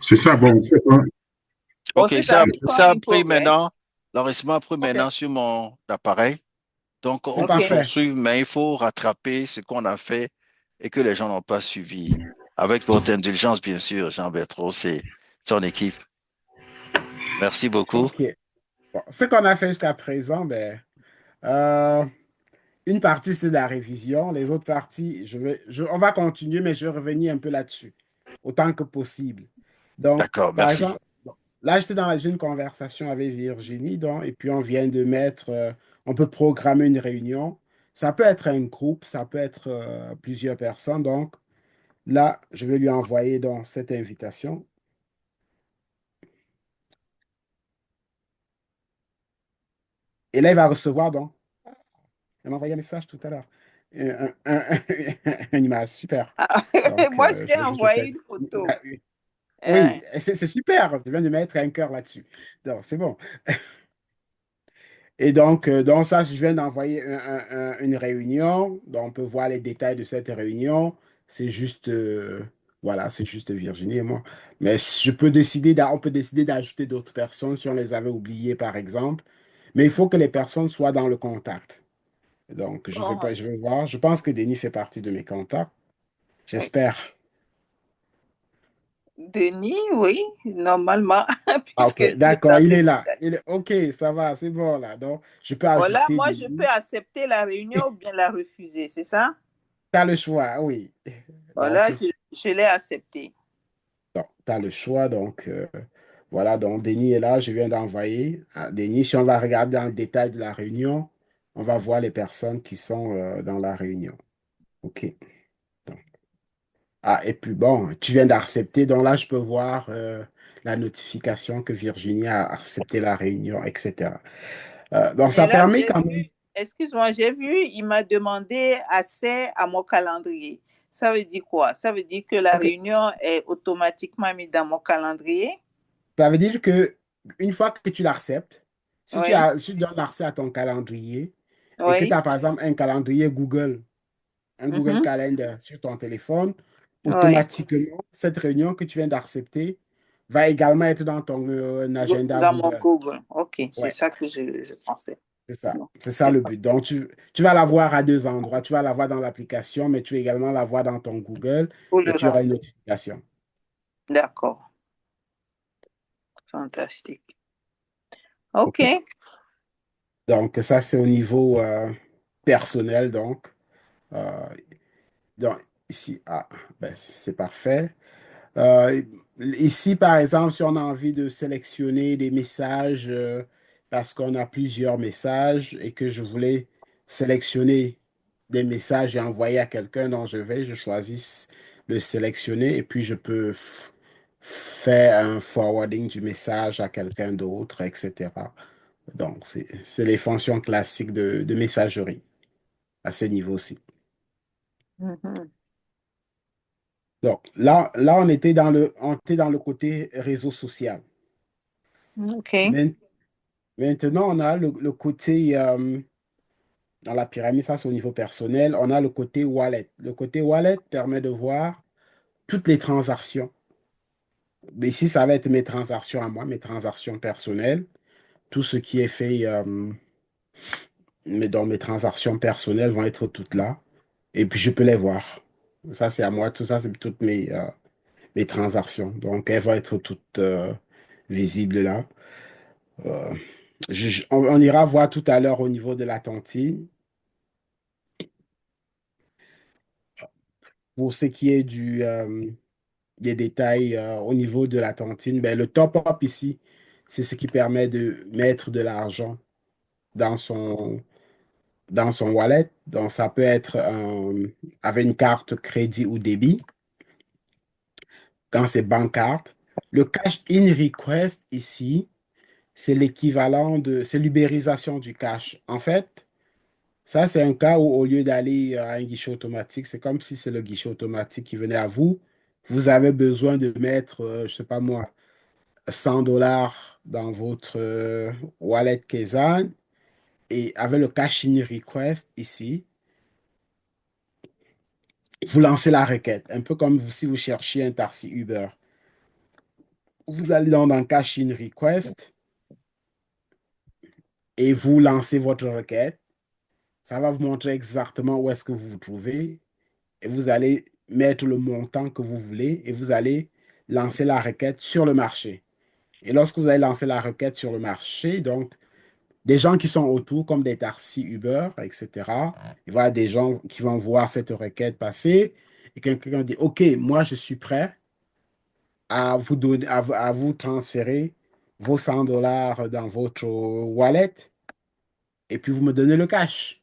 C'est ça, bon, Ok, Bon, c'est ça, un ça a in pris maintenant, progress. l'enregistrement a pris OK, maintenant sur mon appareil. Donc, c'est on peut OK. parfait. poursuivre, mais il faut rattraper ce qu'on a fait et que les gens n'ont pas suivi. Avec votre indulgence, bien sûr, Jean Bertrand, c'est son équipe. Merci beaucoup. OK. Bon, ce qu'on a fait jusqu'à présent, ben, euh, une partie, c'est de la révision. Les autres parties, on va continuer, mais je vais revenir un peu là-dessus, autant que possible. Donc, D'accord, par merci. exemple, bon, là, j'étais dans une conversation avec Virginie, donc, et puis on vient de mettre, on peut programmer une réunion. Ça peut être un groupe, ça peut être plusieurs personnes. Donc, là, je vais lui envoyer donc, cette invitation. Et là, il va recevoir, donc, elle m'a envoyé un message tout à l'heure. Une image, super. Ah, Donc, moi, je je t'ai vais juste envoyé faire. une photo. Oui, Euh, c'est super. Je viens de mettre un cœur là-dessus. Donc, c'est bon. Et donc ça, je viens d'envoyer une réunion. Donc, on peut voir les détails de cette réunion. C'est juste, voilà, c'est juste Virginie et moi. Mais je peux décider, on peut décider d'ajouter d'autres personnes si on les avait oubliées, par exemple. Mais il faut que les personnes soient dans le contact. Donc, je sais bon, pas, je vais voir. Je pense que Denis fait partie de mes contacts. oui. J'espère. Denis, oui, normalement, Ah, puisque ok, tu es d'accord, dans il tes est là. contacts. Ok, ça va, c'est bon là. Donc, je peux Voilà, ajouter moi, je peux Denis. accepter la réunion ou bien la refuser, c'est ça? Tu as le choix, oui. Voilà, Donc, je l'ai accepté. tu as le choix. Donc, voilà, donc Denis est là. Je viens d'envoyer à Denis. Si on va regarder dans le détail de la réunion, on va voir les personnes qui sont dans la réunion. Ok. Donc, ah, et puis bon, tu viens d'accepter. Donc là, je peux voir la notification que Virginie a accepté la réunion, etc. Donc, Mais ça là, permet j'ai quand même. vu, excuse-moi, j'ai vu, il m'a demandé accès à mon calendrier. Ça veut dire quoi? Ça veut dire que la Ok. réunion est automatiquement mise dans mon calendrier? Ça veut dire que une fois que tu l'acceptes, Oui, si tu donnes accès à ton calendrier et que tu oui. as par exemple un calendrier Google, un Google Mhm. Calendar sur ton téléphone, Oui, automatiquement, cette réunion que tu viens d'accepter va également être dans ton agenda dans mon Google. Google. OK, c'est Ouais, ça que je pensais. c'est ça. Bon, C'est ça c'est le pas- but. Donc, tu vas l'avoir à deux endroits. Tu vas l'avoir dans l'application, mais tu vas également l'avoir dans ton Google pour le et tu auras une rendre. notification. D'accord, fantastique. OK. OK. Donc, ça, c'est au niveau personnel. Euh, Donc, ici, ah, ben, c'est parfait. Euh, Ici, par exemple, si on a envie de sélectionner des messages, parce qu'on a plusieurs messages et que je voulais sélectionner des messages et envoyer à quelqu'un dont je choisis le sélectionner et puis je peux faire un forwarding du message à quelqu'un d'autre, etc. Donc, c'est les fonctions classiques de messagerie à ce niveau-ci. Mhm. Donc, on était dans le côté réseau social. OK. Main- Maintenant, on a le côté, dans la pyramide, ça c'est au niveau personnel, on a le côté wallet. Le côté wallet permet de voir toutes les transactions. Mais ici, ça va être mes transactions à moi, mes transactions personnelles, tout ce qui est fait, dans mes transactions personnelles vont être toutes là. Et puis, je peux les voir. Ça, c'est à moi. Tout ça, c'est toutes mes transactions. Donc, elles vont être toutes visibles là. Euh, on ira voir tout à l'heure au niveau de la tontine. Pour ce qui est des détails au niveau de la tontine, ben, le top-up ici, c'est ce qui permet de mettre de l'argent dans dans son wallet. Donc, ça peut être avec une carte crédit ou débit, quand c'est bank card. Le cash in request ici, c'est l'équivalent c'est l'ubérisation du cash. En fait, ça, c'est un cas où, au lieu d'aller à un guichet automatique, c'est comme si c'est le guichet automatique qui venait à vous. Vous avez besoin de mettre, je sais pas moi, 100 $ dans votre wallet Kezan et avec le cash in request ici, vous lancez la requête. Un peu comme si vous cherchiez un taxi Uber. Vous allez dans Cash in Request et vous lancez votre requête. Ça va vous montrer exactement où est-ce que vous vous trouvez et vous allez mettre le montant que vous voulez et vous allez lancer la requête sur le marché. Et lorsque vous allez lancer la requête sur le marché, donc des gens qui sont autour, comme des taxis Uber, etc., il va y avoir des gens qui vont voir cette requête passer et quelqu'un dit, OK, moi je suis prêt à vous donner, à vous transférer vos 100 dollars dans votre wallet et puis vous me donnez le cash.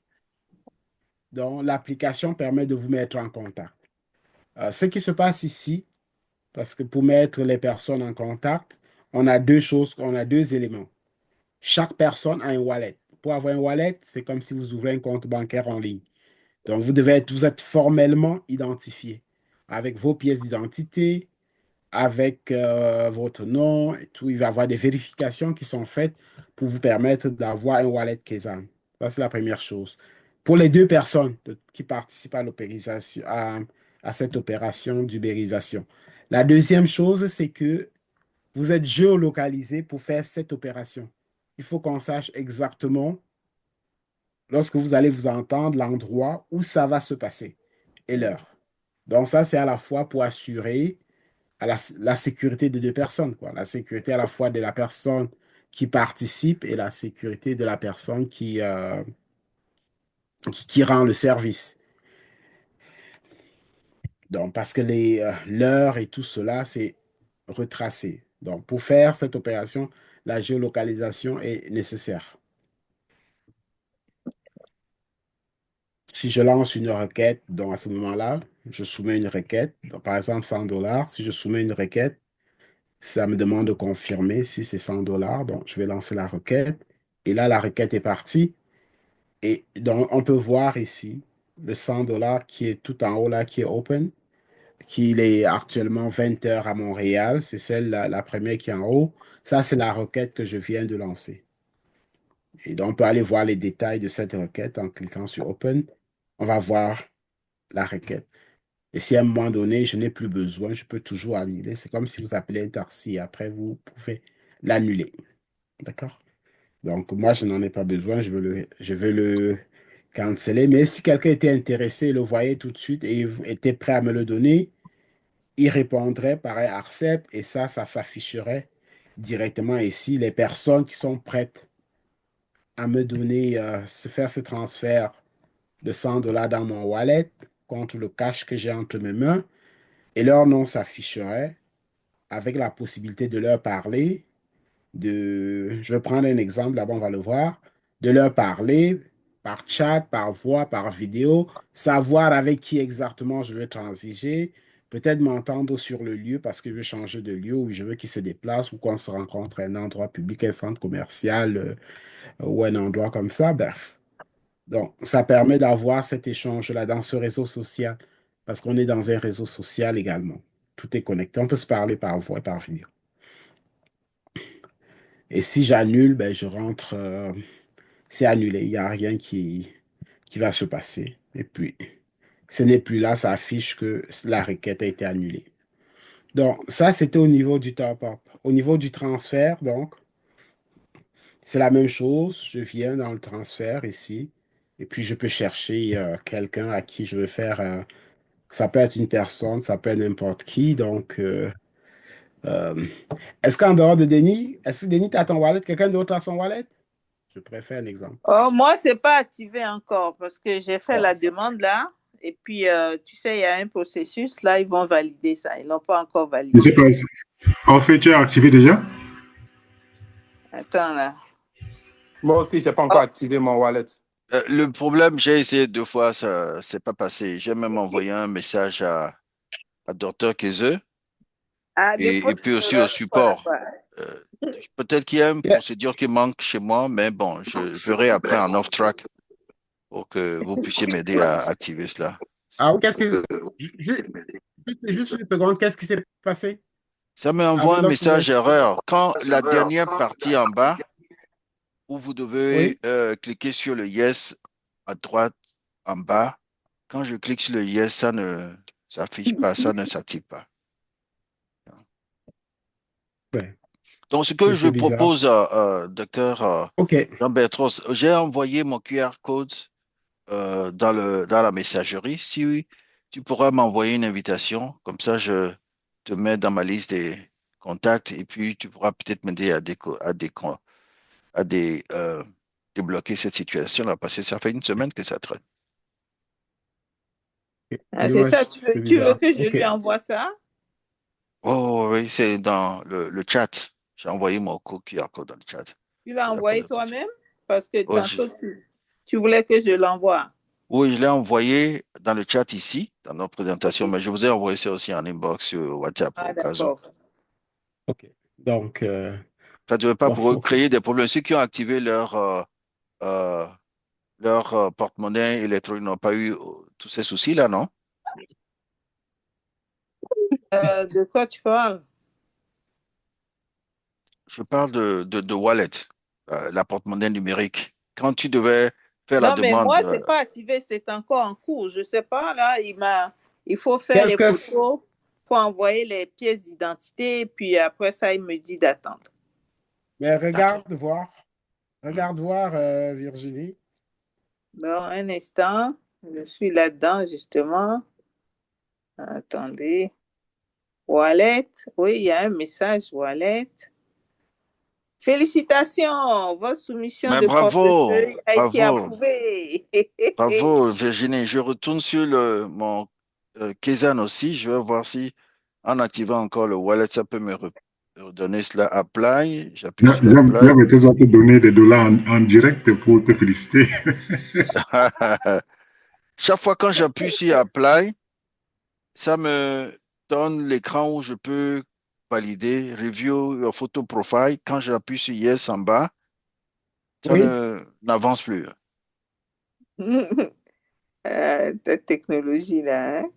Donc, l'application permet de vous mettre en contact. Ce qui se passe ici, parce que pour mettre les personnes en contact, on a deux choses, on a deux éléments. Chaque personne a un wallet. Pour avoir un wallet, c'est comme si vous ouvrez un compte bancaire en ligne. Donc, vous êtes formellement identifié avec vos pièces d'identité, avec votre nom et tout. Il va y avoir des vérifications qui sont faites pour vous permettre d'avoir un wallet Kezan. Ça, c'est la première chose. Pour les deux personnes qui participent à l'opérisation, à cette opération d'ubérisation. La deuxième chose, c'est que vous êtes géolocalisé pour faire cette opération. Il faut qu'on sache exactement, lorsque vous allez vous entendre, l'endroit où ça va se passer et l'heure. Donc ça, c'est à la fois pour assurer à la sécurité de deux personnes, quoi. La sécurité à la fois de la personne qui participe et la sécurité de la personne qui rend le service. Donc, parce que l'heure et tout cela, c'est retracé. Donc, pour faire cette opération, la géolocalisation est nécessaire. Si je lance une requête, donc à ce moment-là, je soumets une requête, donc, par exemple 100 dollars. Si je soumets une requête, ça me demande de confirmer si c'est 100 dollars. Donc, je vais lancer la requête. Et là, la requête est partie. Et donc, on peut voir ici le 100 dollars qui est tout en haut là, qui est open, qui est actuellement 20 heures à Montréal. C'est celle, la première qui est en haut. Ça, c'est la requête que je viens de lancer. Et donc, on peut aller voir les détails de cette requête en cliquant sur Open. On va voir la requête. Et si à un moment donné, je n'ai plus besoin, je peux toujours annuler. C'est comme si vous appelez un taxi. Après, vous pouvez l'annuler. D'accord? Donc, moi, je n'en ai pas besoin. Je veux le canceller. Mais si quelqu'un était intéressé, le voyait tout de suite et était prêt à me le donner, il répondrait par un accept et ça s'afficherait directement ici. Les personnes qui sont prêtes à me donner, se faire ce transfert de 100 dollars dans mon wallet contre le cash que j'ai entre mes mains et leur nom s'afficherait avec la possibilité de leur parler, je vais prendre un exemple, là-bas on va le voir, de leur parler par chat, par voix, par vidéo, savoir avec qui exactement je veux transiger, peut-être m'entendre sur le lieu parce que je veux changer de lieu ou je veux qu'ils se déplacent ou qu'on se rencontre à un endroit public, un centre commercial ou un endroit comme ça, bref. Donc, ça permet d'avoir cet échange-là dans ce réseau social parce qu'on est dans un réseau social également. Tout est connecté. On peut se parler par voix et par vidéo. Et si j'annule, ben, je rentre, c'est annulé. Il n'y a rien qui va se passer. Et puis, ce n'est plus là, ça affiche que la requête a été annulée. Donc, ça, c'était au niveau du top-up. Au niveau du transfert, donc, c'est la même chose. Je viens dans le transfert ici. Et puis, je peux chercher quelqu'un à qui je veux faire. Ça peut être une personne, ça peut être n'importe qui. Donc, euh, est-ce qu'en dehors de Denis, est-ce que Denis, tu as ton wallet? Quelqu'un d'autre a son wallet? Je préfère un exemple. Oh, moi, c'est pas activé encore parce que j'ai fait Bon. la demande là. Et puis, tu sais, il y a un processus là, ils vont valider ça. Ils l'ont pas encore Je sais validé. pas. En fait, tu as activé déjà? Attends là. Moi aussi, j'ai pas encore Oh, activé mon wallet. Le problème, j'ai essayé 2 fois, ça c'est pas passé. J'ai même envoyé un message à Dr. Keze ah, et dépose puis sur aussi au support. là-bas. Euh, Peut-être qu'il y a une Yeah. procédure qui manque chez moi, mais bon, je verrai après en off-track pour que vous puissiez m'aider à activer cela. Ah, qu'est-ce que... Juste une seconde, qu'est-ce qui s'est passé Ça m'envoie un lorsque vous avez... message erreur. Quand la dernière partie en bas, où vous devez Oui? cliquer sur le yes à droite en bas, quand je clique sur le yes, ça ne s'affiche pas, ça ne s'active pas. Donc, ce que je C'est bizarre. propose, docteur OK. Jean-Bertrand, j'ai envoyé mon QR code dans la messagerie. Si tu pourras m'envoyer une invitation, comme ça, je te mets dans ma liste des contacts et puis tu pourras peut-être m'aider à débloquer cette situation-là parce que ça fait une semaine que ça traîne. Ah, c'est ça, C'est tu veux bizarre. que je OK. lui envoie ça? Oh, oui, c'est dans le chat. J'ai envoyé mon QR code dans le chat Tu l'as de la envoyé présentation. toi-même? Parce que Oh, tantôt, tu voulais que je l'envoie. oui, je l'ai envoyé dans le chat ici, dans notre OK. présentation, mais je vous ai envoyé ça aussi en inbox sur WhatsApp Ah, au cas où. d'accord. OK. Donc, Ça ne devrait pas bon, pour eux OK. créer des problèmes. Ceux qui ont activé euh, leur porte-monnaie électronique n'ont pas eu tous ces soucis-là, non? De quoi tu parles? Je parle de wallet, la porte-monnaie numérique. Quand tu devais faire la Non, mais demande, moi, c'est pas activé, c'est encore en cours. Je sais pas, là, il faut faire Qu'est-ce les que photos, il faut envoyer les pièces d'identité, puis après ça, il me dit d'attendre. Mais d'accord. Hmm. regarde voir, Virginie. Bon, un instant, je suis là-dedans, justement. Attendez. Wallet, oui, il y a un message Wallet. Félicitations, votre soumission Mais de bravo, portefeuille a été bravo, approuvée. bravo, Virginie. Je retourne sur mon Kezan aussi. Je vais voir si, en activant encore le wallet, ça peut me redonner cela. Apply. J'appuie sur Apply. J'avais besoin de te donner des dollars en direct pour te féliciter. Chaque fois quand j'appuie sur Apply, ça me donne l'écran où je peux valider, review your photo profile. Quand j'appuie sur Yes en bas, ça Oui? n'avance plus. Ta technologie là, hein?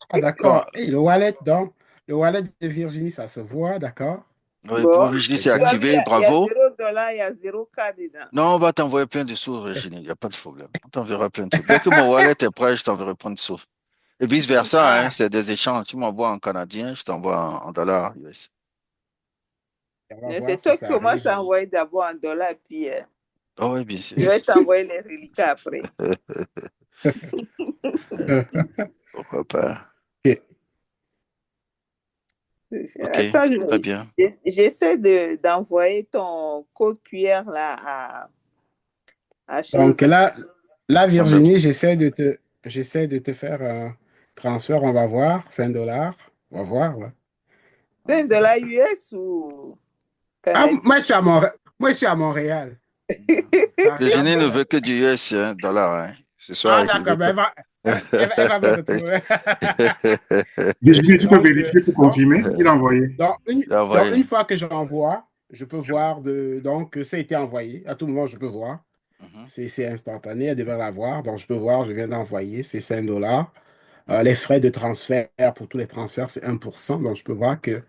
Ah, Bon, d'accord. Et le wallet de Virginie, ça se voit, d'accord? oui, pour Bon, Virginie, C'est c'est tu as bien. vu, activé. il y a Bravo. 0 $, il y a 0 K dedans. Non, on va t'envoyer plein de sous, Virginie. Il n'y a pas de problème. On t'enverra plein de sous. Dès que mon wallet est prêt, je t'enverrai plein de sous. Et vice-versa, hein, Ah, c'est des échanges. Tu m'envoies en canadien, je t'envoie en dollars US. on va Mais voir c'est si toi qui ça commences arrive. à envoyer d'abord en $, puis Oh, oui, bien sûr. je vais t'envoyer les reliquats après. Pourquoi pas? OK. OK, Attends, très bien. j'essaie d'envoyer ton code QR là à Donc chose. là, Jean-Bertrand. Virginie, j'essaie de te faire un transfert. On va voir. C'est un dollar. On va voir, là. C'est un dollar US ou Ah, canadien? Moi, je suis à Montréal. Hmm. Ça n'a rien à Virginie ne voir. veut que du US, hein, dollars. Hein. Ce soir, Ah, il veut d'accord. Ben, pas. elle va me retrouver. Virginie, tu peux Donc, vérifier pour confirmer. Il a envoyé. Il a dans envoyé. une fois que j'envoie, je peux voir donc ça a été envoyé. À tout moment, je peux voir. Mhm, C'est instantané, elle devrait l'avoir. Donc, je peux voir, je viens d'envoyer, c'est 5 dollars. Les frais de transfert pour tous les transferts, c'est 1%. Donc, je peux voir que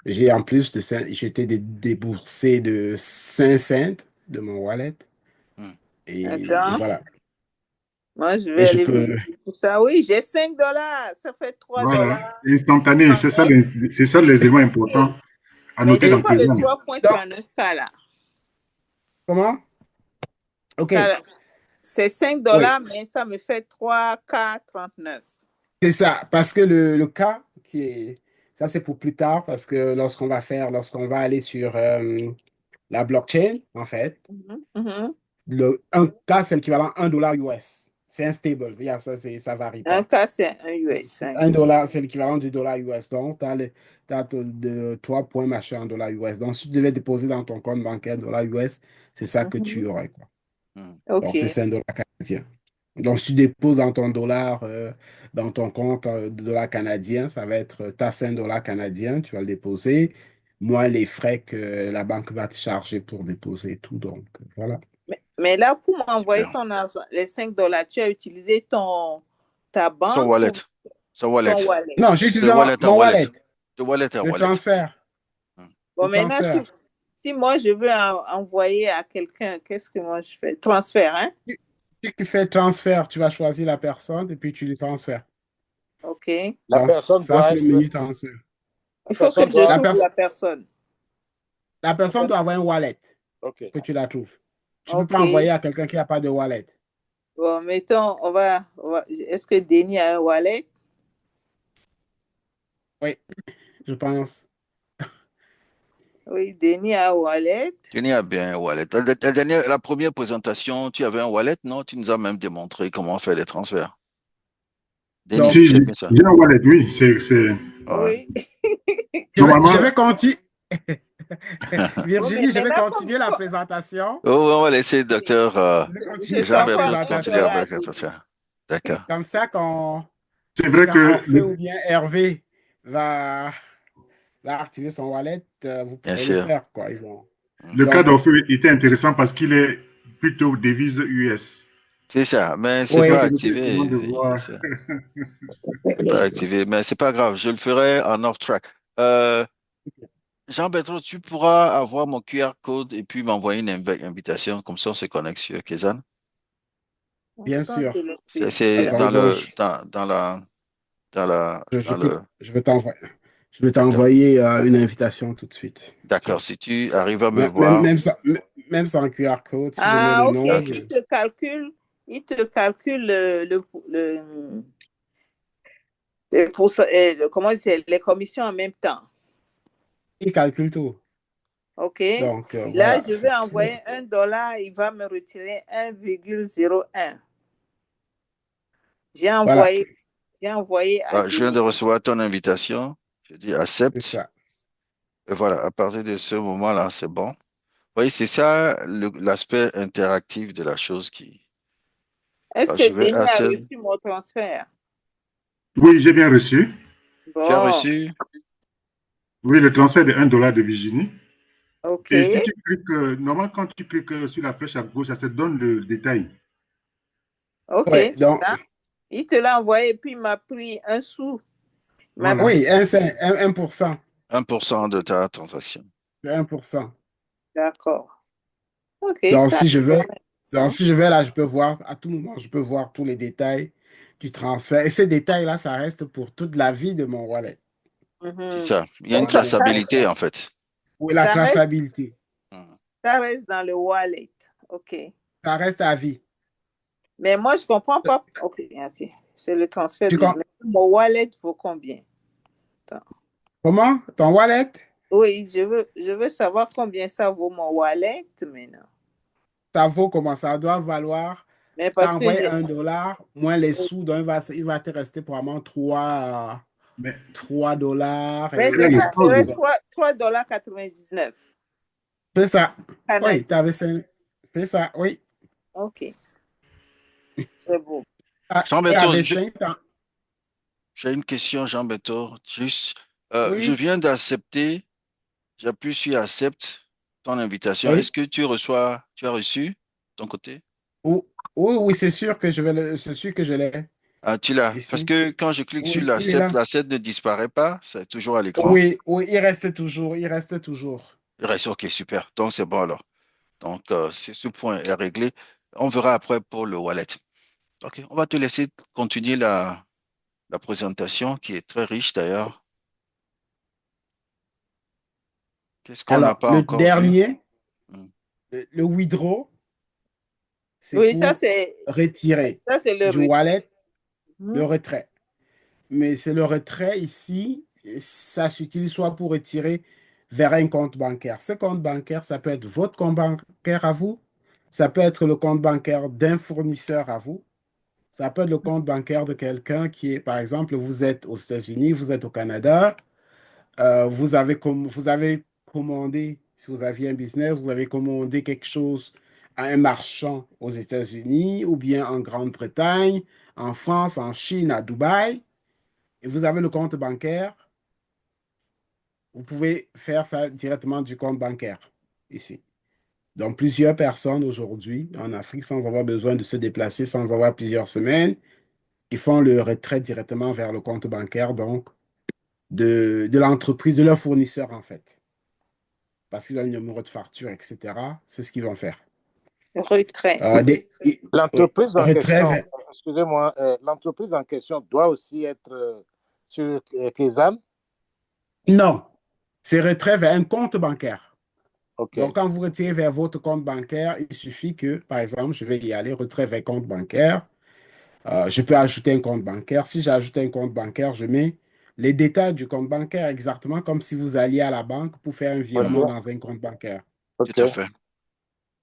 j'ai en plus j'ai été déboursé de 5 cents de mon wallet. mhm. Et Attends, voilà. moi je vais Et je aller peux. vérifier tout ça. Oui, j'ai 5 $, ça fait 3 Voilà. dollars Instantané. 39. C'est ça les éléments importants à Mais noter c'est dans Et quoi tes le zones. 3,39 K là? comment? OK. Ça, c'est 5 Oui, dollars, mais ça me fait 3,39 K. c'est ça. Parce que le cas qui est. Ça, c'est pour plus tard, parce que lorsqu'on va aller sur la blockchain, en fait. Mhm, mhm. Un cas, c'est l'équivalent à 1 dollar US. C'est unstable. Ça ne varie Un pas. K, c'est un US. Un dollar, c'est l'équivalent du dollar US. Donc, tu as, de 3 points machin en dollar US. Donc, si tu devais déposer dans ton compte bancaire dollar US, c'est ça que tu Mhm. aurais, quoi. Mhm. OK. Donc, c'est 5 dollars canadiens. Donc, si tu déposes dans ton dollar, dans ton compte de dollar canadien, ça va être ta 5 dollars canadiens, tu vas le déposer, moins les frais que la banque va te charger pour déposer et tout. Donc, voilà. Mais là, pour m'envoyer Super. ton argent, les 5 dollars, tu as utilisé ta Son banque wallet. ou Son wallet. ton wallet? Non, De j'utilise wallet en mon wallet. wallet, De wallet en le wallet. transfert, Mhm. Bon, le maintenant, si, transfert. si moi je veux envoyer à quelqu'un, qu'est-ce que moi je fais? Transfert, hein? Tu fais transfert, tu vas choisir la personne et puis tu lui transfères. OK. La Donc, personne ça, doit c'est le être, menu transfert. la Il faut que personne je La doit, trouve la personne, personne. La personne doit avoir un wallet OK. que tu la trouves. Tu ne peux pas OK. envoyer à quelqu'un qui n'a pas de wallet. Bon, mettons, est-ce que Denis a un wallet? Oui, je pense. Oui, Denis a un wallet. Denis a bien un wallet. La première présentation, tu avais un wallet, non? Tu nous as même démontré comment faire des transferts. Denis, Donc, Si, c'est bien ça. j'ai un wallet, oui. Ouais. Oui. Normalement, je vais continuer. Oui, mais Virginie, je vais maintenant, continuer la présentation. Oh, on va laisser le docteur Je vais je continuer la Jean-Bertrand continuer présentation. t'encourage avec à la Denis. présentation. D'accord. Comme ça, c'est vrai quand que Orphée ou bien Hervé va activer son wallet, vous Bien pourrez le sûr. faire, quoi. Ils vont... le cas Donc, d'Orphée était intéressant parce qu'il est plutôt devise US. C'est ça, mais c'est Ça pas oui, permettait vraiment activé. de voir. C'est pas activé, mais c'est pas grave. Je le ferai en off track. Euh, Jean-Bertrand, tu pourras avoir mon QR code et puis m'envoyer une invitation, comme ça on se connecte sur Kezan. bien Quand sûr. je le fais C'est ici, Attends, dans le dans la dans le je vais t'envoyer. Je vais d'accord. t'envoyer une invitation tout de suite. D'accord. Tiens. Si tu arrives à me Même, même, voir, même sans, même sans QR code, si je mets Ah, le OK. nom, ok. Il te calcule comment c'est, les commissions en même temps. il calcule tout. OK. Donc, Là, voilà, je vais c'est tout. envoyer $1, il va me retirer 1,01. J'ai Voilà, envoyé, j'ai envoyé à Ah, je viens Denis. de recevoir ton invitation. Je dis c'est accepte. ça. Et voilà, à partir de ce moment-là, c'est bon. Oui, c'est ça l'aspect interactif de la chose qui. Est-ce Alors, que je vais Denis a accéder. reçu mon transfert? Oui, j'ai bien reçu. Tu as Bon, reçu? Oui, le transfert de $1 de Virginie. OK. Et si tu cliques, normalement, quand tu cliques sur la flèche à gauche, ça te donne le détail. OK, Ouais, c'est donc, ça. Il te l'a envoyé, puis il m'a pris un sou. Il m'a Voilà. pris, oui, 1%. 1% de ta transaction. C'est 1%. d'accord. OK, Donc, ça a l'air donc, intéressant. si je vais là, je peux voir, à tout moment, je peux voir tous les détails du transfert. Et ces détails-là, ça reste pour toute la vie de mon wallet. C'est Mhm. ça. Il y a une Donc, Donc, traçabilité, en fait. oui, la ça reste, traçabilité, Hmm. ça reste dans le wallet. OK. ça reste à vie. Mais moi, je ne comprends pas. OK, OK. C'est le transfert Tu, de... com- Mais mon wallet vaut combien? Attends. Comment? Ton wallet, Oui, je veux savoir combien ça vaut mon wallet maintenant. ça vaut comment? Ça doit valoir, Mais t'as parce que envoyé $1, moins les sous, donc il va te rester probablement Mais 3 dollars mais il y a c'est le ça, il solde. reste 3,99 C'est ça. Oui, canadiens. c'est ça, oui. OK, c'est beau. Et Jean-Bertrand, avec 5 ans, j'ai une question, Jean-Bertrand. Juste, je oui, viens d'accepter, j'appuie sur accepte ton invitation. Est-ce oui. que tu as reçu de ton côté? Oui, oui, oui, c'est sûr que c'est sûr que je l'ai Ah, tu l'as. Parce ici. que quand je clique sur Oui, il est là. l'accept ne disparaît pas, c'est toujours à l'écran. Oui, oui, il reste toujours, il reste toujours. Il reste, ok, super. Donc, c'est bon alors. Donc, ce point est réglé. On verra après pour le wallet. Ok, on va te laisser continuer la présentation qui est très riche d'ailleurs. Qu'est-ce qu'on n'a Alors, pas le encore vu? dernier, Hmm. le withdraw, c'est Oui, pour retirer ça, c'est le du wallet le Mhm. retrait. Mais c'est le retrait ici, ça s'utilise soit pour retirer vers un compte bancaire. Ce compte bancaire, ça peut être votre compte bancaire à vous, ça peut être le compte bancaire d'un fournisseur à vous, ça peut être le compte bancaire de quelqu'un qui est, par exemple, vous êtes aux États-Unis, vous êtes au Canada, vous avez commandé, si vous aviez un business, vous avez commandé quelque chose à un marchand aux États-Unis ou bien en Grande-Bretagne, en France, en Chine, à Dubaï, et vous avez le compte bancaire, vous pouvez faire ça directement du compte bancaire ici. Donc, plusieurs personnes aujourd'hui en Afrique, sans avoir besoin de se déplacer, sans avoir plusieurs semaines, ils font le retrait directement vers le compte bancaire, donc de l'entreprise, de leur fournisseur en fait. Parce qu'ils ont un numéro de facture, etc. C'est ce qu'ils vont faire. Retrait. Oui, L'entreprise en retrait question, vers... excusez-moi, l'entreprise en question doit aussi être sur Kezan. Non, c'est retrait vers un compte bancaire. OK. Donc, quand vous retirez vers votre compte bancaire, il suffit que, par exemple, je vais y aller, retrait vers compte bancaire. Je peux ajouter un compte bancaire. Si j'ajoute un compte bancaire, je mets les détails du compte bancaire exactement comme si vous alliez à la banque pour faire un OK. virement dans un compte bancaire. Tout à OK. fait.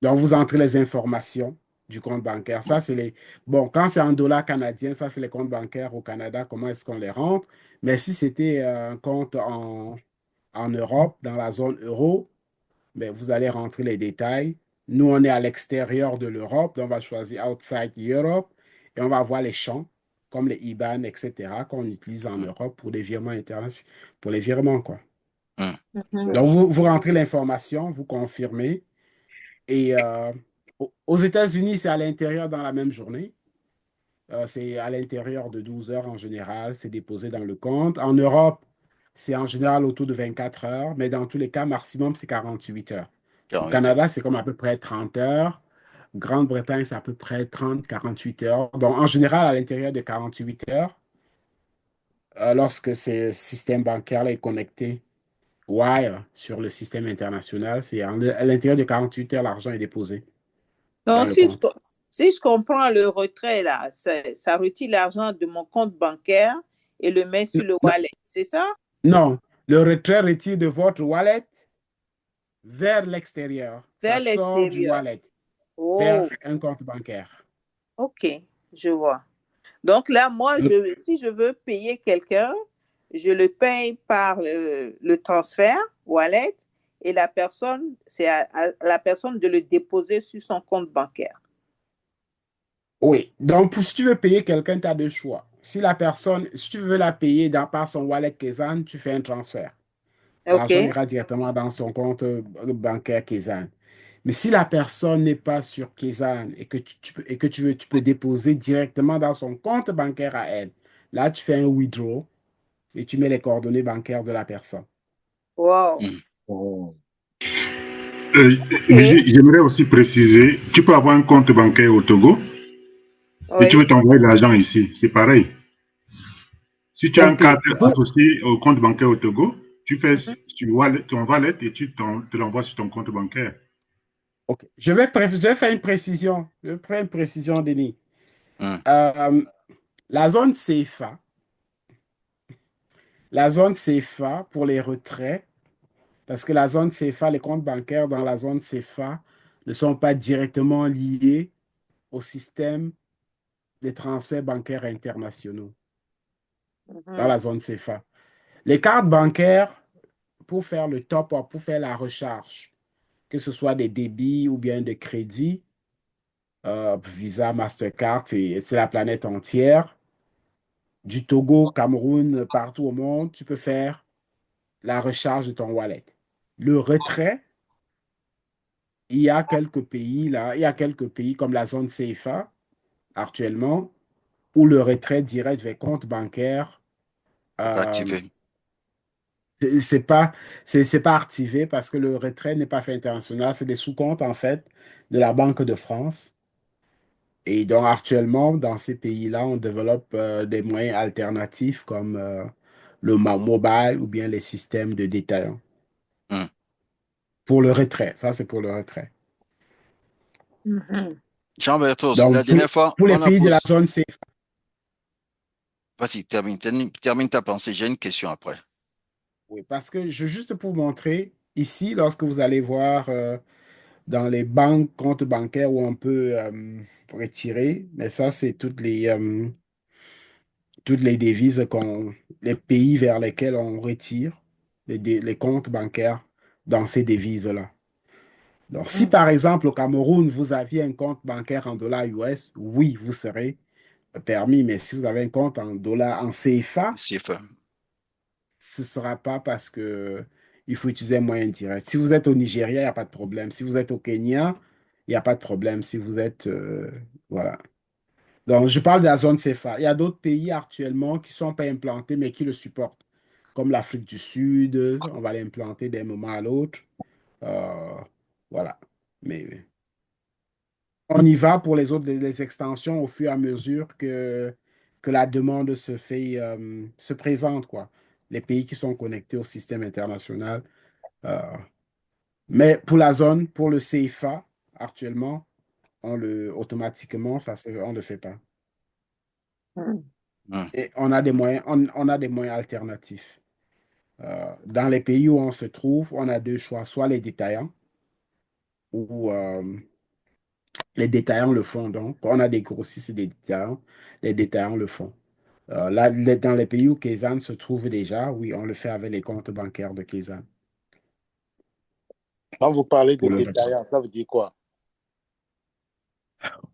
Donc, vous entrez les informations du compte bancaire. Ça, c'est les... Bon, quand c'est en dollars canadiens, ça, c'est les comptes bancaires au Canada. Comment est-ce qu'on les rentre? Mais si c'était un compte en Europe, dans la zone euro, ben, vous allez rentrer les détails. Nous, on est à l'extérieur de l'Europe, donc on va choisir Outside Europe et on va voir les champs, comme les IBAN, etc., qu'on utilise en Mm, Europe pour des virements internationaux, pour les virements, quoi. mm. Mhm. Donc, vous rentrez l'information, vous confirmez. Et aux États-Unis, c'est à l'intérieur dans la même journée. C'est à l'intérieur de 12 heures en général. C'est déposé dans le compte. En Europe, c'est en général autour de 24 heures, mais dans tous les cas, maximum, c'est 48 heures. Au 48 heures. Canada, c'est comme à peu près 30 heures. Grande-Bretagne, c'est à peu près 30, 48 heures. Donc, en général, à l'intérieur de 48 heures, lorsque ce système bancaire est connecté wire sur le système international, à l'intérieur de 48 heures, l'argent est déposé dans Donc, le compte. si je comprends le retrait, là, ça retire l'argent de mon compte bancaire et le met sur le Non, wallet, c'est ça? non, le retrait retire de votre wallet vers l'extérieur. Ça Vers sort du l'extérieur. wallet vers Oh, un compte bancaire. OK, je vois. Donc là, moi, Le- si je veux payer quelqu'un, je le paye par le transfert wallet et la personne, c'est à la personne de le déposer sur son compte bancaire. Oui, donc si tu veux payer quelqu'un, tu as deux choix. Si tu veux la payer par son wallet Kezan, tu fais un transfert. L'argent OK? ira directement dans son compte bancaire Kezan. Mais si la personne n'est pas sur Kezan et que tu peux déposer directement dans son compte bancaire à elle, là, tu fais un withdraw et tu mets les coordonnées bancaires de la personne. Wow. Mm. Oh. OK. J'aimerais aussi préciser, tu peux avoir un compte bancaire au Togo et tu veux Oui. t'envoyer de l'argent ici. C'est pareil. Si tu as un OK. cadre associé au compte bancaire au Togo, tu fais ton wallet et te l'envoies sur ton compte bancaire. OK. Je vais faire une précision. Je vais faire une précision, Denis. Mm. Euh, la zone CFA, la zone CFA pour les retraits, parce que la zone CFA, les comptes bancaires dans la zone CFA ne sont pas directement liés au système des transferts bancaires internationaux dans Mhm. la zone CFA. Les cartes bancaires, pour faire le top-up, pour faire la recharge, que ce soit des débits ou bien des crédits, Visa, Mastercard, c'est la planète entière. Du Togo, Cameroun, partout au monde, tu peux faire la recharge de ton wallet. Le retrait, il y a quelques pays là, il y a quelques pays comme la zone CFA actuellement où le retrait direct vers compte bancaire, C'est pas euh, activé. c'est pas, c'est pas activé parce que le retrait n'est pas fait international, c'est des sous-comptes en fait de la Banque de France. Et donc actuellement, dans ces pays-là, on développe des moyens alternatifs comme le mobile ou bien les systèmes de détaillant. Mm. Pour le retrait, ça c'est pour le retrait. Mhm. Jean-Berthos, la Donc dernière fois, pour les on a pays de la posé. zone C, Vas-y, termine ta pensée. J'ai une question après. oui, parce que juste pour vous montrer, ici, lorsque vous allez voir dans les banques, comptes bancaires où on peut retirer, mais ça, c'est toutes les devises les pays vers lesquels on retire les comptes bancaires dans ces devises-là. Donc, si Mhm. par exemple au Cameroun, vous aviez un compte bancaire en dollars US, oui, vous serez permis, mais si vous avez un compte en dollars, en CFA, C'est fait. ce ne sera pas parce que il faut utiliser un moyen direct. Si vous êtes au Nigeria, il n'y a pas de problème. Si vous êtes au Kenya, il n'y a pas de problème. Si vous êtes... voilà. Donc, je parle de la zone CFA. Il y a d'autres pays actuellement qui ne sont pas implantés, mais qui le supportent, comme l'Afrique du Sud. On va l'implanter d'un moment à l'autre. Euh, voilà. Mais on y va pour les autres, les extensions au fur et à mesure que la demande se présente, quoi. Les pays qui sont connectés au système international. Euh, Mais pour la zone, pour le CFA, actuellement, automatiquement, on ne le fait pas. Hmm. Et on a des moyens alternatifs. Dans les pays où on se trouve, on a deux choix, soit les détaillants, ou les détaillants le font. Donc, on a des grossistes et des détaillants, les détaillants le font. Là, dans les pays où Kaizen se trouve déjà, oui, on le fait avec les comptes bancaires de Kaizen Quand vous parlez de pour le retrait. détaillant, ça veut dire quoi?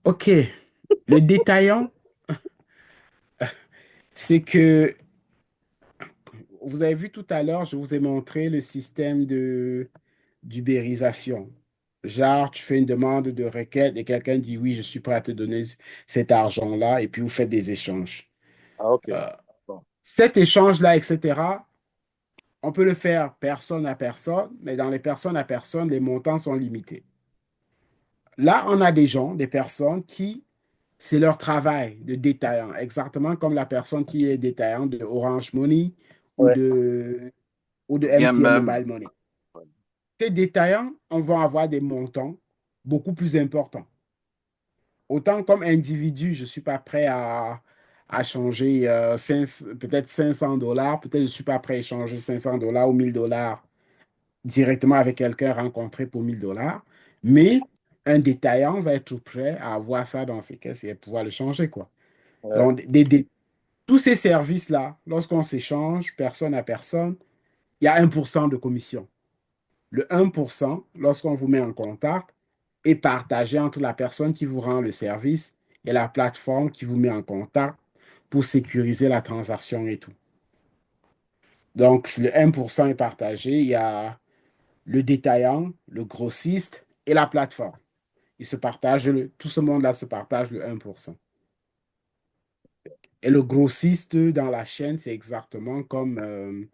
OK. Le détaillant, c'est que vous avez vu tout à l'heure, je vous ai montré le système d'ubérisation. Genre, tu fais une demande de requête et quelqu'un dit oui, je suis prêt à te donner cet argent-là, et puis vous faites des échanges. Ah, ok. Euh, Bon. Cet échange-là, etc., on peut le faire personne à personne, mais dans les personnes à personne, les montants sont limités. Là, on a des gens, des personnes qui, c'est leur travail de détaillant, exactement comme la personne qui est détaillant de Orange Money ou Ouais, de Ou bien MTN même, Mobile Money. Ces détaillants, on va avoir des montants beaucoup plus importants. Autant comme individu, je ne suis pas prêt à changer peut-être $500, peut-être je ne suis pas prêt à échanger $500 ou $1,000 directement avec quelqu'un rencontré pour $1,000. Mais un détaillant va être prêt à avoir ça dans ses caisses et à pouvoir le changer, quoi. ouais, Donc, tous ces services-là, lorsqu'on s'échange personne à personne, il y a 1% de commission. Le 1%, lorsqu'on vous met en contact, est partagé entre la personne qui vous rend le service et la plateforme qui vous met en contact pour sécuriser la transaction et tout. Donc, si le 1% est partagé, il y a le détaillant, le grossiste et la plateforme. Tout ce monde-là se partage le 1%. Et le grossiste dans la chaîne, c'est exactement comme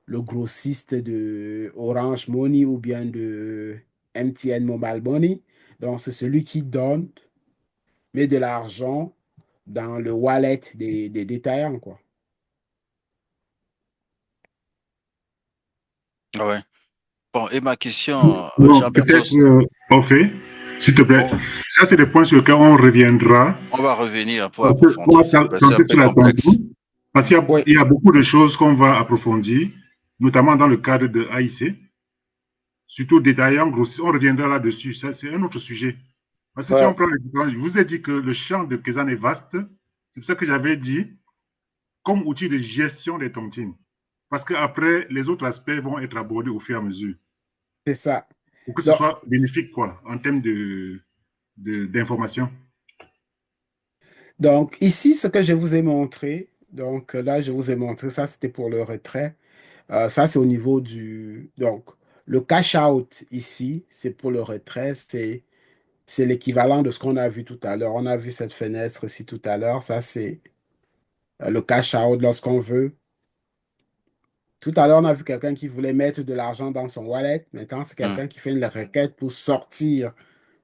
le grossiste de Orange Money ou bien de MTN Mobile Money. Donc, c'est celui qui donne, met de l'argent dans le wallet des détaillants, quoi. ah ouais. Bon, et ma question, Bon, Jean-Berthos, peut-être, on fait, s'il te plaît. on, Ça, c'est des points sur lesquels on reviendra. on va revenir pour Parce qu'on approfondir va ça, parce que c'est un tenter peu sur la complexe. tantôt. Parce qu'il y a, Oui, il y a beaucoup de choses qu'on va approfondir, notamment dans le cadre de AIC, surtout détaillant, grossissant. On reviendra là-dessus. Ça, c'est un autre sujet. Parce que si ouais, on prend l'exemple, je vous ai dit que le champ de Kaizen est vaste. C'est pour ça que j'avais dit comme outil de gestion des tontines. Parce qu'après, les autres aspects vont être abordés au fur et à mesure. c'est ça. Pour que ce Donc, soit bénéfique, quoi, en termes d'information. donc, ici, ce que je vous ai montré, donc là, je vous ai montré, ça, c'était pour le retrait. Ça, c'est au niveau du... Donc, le cash out ici, c'est pour le retrait, c'est l'équivalent de ce qu'on a vu tout à l'heure. On a vu cette fenêtre ici tout à l'heure. Ça, c'est le cash out lorsqu'on veut. Tout à l'heure, on a vu quelqu'un qui voulait mettre de l'argent dans son wallet. Maintenant, c'est Hmm. quelqu'un qui fait une requête pour sortir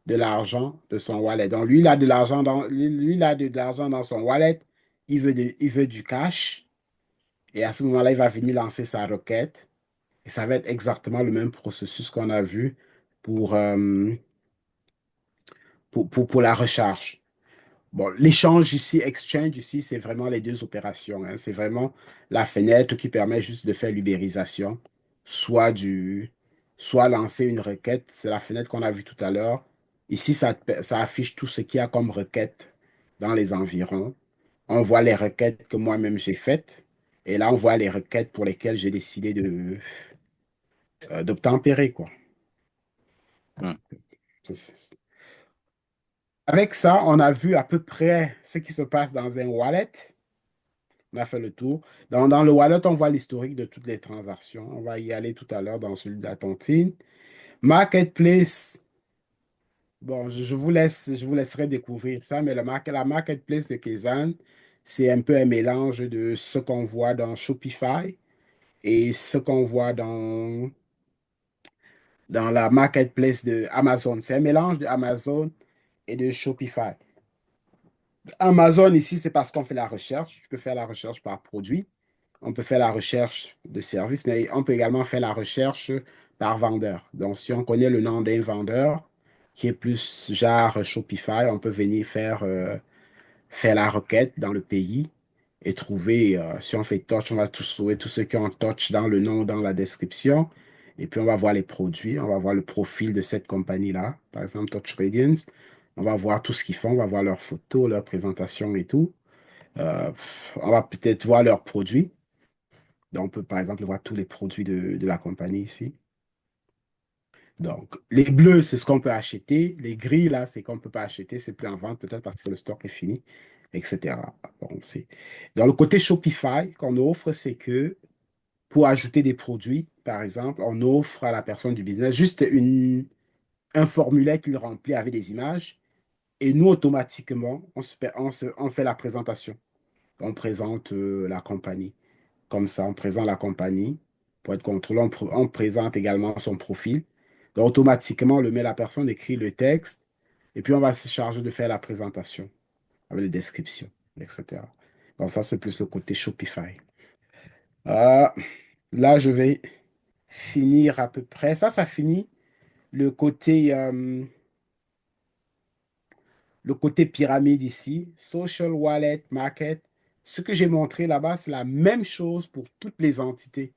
de l'argent de son wallet. Donc, lui, il a de l'argent il a de l'argent dans son wallet. Il veut du cash. Et à ce moment-là, il va venir lancer sa requête. Et ça va être exactement le même processus qu'on a vu pour, euh, pour la recharge. Bon, l'échange ici, exchange ici, c'est vraiment les deux opérations, hein. C'est vraiment la fenêtre qui permet juste de faire l'ubérisation, soit lancer une requête. C'est la fenêtre qu'on a vue tout à l'heure. Ici, ça affiche tout ce qu'il y a comme requête dans les environs. On voit les requêtes que moi-même j'ai faites. Et là, on voit les requêtes pour lesquelles j'ai décidé d'obtempérer, quoi. Hmm. Avec ça, on a vu à peu près ce qui se passe dans un wallet. On a fait le tour. Dans le wallet, on voit l'historique de toutes les transactions. On va y aller tout à l'heure dans celui de la tontine. Marketplace, bon, je vous laisserai découvrir ça, mais la marketplace de Kaizen, c'est un peu un mélange de ce qu'on voit dans Shopify et ce qu'on voit dans la marketplace de Amazon. C'est un mélange de Amazon et de Shopify. Amazon ici, c'est parce qu'on fait la recherche. Je peux faire la recherche par produit. On peut faire la recherche de service, mais on peut également faire la recherche par vendeur. Donc, si on connaît le nom d'un vendeur qui est plus genre Shopify, on peut venir faire la requête dans le pays et trouver, si on fait touch, on va tous trouver tous ceux qui ont touch dans le nom, dans la description. Et puis, on va voir les produits, on va voir le profil de cette compagnie-là, par exemple Touch Radiance. On va voir tout ce qu'ils font, on va voir leurs photos, leurs présentations et tout. On va peut-être voir leurs produits. Donc, on peut, par exemple, voir tous les produits de la compagnie ici. Donc, les bleus, c'est ce qu'on peut acheter. Les gris, là, c'est qu'on ne peut pas acheter. C'est plus en vente, peut-être parce que le stock est fini, etc. Bon, dans le côté Shopify qu'on offre, c'est que pour ajouter des produits, par exemple, on offre à la personne du business juste un formulaire qu'il remplit avec des images. Et nous, automatiquement, on fait la présentation. On présente la compagnie. Comme ça, on présente la compagnie pour être contrôlé. On présente également son profil. Donc, automatiquement, la personne écrit le texte et puis on va se charger de faire la présentation avec les descriptions, etc. Donc, ça, c'est plus le côté Shopify. Euh, Là, je vais finir à peu près. Ça finit le côté, euh, le côté pyramide ici. Social Wallet, Market. Ce que j'ai montré là-bas, c'est la même chose pour toutes les entités.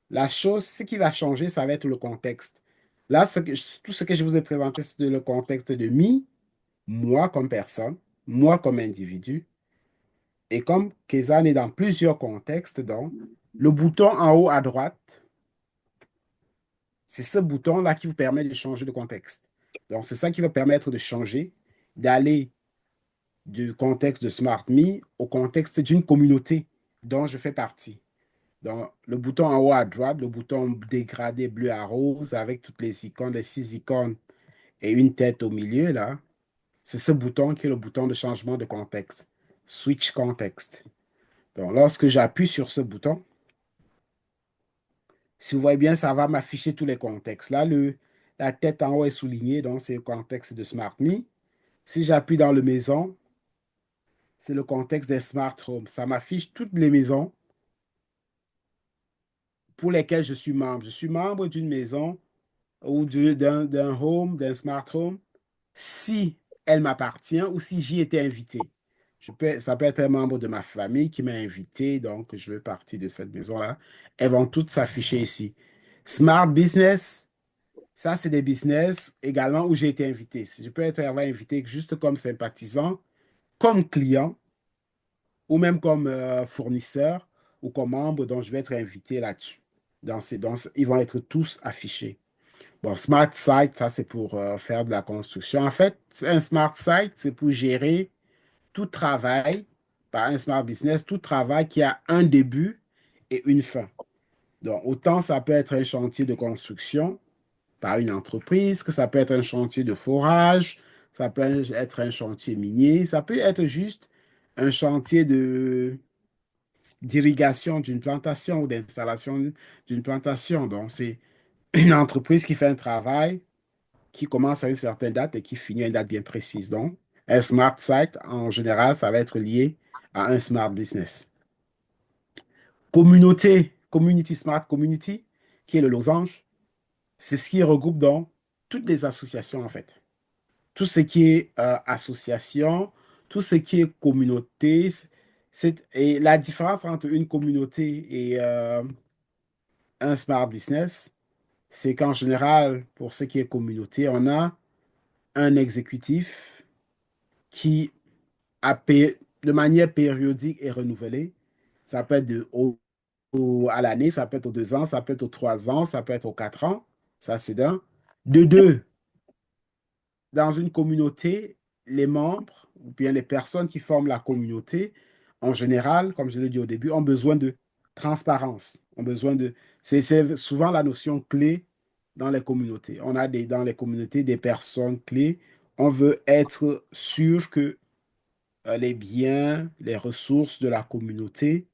La chose, ce qui va changer, ça va être le contexte. Là, tout ce que je vous ai présenté, c'est le contexte de moi comme personne, moi comme individu. Et comme Kezan est dans plusieurs contextes, donc, le bouton en haut à droite, c'est ce bouton-là qui vous permet de changer de contexte. Donc, c'est ça qui va permettre de changer, d'aller du contexte de SmartMe au contexte d'une communauté dont je fais partie. Donc, le bouton en haut à droite, le bouton dégradé bleu à rose avec toutes les icônes, les 6 icônes et une tête au milieu, là, c'est ce bouton qui est le bouton de changement de contexte. Switch context. Donc, lorsque j'appuie sur ce bouton, si vous voyez bien, ça va m'afficher tous les contextes. Là, la tête en haut est soulignée, donc c'est le contexte de SmartMe. Si j'appuie dans le maison, c'est le contexte des Smart Home. Ça m'affiche toutes les maisons pour lesquelles je suis membre. Je suis membre d'une maison ou d'un home, d'un smart home, si elle m'appartient ou si j'y étais invité. Ça peut être un membre de ma famille qui m'a invité, donc je veux partie de cette maison-là. Elles vont toutes s'afficher ici. Smart Business, ça, c'est des business également où j'ai été invité. Je peux être invité juste comme sympathisant, comme client ou même comme fournisseur ou comme membre, dont je vais être invité là-dessus. Ils vont être tous affichés. Bon, Smart Site, ça c'est pour faire de la construction. En fait, un Smart Site, c'est pour gérer tout travail, par un Smart Business, tout travail qui a un début et une fin. Donc, autant ça peut être un chantier de construction par une entreprise, que ça peut être un chantier de forage, ça peut être un chantier minier, ça peut être juste un chantier d'irrigation d'une plantation ou d'installation d'une plantation. Donc, c'est une entreprise qui fait un travail qui commence à une certaine date et qui finit à une date bien précise. Donc, un smart site, en général, ça va être lié à un smart business. Communauté, community smart community, qui est le losange, c'est ce qui regroupe donc toutes les associations, en fait. Tout ce qui est association, tout ce qui est communauté. Et la différence entre une communauté et un smart business, c'est qu'en général, pour ce qui est communauté, on a un exécutif qui, de manière périodique et renouvelée, ça peut être à l'année, ça peut être aux 2 ans, ça peut être aux 3 ans, ça peut être aux 4 ans, ça c'est d'un. De deux, dans une communauté, les membres ou bien les personnes qui forment la communauté, en général, comme je l'ai dit au début, ont besoin de transparence. C'est souvent la notion clé dans les communautés. On a dans les communautés des personnes clés. On veut être sûr que les biens, les ressources de la communauté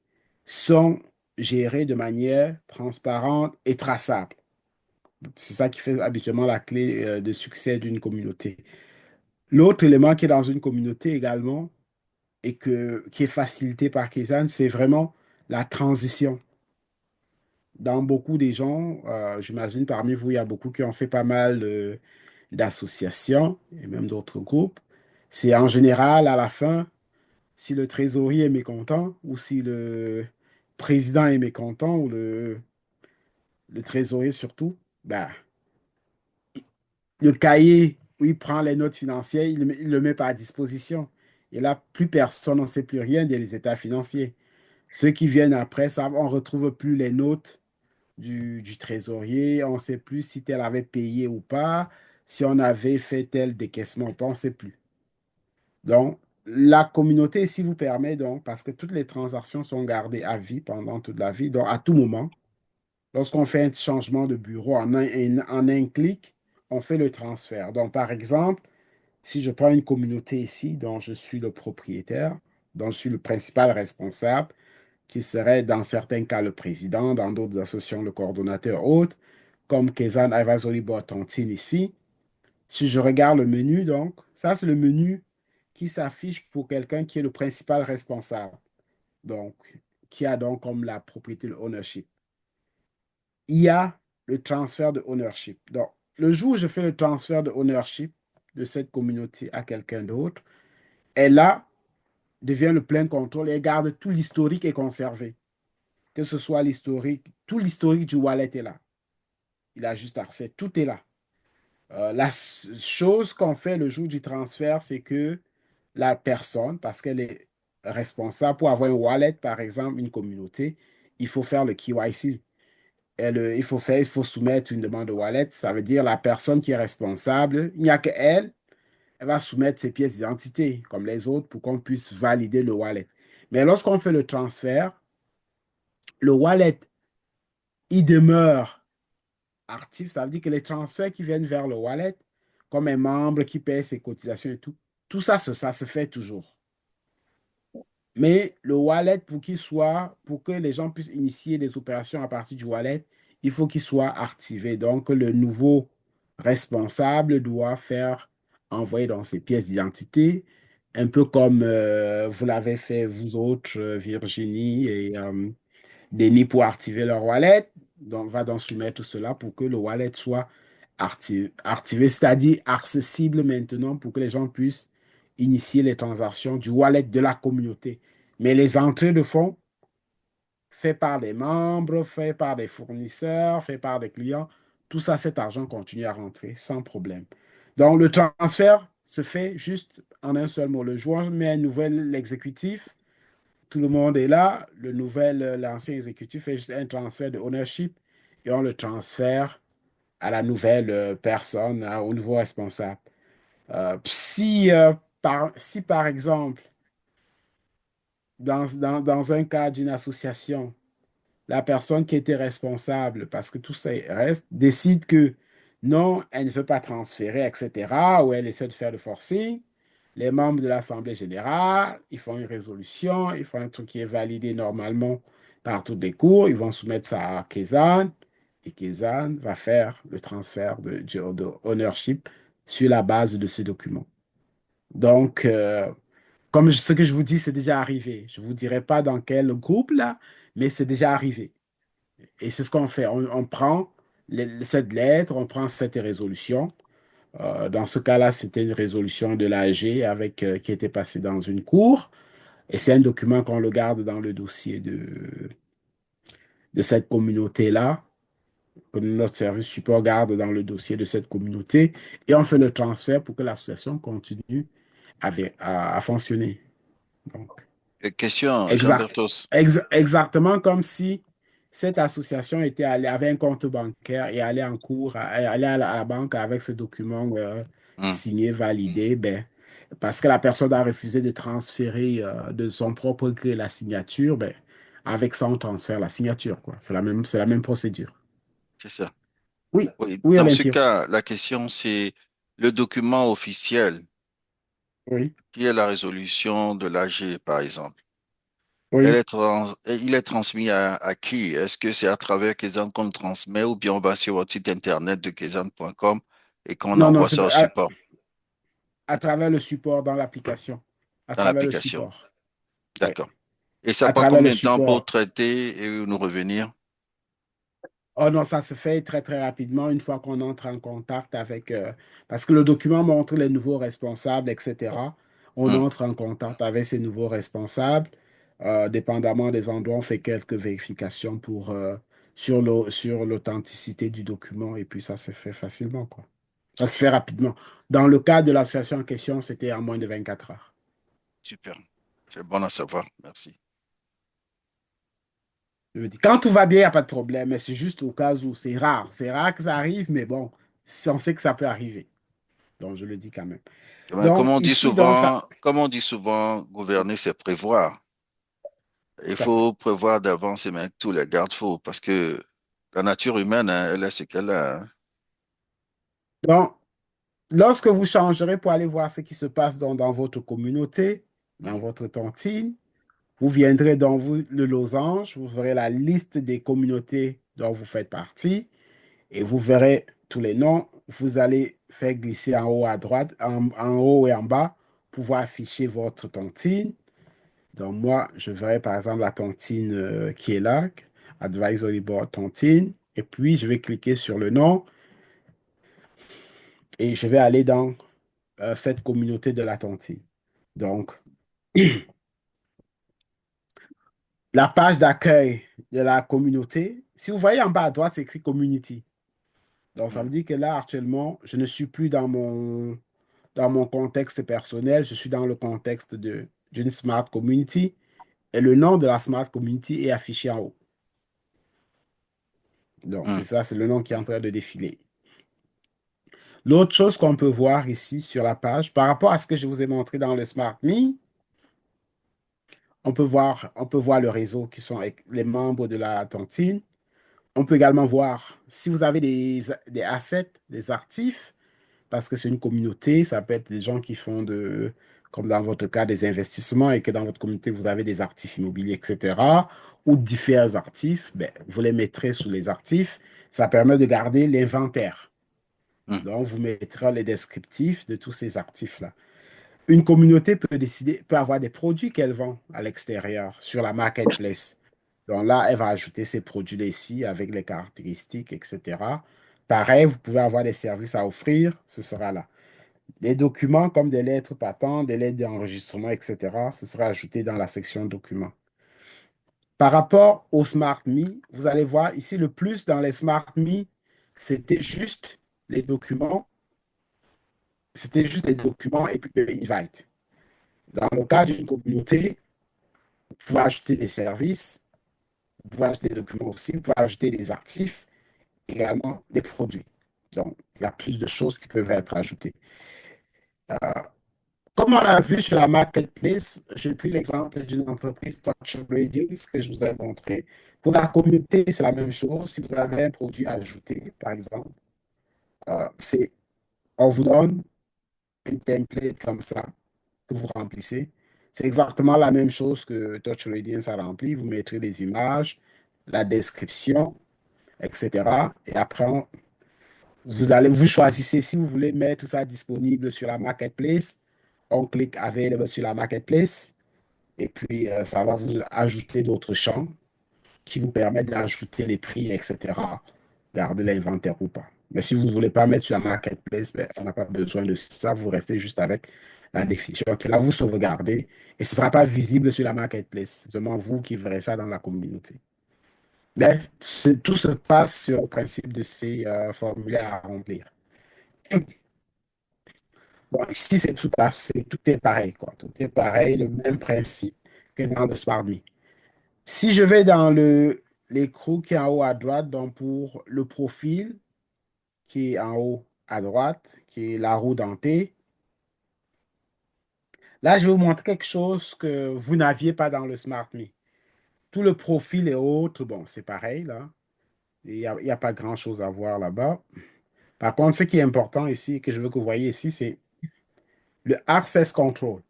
sont gérés de manière transparente et traçable. C'est ça qui fait habituellement la clé de succès d'une communauté. L'autre élément qui est dans une communauté également et qui est facilité par Kaizen, c'est vraiment la transition. dans beaucoup des gens, j'imagine parmi vous, il y a beaucoup qui ont fait pas mal d'associations et même d'autres groupes. C'est en général à la fin, si le trésorier est mécontent ou si le président est mécontent ou le trésorier surtout, ben, le cahier où il prend les notes financières, il le met pas à disposition. Et là, plus personne n'en sait plus rien des états financiers. Ceux qui viennent après, ça, on ne retrouve plus les notes du trésorier, on ne sait plus si tel avait payé ou pas, si on avait fait tel décaissement ou pas, on ne sait plus. Donc, la communauté ici vous permet donc, parce que toutes les transactions sont gardées à vie pendant toute la vie, donc à tout moment, lorsqu'on fait un changement de bureau en un clic, on fait le transfert. Donc, par exemple, si je prends une communauté ici dont je suis le propriétaire, dont je suis le principal responsable, qui serait dans certains cas le président, dans d'autres associations le coordonnateur hôte, comme Kezan Advisory Board Tontine ici. Si je regarde le menu, donc, ça c'est le menu qui s'affiche pour quelqu'un qui est le principal responsable, donc, qui a donc comme la propriété, le ownership. Il y a le transfert de ownership. Donc, le jour où je fais le transfert de ownership de cette communauté à quelqu'un d'autre, elle là devient le plein contrôle et garde tout l'historique est conservé. Que ce soit l'historique, tout l'historique du wallet est là. Il a juste accès, tout est là. La chose qu'on fait le jour du transfert, c'est que la personne, parce qu'elle est responsable pour avoir un wallet, par exemple, une communauté, il faut faire le KYC. Il faut soumettre une demande de wallet. Ça veut dire la personne qui est responsable, il n'y a qu'elle, elle va soumettre ses pièces d'identité, comme les autres, pour qu'on puisse valider le wallet. Mais lorsqu'on fait le transfert, le wallet, il demeure actif. Ça veut dire que les transferts qui viennent vers le wallet, comme un membre qui paie ses cotisations et tout, tout ça, ça se fait toujours. Mais le wallet, pour que les gens puissent initier des opérations à partir du wallet, il faut qu'il soit activé. Donc, le nouveau responsable doit faire envoyer dans ses pièces d'identité, un peu comme vous l'avez fait vous autres, Virginie et Denis, pour activer leur wallet. Donc, va donc soumettre tout cela pour que le wallet soit activé, c'est-à-dire accessible maintenant pour que les gens puissent initier les transactions du wallet de la communauté. Mais les entrées de fonds faites par des membres, faites par des fournisseurs, faites par des clients, tout ça, cet argent continue à rentrer sans problème. Donc, le transfert se fait juste en un seul mot. Le joueur met un nouvel exécutif, tout le monde est là, l'ancien exécutif fait juste un transfert de ownership et on le transfère à la nouvelle personne, au nouveau responsable. Si par exemple, dans un cas d'une association, la personne qui était responsable, parce que tout ça reste, décide que non, elle ne veut pas transférer, etc., ou elle essaie de faire le forcing, les membres de l'Assemblée générale, ils font une résolution, ils font un truc qui est validé normalement par toutes les cours, ils vont soumettre ça à Kezan, et Kezan va faire le transfert de ownership sur la base de ce document. Donc, ce que je vous dis, c'est déjà arrivé. Je ne vous dirai pas dans quel groupe là, mais c'est déjà arrivé. Et c'est ce qu'on fait. On prend cette lettre, on prend cette résolution. Dans ce cas-là, c'était une résolution de l'AG qui était passée dans une cour. Et c'est un document qu'on le garde dans le dossier de cette communauté-là, que notre service support garde dans le dossier de cette communauté. Et on fait le transfert pour que l'association continue à fonctionner. Donc, Question, exact, Jean-Berthos. exactement comme si cette association avait un compte bancaire et allait en cours, allait à la banque avec ce document Hmm, signé, validé, ben, parce que la personne a refusé de transférer de son propre gré la signature, ben, avec ça, on transfère la signature, quoi. C'est la même procédure. c'est ça. Oui, Oui, oui, dans ce Olympia. cas, la question, c'est le document officiel, Oui, qui est la résolution de l'AG, par exemple. oui. Il est transmis à qui? Est-ce que c'est à travers Kezan qu'on le transmet ou bien on va sur votre site internet de kezan.com et qu'on Non, non, envoie c'est ça au support à travers le support dans l'application. À dans travers le l'application? support. Oui, D'accord. Et ça à prend travers le combien de temps pour support. traiter et nous revenir? Oh non, ça se fait très très rapidement une fois qu'on entre en contact avec, parce que le document montre les nouveaux responsables, etc. On Hmm, entre en contact avec ces nouveaux responsables. Dépendamment des endroits, on fait quelques vérifications sur l'authenticité du document et puis ça se fait facilement, quoi. Ça se fait rapidement. Dans le cas de l'association en question, c'était en moins de 24 heures. super. C'est bon à savoir. Merci. Je veux dire, quand tout va bien, il n'y a pas de problème, mais c'est juste au cas où c'est rare. C'est rare que ça arrive, mais bon, on sait que ça peut arriver. Donc, je le dis quand même. Mais Donc, ici, dans ça, comme on dit souvent, gouverner, c'est prévoir. Il tout à fait. faut prévoir d'avance et mettre tous les garde-fous parce que la nature humaine, hein, elle est ce qu'elle a, hein. Donc, lorsque vous changerez pour aller voir ce qui se passe dans votre communauté, dans Hmm, votre tontine, vous viendrez dans le losange, vous verrez la liste des communautés dont vous faites partie et vous verrez tous les noms. Vous allez faire glisser en haut à droite, en haut et en bas, pour pouvoir afficher votre tontine. Donc, moi, je verrai par exemple la tontine qui est là, Advisory Board tontine, et puis je vais cliquer sur le nom et je vais aller dans cette communauté de la tontine. Donc, la page d'accueil de la communauté, si vous voyez en bas à droite, c'est écrit Community. Donc, ça hmm, veut dire que là, actuellement, je ne suis plus dans mon contexte personnel, je suis dans le contexte d'une Smart Community et le nom de la Smart Community est affiché en haut. Donc, hmm, c'est ça, c'est le nom qui est en train de défiler. L'autre chose qu'on peut voir ici sur la page, par rapport à ce que je vous ai montré dans le Smart Me, on peut voir le réseau qui sont avec les membres de la tontine. On peut également voir si vous avez des assets, des actifs, parce que c'est une communauté, ça peut être des gens qui font comme dans votre cas, des investissements et que dans votre communauté, vous avez des actifs immobiliers, etc., ou différents actifs, ben, vous les mettrez sous les actifs. Ça permet de garder l'inventaire. hmm, Donc, vous mettrez les descriptifs de tous ces actifs-là. Une communauté peut avoir des produits qu'elle vend à l'extérieur sur la marketplace. Donc là, elle va ajouter ces produits-là ici avec les caractéristiques, etc. Pareil, vous pouvez avoir des services à offrir, ce sera là. Des documents comme des lettres patentes, des lettres d'enregistrement, etc., ce sera ajouté dans la section documents. Par rapport au Smart Me, vous allez voir ici le plus dans les Smart Me, c'était juste les documents, c'était juste les documents et puis le invite. Dans le cas d'une communauté, vous pouvez ajouter des services, vous pouvez ajouter des documents aussi, vous pouvez ajouter des actifs, également des produits. Donc, il y a plus de choses qui peuvent être ajoutées. Comme on l'a vu sur la marketplace, j'ai pris l'exemple d'une entreprise Touch Ratings que je vous ai montré. Pour la communauté, c'est la même chose. Si vous avez un produit à ajouter, par exemple, c'est on vous donne une template comme ça que vous remplissez. C'est exactement la même chose que Touch Radiance a rempli. Vous mettrez les images, la description, etc. Et après, vous choisissez si vous voulez mettre ça disponible sur la marketplace. On clique Available sur la marketplace. Et puis, ça va vous ajouter d'autres champs qui vous permettent d'ajouter les prix, etc. Garder l'inventaire ou pas. Mais si vous ne voulez pas mettre sur la marketplace, ben, ça n'a pas besoin de ça. Vous restez juste avec la définition qui là, vous sauvegardez et ce ne sera pas visible sur la marketplace. C'est seulement vous qui verrez ça dans la communauté. Mais tout se passe sur le principe de ces formulaires à remplir. Bon, ici, tout est pareil, quoi. Tout est pareil, le même principe que dans le SmartMe. Si je vais dans l'écrou qui est en haut à droite, donc pour le profil qui est en haut à droite, qui est la roue dentée, là, je vais vous montrer quelque chose que vous n'aviez pas dans le SmartMe. Tout le profil et autres, bon, c'est pareil, là. Il y a pas grand-chose à voir là-bas. Par contre, ce qui est important ici, que je veux que vous voyez ici, c'est le Access Control.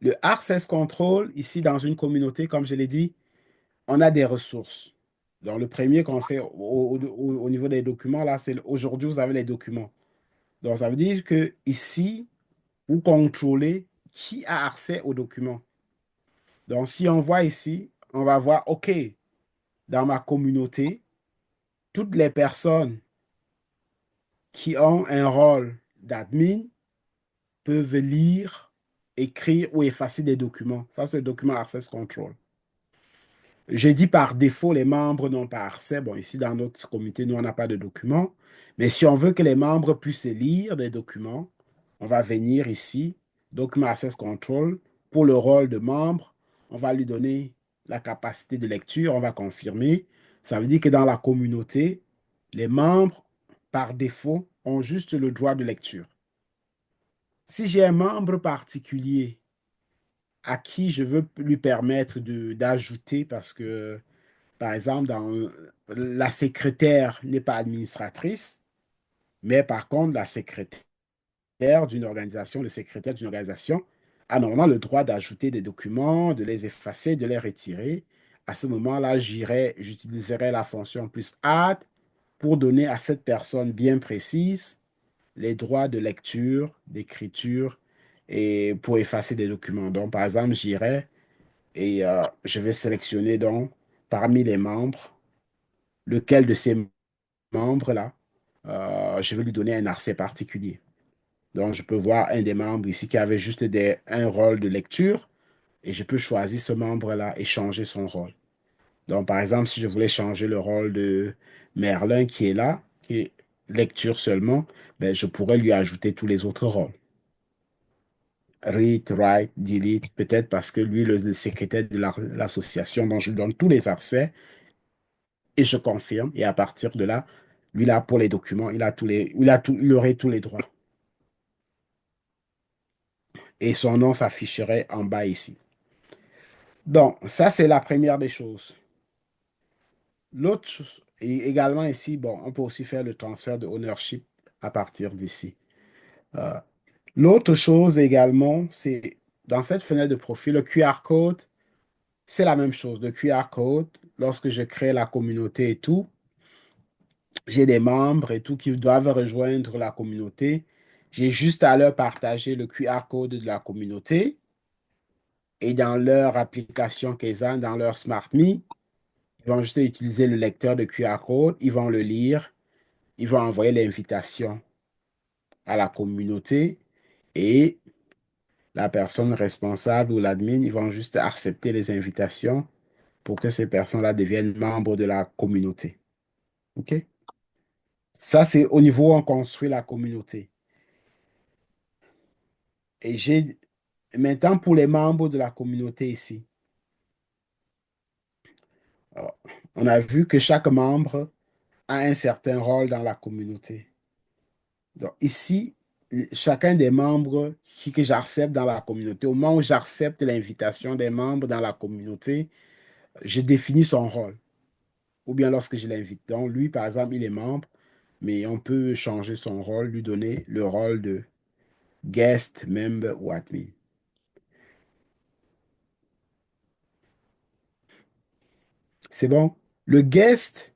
Le Access Control, ici, dans une communauté, comme je l'ai dit, on a des ressources. Donc, le premier qu'on fait au niveau des documents, là, c'est aujourd'hui, vous avez les documents. Donc, ça veut dire que ici, vous contrôlez qui a accès aux documents. Donc, si on voit ici, on va voir, OK, dans ma communauté, toutes les personnes qui ont un rôle d'admin peuvent lire, écrire ou effacer des documents. Ça, c'est le document Access Control. J'ai dit par défaut, les membres n'ont pas accès. Bon, ici, dans notre communauté, nous, on n'a pas de documents. Mais si on veut que les membres puissent lire des documents, on va venir ici, Document Access Control. Pour le rôle de membre, on va lui donner la capacité de lecture, on va confirmer. Ça veut dire que dans la communauté, les membres, par défaut, ont juste le droit de lecture. Si j'ai un membre particulier à qui je veux lui permettre d'ajouter, parce que par exemple, la secrétaire n'est pas administratrice, mais par contre, la secrétaire d'une organisation, le secrétaire d'une organisation a normalement le droit d'ajouter des documents, de les effacer, de les retirer. À ce moment-là, j'utiliserai la fonction plus add pour donner à cette personne bien précise les droits de lecture, d'écriture et pour effacer des documents. Donc, par exemple, j'irai et je vais sélectionner donc parmi les membres lequel de ces membres-là, je vais lui donner un accès particulier. Donc, je peux voir un des membres ici qui avait juste un rôle de lecture et je peux choisir ce membre-là et changer son rôle. Donc, par exemple, si je voulais changer le rôle de Merlin qui est là, qui est lecture seulement, ben, je pourrais lui ajouter tous les autres rôles. Read, write, delete, peut-être parce que lui, le secrétaire de l'association dont je lui donne tous les accès, et je confirme. Et à partir de là, lui, là, pour les documents, il aurait tous les droits. Et son nom s'afficherait en bas ici. Donc, ça, c'est la première des choses. L'autre chose, et également ici, bon, on peut aussi faire le transfert de ownership à partir d'ici. Euh, L'autre chose également, c'est dans cette fenêtre de profil, le QR code, c'est la même chose. Le QR code, lorsque je crée la communauté et tout, j'ai des membres et tout qui doivent rejoindre la communauté. J'ai juste à leur partager le QR code de la communauté et dans leur application Kaizen, dans leur SmartMe, ils vont juste utiliser le lecteur de QR code, ils vont le lire, ils vont envoyer l'invitation à la communauté et la personne responsable ou l'admin, ils vont juste accepter les invitations pour que ces personnes-là deviennent membres de la communauté. OK? Ça, c'est au niveau où on construit la communauté. Et j'ai maintenant pour les membres de la communauté ici. Alors, on a vu que chaque membre a un certain rôle dans la communauté. Donc ici, chacun des membres que j'accepte dans la communauté, au moment où j'accepte l'invitation des membres dans la communauté, je définis son rôle. Ou bien lorsque je l'invite. Donc lui, par exemple, il est membre, mais on peut changer son rôle, lui donner le rôle de guest, member ou admin. C'est bon? Le guest,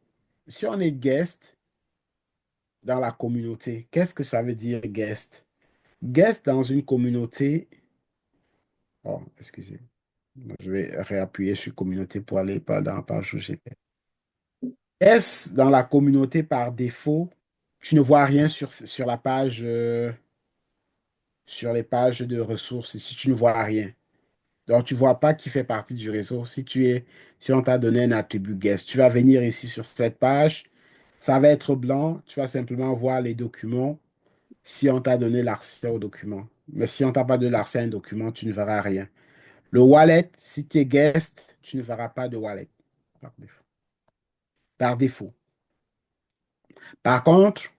si on est guest dans la communauté, qu'est-ce que ça veut dire guest? Guest dans une communauté, oh, excusez, je vais réappuyer sur communauté pour aller dans la page où j'étais. Guest dans la communauté par défaut, tu ne vois rien sur la page, sur les pages de ressources ici, tu ne vois rien. Donc, tu ne vois pas qui fait partie du réseau. Si on t'a donné un attribut guest, tu vas venir ici sur cette page. Ça va être blanc. Tu vas simplement voir les documents si on t'a donné l'accès aux documents. Mais si on t'a pas donné l'accès à un document, tu ne verras rien. Le wallet, si tu es guest, tu ne verras pas de wallet par défaut. Par défaut. Par contre,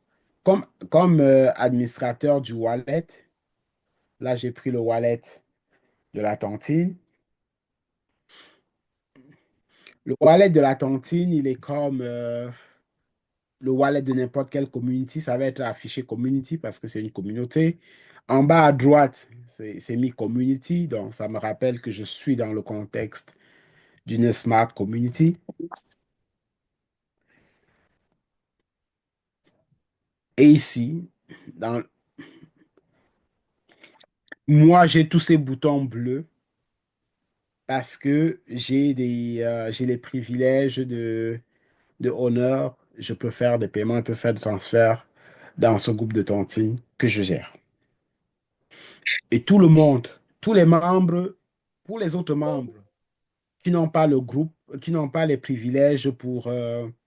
comme administrateur du wallet, là, j'ai pris le wallet de la cantine. Le wallet de la cantine, il est comme le wallet de n'importe quelle community. Ça va être affiché community parce que c'est une communauté. En bas à droite, c'est mis community. Donc, ça me rappelle que je suis dans le contexte d'une smart community. Et ici, moi, j'ai tous ces boutons bleus parce que j'ai les privilèges de honneur. Je peux faire des paiements, je peux faire des transferts dans ce groupe de tontines que je gère. Et tout le monde, tous les membres, pour les autres membres qui n'ont pas le groupe, qui n'ont pas les privilèges pour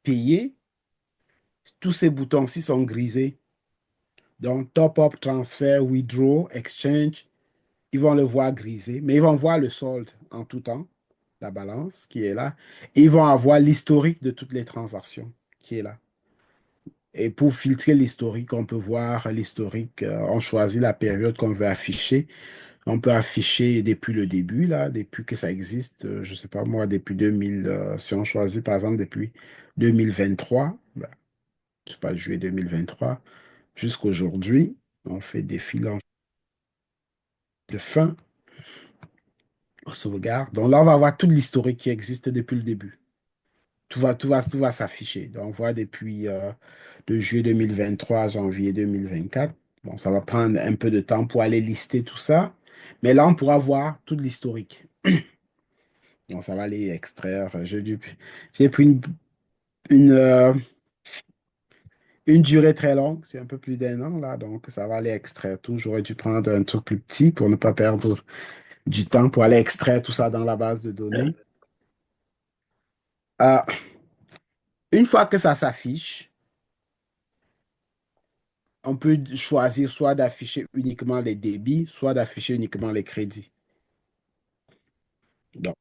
payer, tous ces boutons-ci sont grisés. Donc, top-up, transfert, withdraw, exchange, ils vont le voir grisé, mais ils vont voir le solde en tout temps, la balance qui est là. Et ils vont avoir l'historique de toutes les transactions qui est là. Et pour filtrer l'historique, on peut voir l'historique. On choisit la période qu'on veut afficher. On peut afficher depuis le début, là, depuis que ça existe. Je ne sais pas moi, depuis 2000. Si on choisit par exemple depuis 2023, ben, je sais pas, juillet 2023, jusqu'à aujourd'hui, on fait des bilans de fin, on sauvegarde. Donc là, on va voir tout l'historique qui existe depuis le début. Tout va s'afficher. Donc, on voit depuis de juillet 2023 à janvier 2024. Bon, ça va prendre un peu de temps pour aller lister tout ça. Mais là, on pourra voir tout l'historique. Donc, ça va aller extraire. J'ai pris une, euh, une durée très longue. C'est un peu plus d'un an, là. Donc, ça va aller extraire tout. J'aurais dû prendre un truc plus petit pour ne pas perdre du temps pour aller extraire tout ça dans la base de données. Euh, une fois que ça s'affiche, on peut choisir soit d'afficher uniquement les débits, soit d'afficher uniquement les crédits. Donc,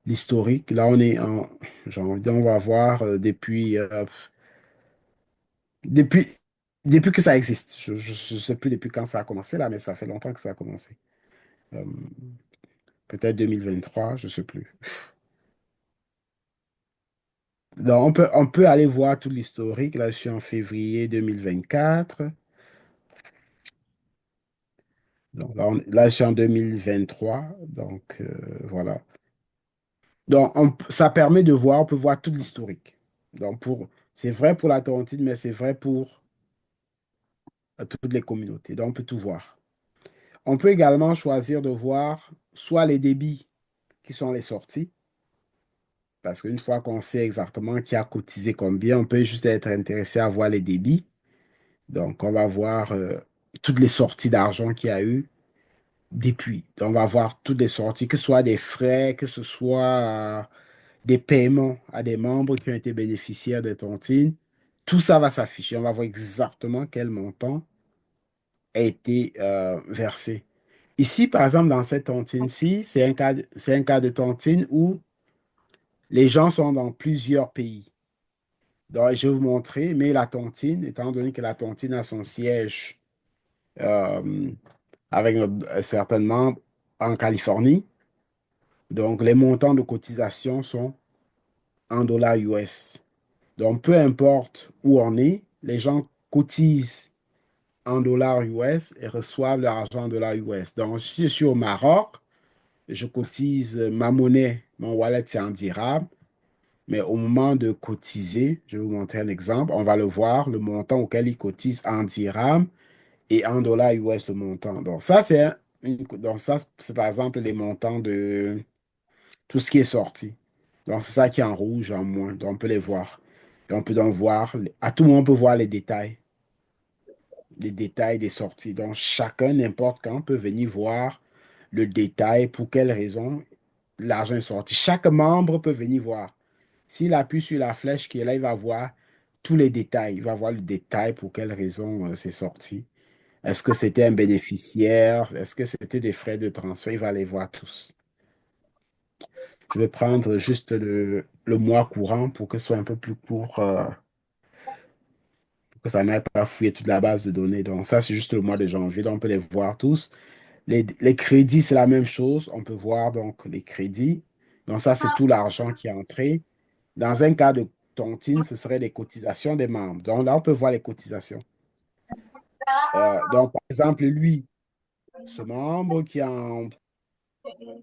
l'historique, là, on va voir depuis, depuis que ça existe. Je ne sais plus depuis quand ça a commencé, là, mais ça fait longtemps que ça a commencé. Euh, Peut-être 2023, je ne sais plus. Donc, on peut aller voir tout l'historique. Là, je suis en février 2024. Donc, là, je suis en 2023. Donc, voilà. Donc, ça permet de voir, on peut voir tout l'historique. Donc, c'est vrai pour la Torontine, mais c'est vrai pour toutes les communautés. Donc, on peut tout voir. On peut également choisir de voir soit les débits qui sont les sorties, parce qu'une fois qu'on sait exactement qui a cotisé combien, on peut juste être intéressé à voir les débits. Donc, on va voir toutes les sorties d'argent qu'il y a eu depuis. Donc, on va voir toutes les sorties, que ce soit des frais, que ce soit des paiements à des membres qui ont été bénéficiaires des tontines. Tout ça va s'afficher. On va voir exactement quel montant a été versé. Ici, par exemple, dans cette tontine-ci, c'est un cas de tontine où les gens sont dans plusieurs pays. Donc, je vais vous montrer, mais la tontine, étant donné que la tontine a son siège euh, avec certainement en Californie, donc les montants de cotisation sont en dollars US. Donc, peu importe où on est, les gens cotisent en dollars US et reçoivent leur argent en dollars US. Donc, si je suis au Maroc, je cotise ma monnaie, mon wallet, c'est en dirham. Mais au moment de cotiser, je vais vous montrer un exemple. On va le voir, le montant auquel il cotise en dirham et en dollars US, le montant. Donc, donc ça, c'est par exemple les montants de tout ce qui est sorti. Donc, c'est ça qui est en rouge, en moins. Donc, on peut les voir. Et on peut donc voir, à tout moment, on peut voir les détails des sorties. Donc, chacun, n'importe quand, peut venir voir le détail, pour quelle raison l'argent est sorti. Chaque membre peut venir voir. S'il appuie sur la flèche qui est là, il va voir tous les détails. Il va voir le détail pour quelle raison c'est sorti. Est-ce que c'était un bénéficiaire? Est-ce que c'était des frais de transfert? Il va les voir tous. Je vais prendre juste le mois courant pour que ce soit un peu plus court, pour que ça n'aille pas fouiller toute la base de données. Donc, ça, c'est juste le mois de janvier. Donc, on peut les voir tous. Les crédits, c'est la même chose. On peut voir donc les crédits. Donc, ça, c'est tout l'argent qui est entré. Dans un cas de tontine, ce serait les cotisations des membres. Donc, là, on peut voir les cotisations. Donc, par exemple, lui, ce membre qui est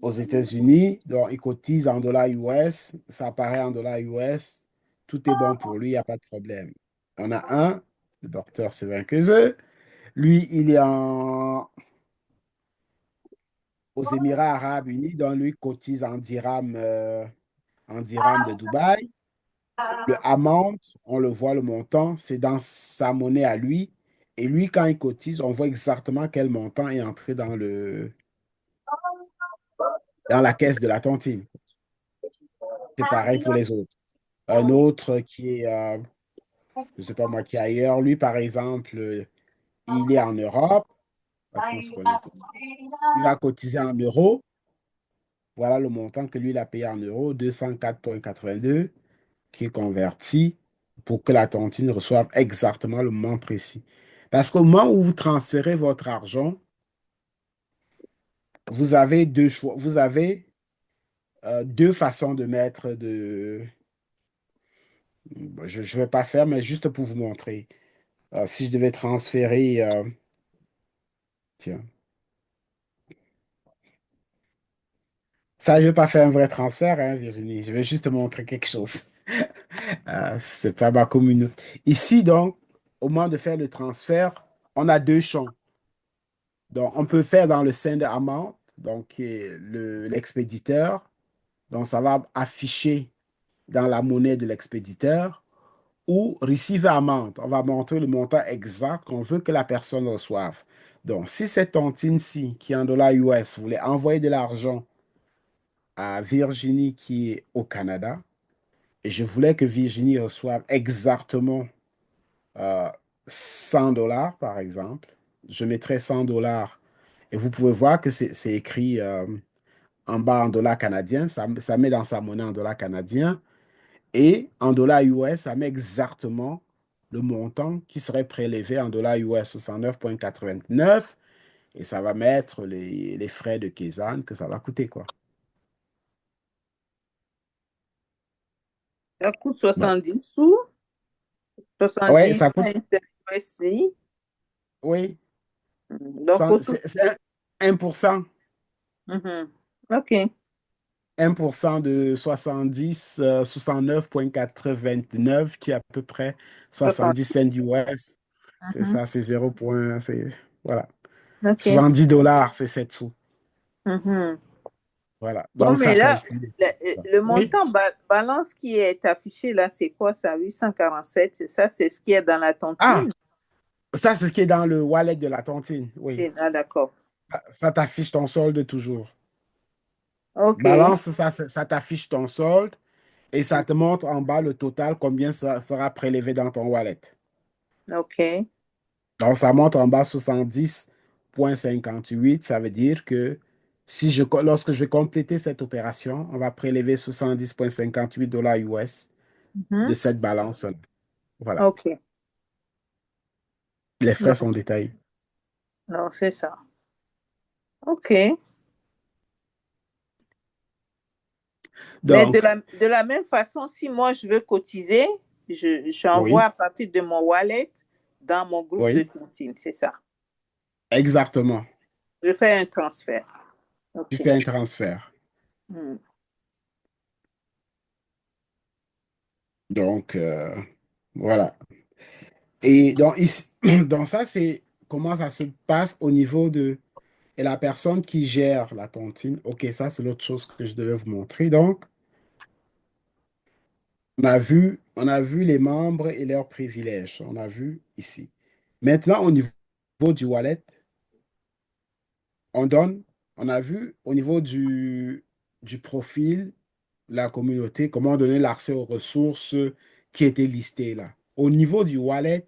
aux États-Unis, donc il cotise en dollars US, ça apparaît en dollars US, tout est bon pour lui, il n'y a pas de problème. On a un, le docteur Sylvain Quezeux, lui, il est aux Émirats arabes unis, donc lui cotise en dirham de Dubaï. Le amount, on le voit le montant, c'est dans sa monnaie à lui. Et lui, quand il cotise, on voit exactement quel montant est entré dans la caisse de la tontine. C'est pareil pour les autres. Un autre qui est, je ne sais pas moi, qui est ailleurs, lui, par exemple, il est en Europe, parce qu'on se connaît tous. Il va cotiser en euros. Voilà le montant que lui, il a payé en euros, 204,82, qui est converti pour que la tontine reçoive exactement le montant précis. Parce qu'au moment où vous transférez votre argent, vous avez deux choix. Vous avez deux façons de mettre de... Je ne vais pas faire, mais juste pour vous montrer. Si je devais transférer... tiens. Ça, je ne vais pas faire un vrai transfert, hein, Virginie. Je vais juste te montrer quelque chose. C'est pas ma communauté. Ici, donc, au moment de faire le transfert, on a deux champs. Donc, on peut faire dans le send amount, donc qui est l'expéditeur. Donc, ça va afficher dans la monnaie de l'expéditeur ou receive amount. On va montrer le montant exact qu'on veut que la personne reçoive. Donc, si cette tontine-ci, qui est en dollars US, voulait envoyer de l'argent à Virginie qui est au Canada, et je voulais que Virginie reçoive exactement euh, 100 dollars, par exemple, je mettrais 100 dollars. Et vous pouvez voir que c'est écrit en bas en dollars canadiens, ça met dans sa monnaie en dollars canadiens. Et en dollars US, ça met exactement le montant qui serait prélevé en dollars US, 69,89. Et ça va mettre les frais de Kézanne que ça va coûter, quoi. Ça coûte Donc, 70 sous, ouais, 70 ça coûte, cents USD. oui, Donc, au tout. c'est 1%. Mhm. OK. 1% de 70, 69,89 qui est à peu près 70 70. cents US. C'est Mhm. ça, c'est 0. Voilà. OK. 70 dollars, c'est 7 sous. Mhm. Voilà. Bon, Donc, mais ça là, calcule. le Oui. montant balance qui est affiché là, c'est quoi ça? 847, c'est ça? C'est ce qui est dans la Ah, tontine? ça, c'est ce qui est dans le wallet de la tontine. Oui. Ah, d'accord. Ça t'affiche ton solde toujours. OK. Balance, ça t'affiche ton solde et ça te montre en bas le total, combien ça sera prélevé dans ton wallet. OK. Donc, ça monte en bas 70,58. Ça veut dire que lorsque je vais compléter cette opération, on va prélever 70,58 dollars US de Mhm. cette balance-là. Voilà. OK. Les frais Donc, sont détaillés. non, c'est ça. OK. Mais Donc, de la même façon, si moi je veux cotiser, j'envoie oui, à partir de mon wallet dans mon groupe de oui, tontine, c'est ça. exactement. Je fais un transfert. Tu OK. fais un transfert. Hmm. Donc, voilà. Et donc, ici, donc ça, c'est comment ça se passe au niveau de... Et la personne qui gère la tontine, ok, ça, c'est l'autre chose que je devais vous montrer. Donc, on a vu les membres et leurs privilèges. On a vu ici. Maintenant, au niveau du wallet, on donne, on a vu au niveau du profil, la communauté, comment donner l'accès aux ressources qui étaient listées là. Au niveau du wallet,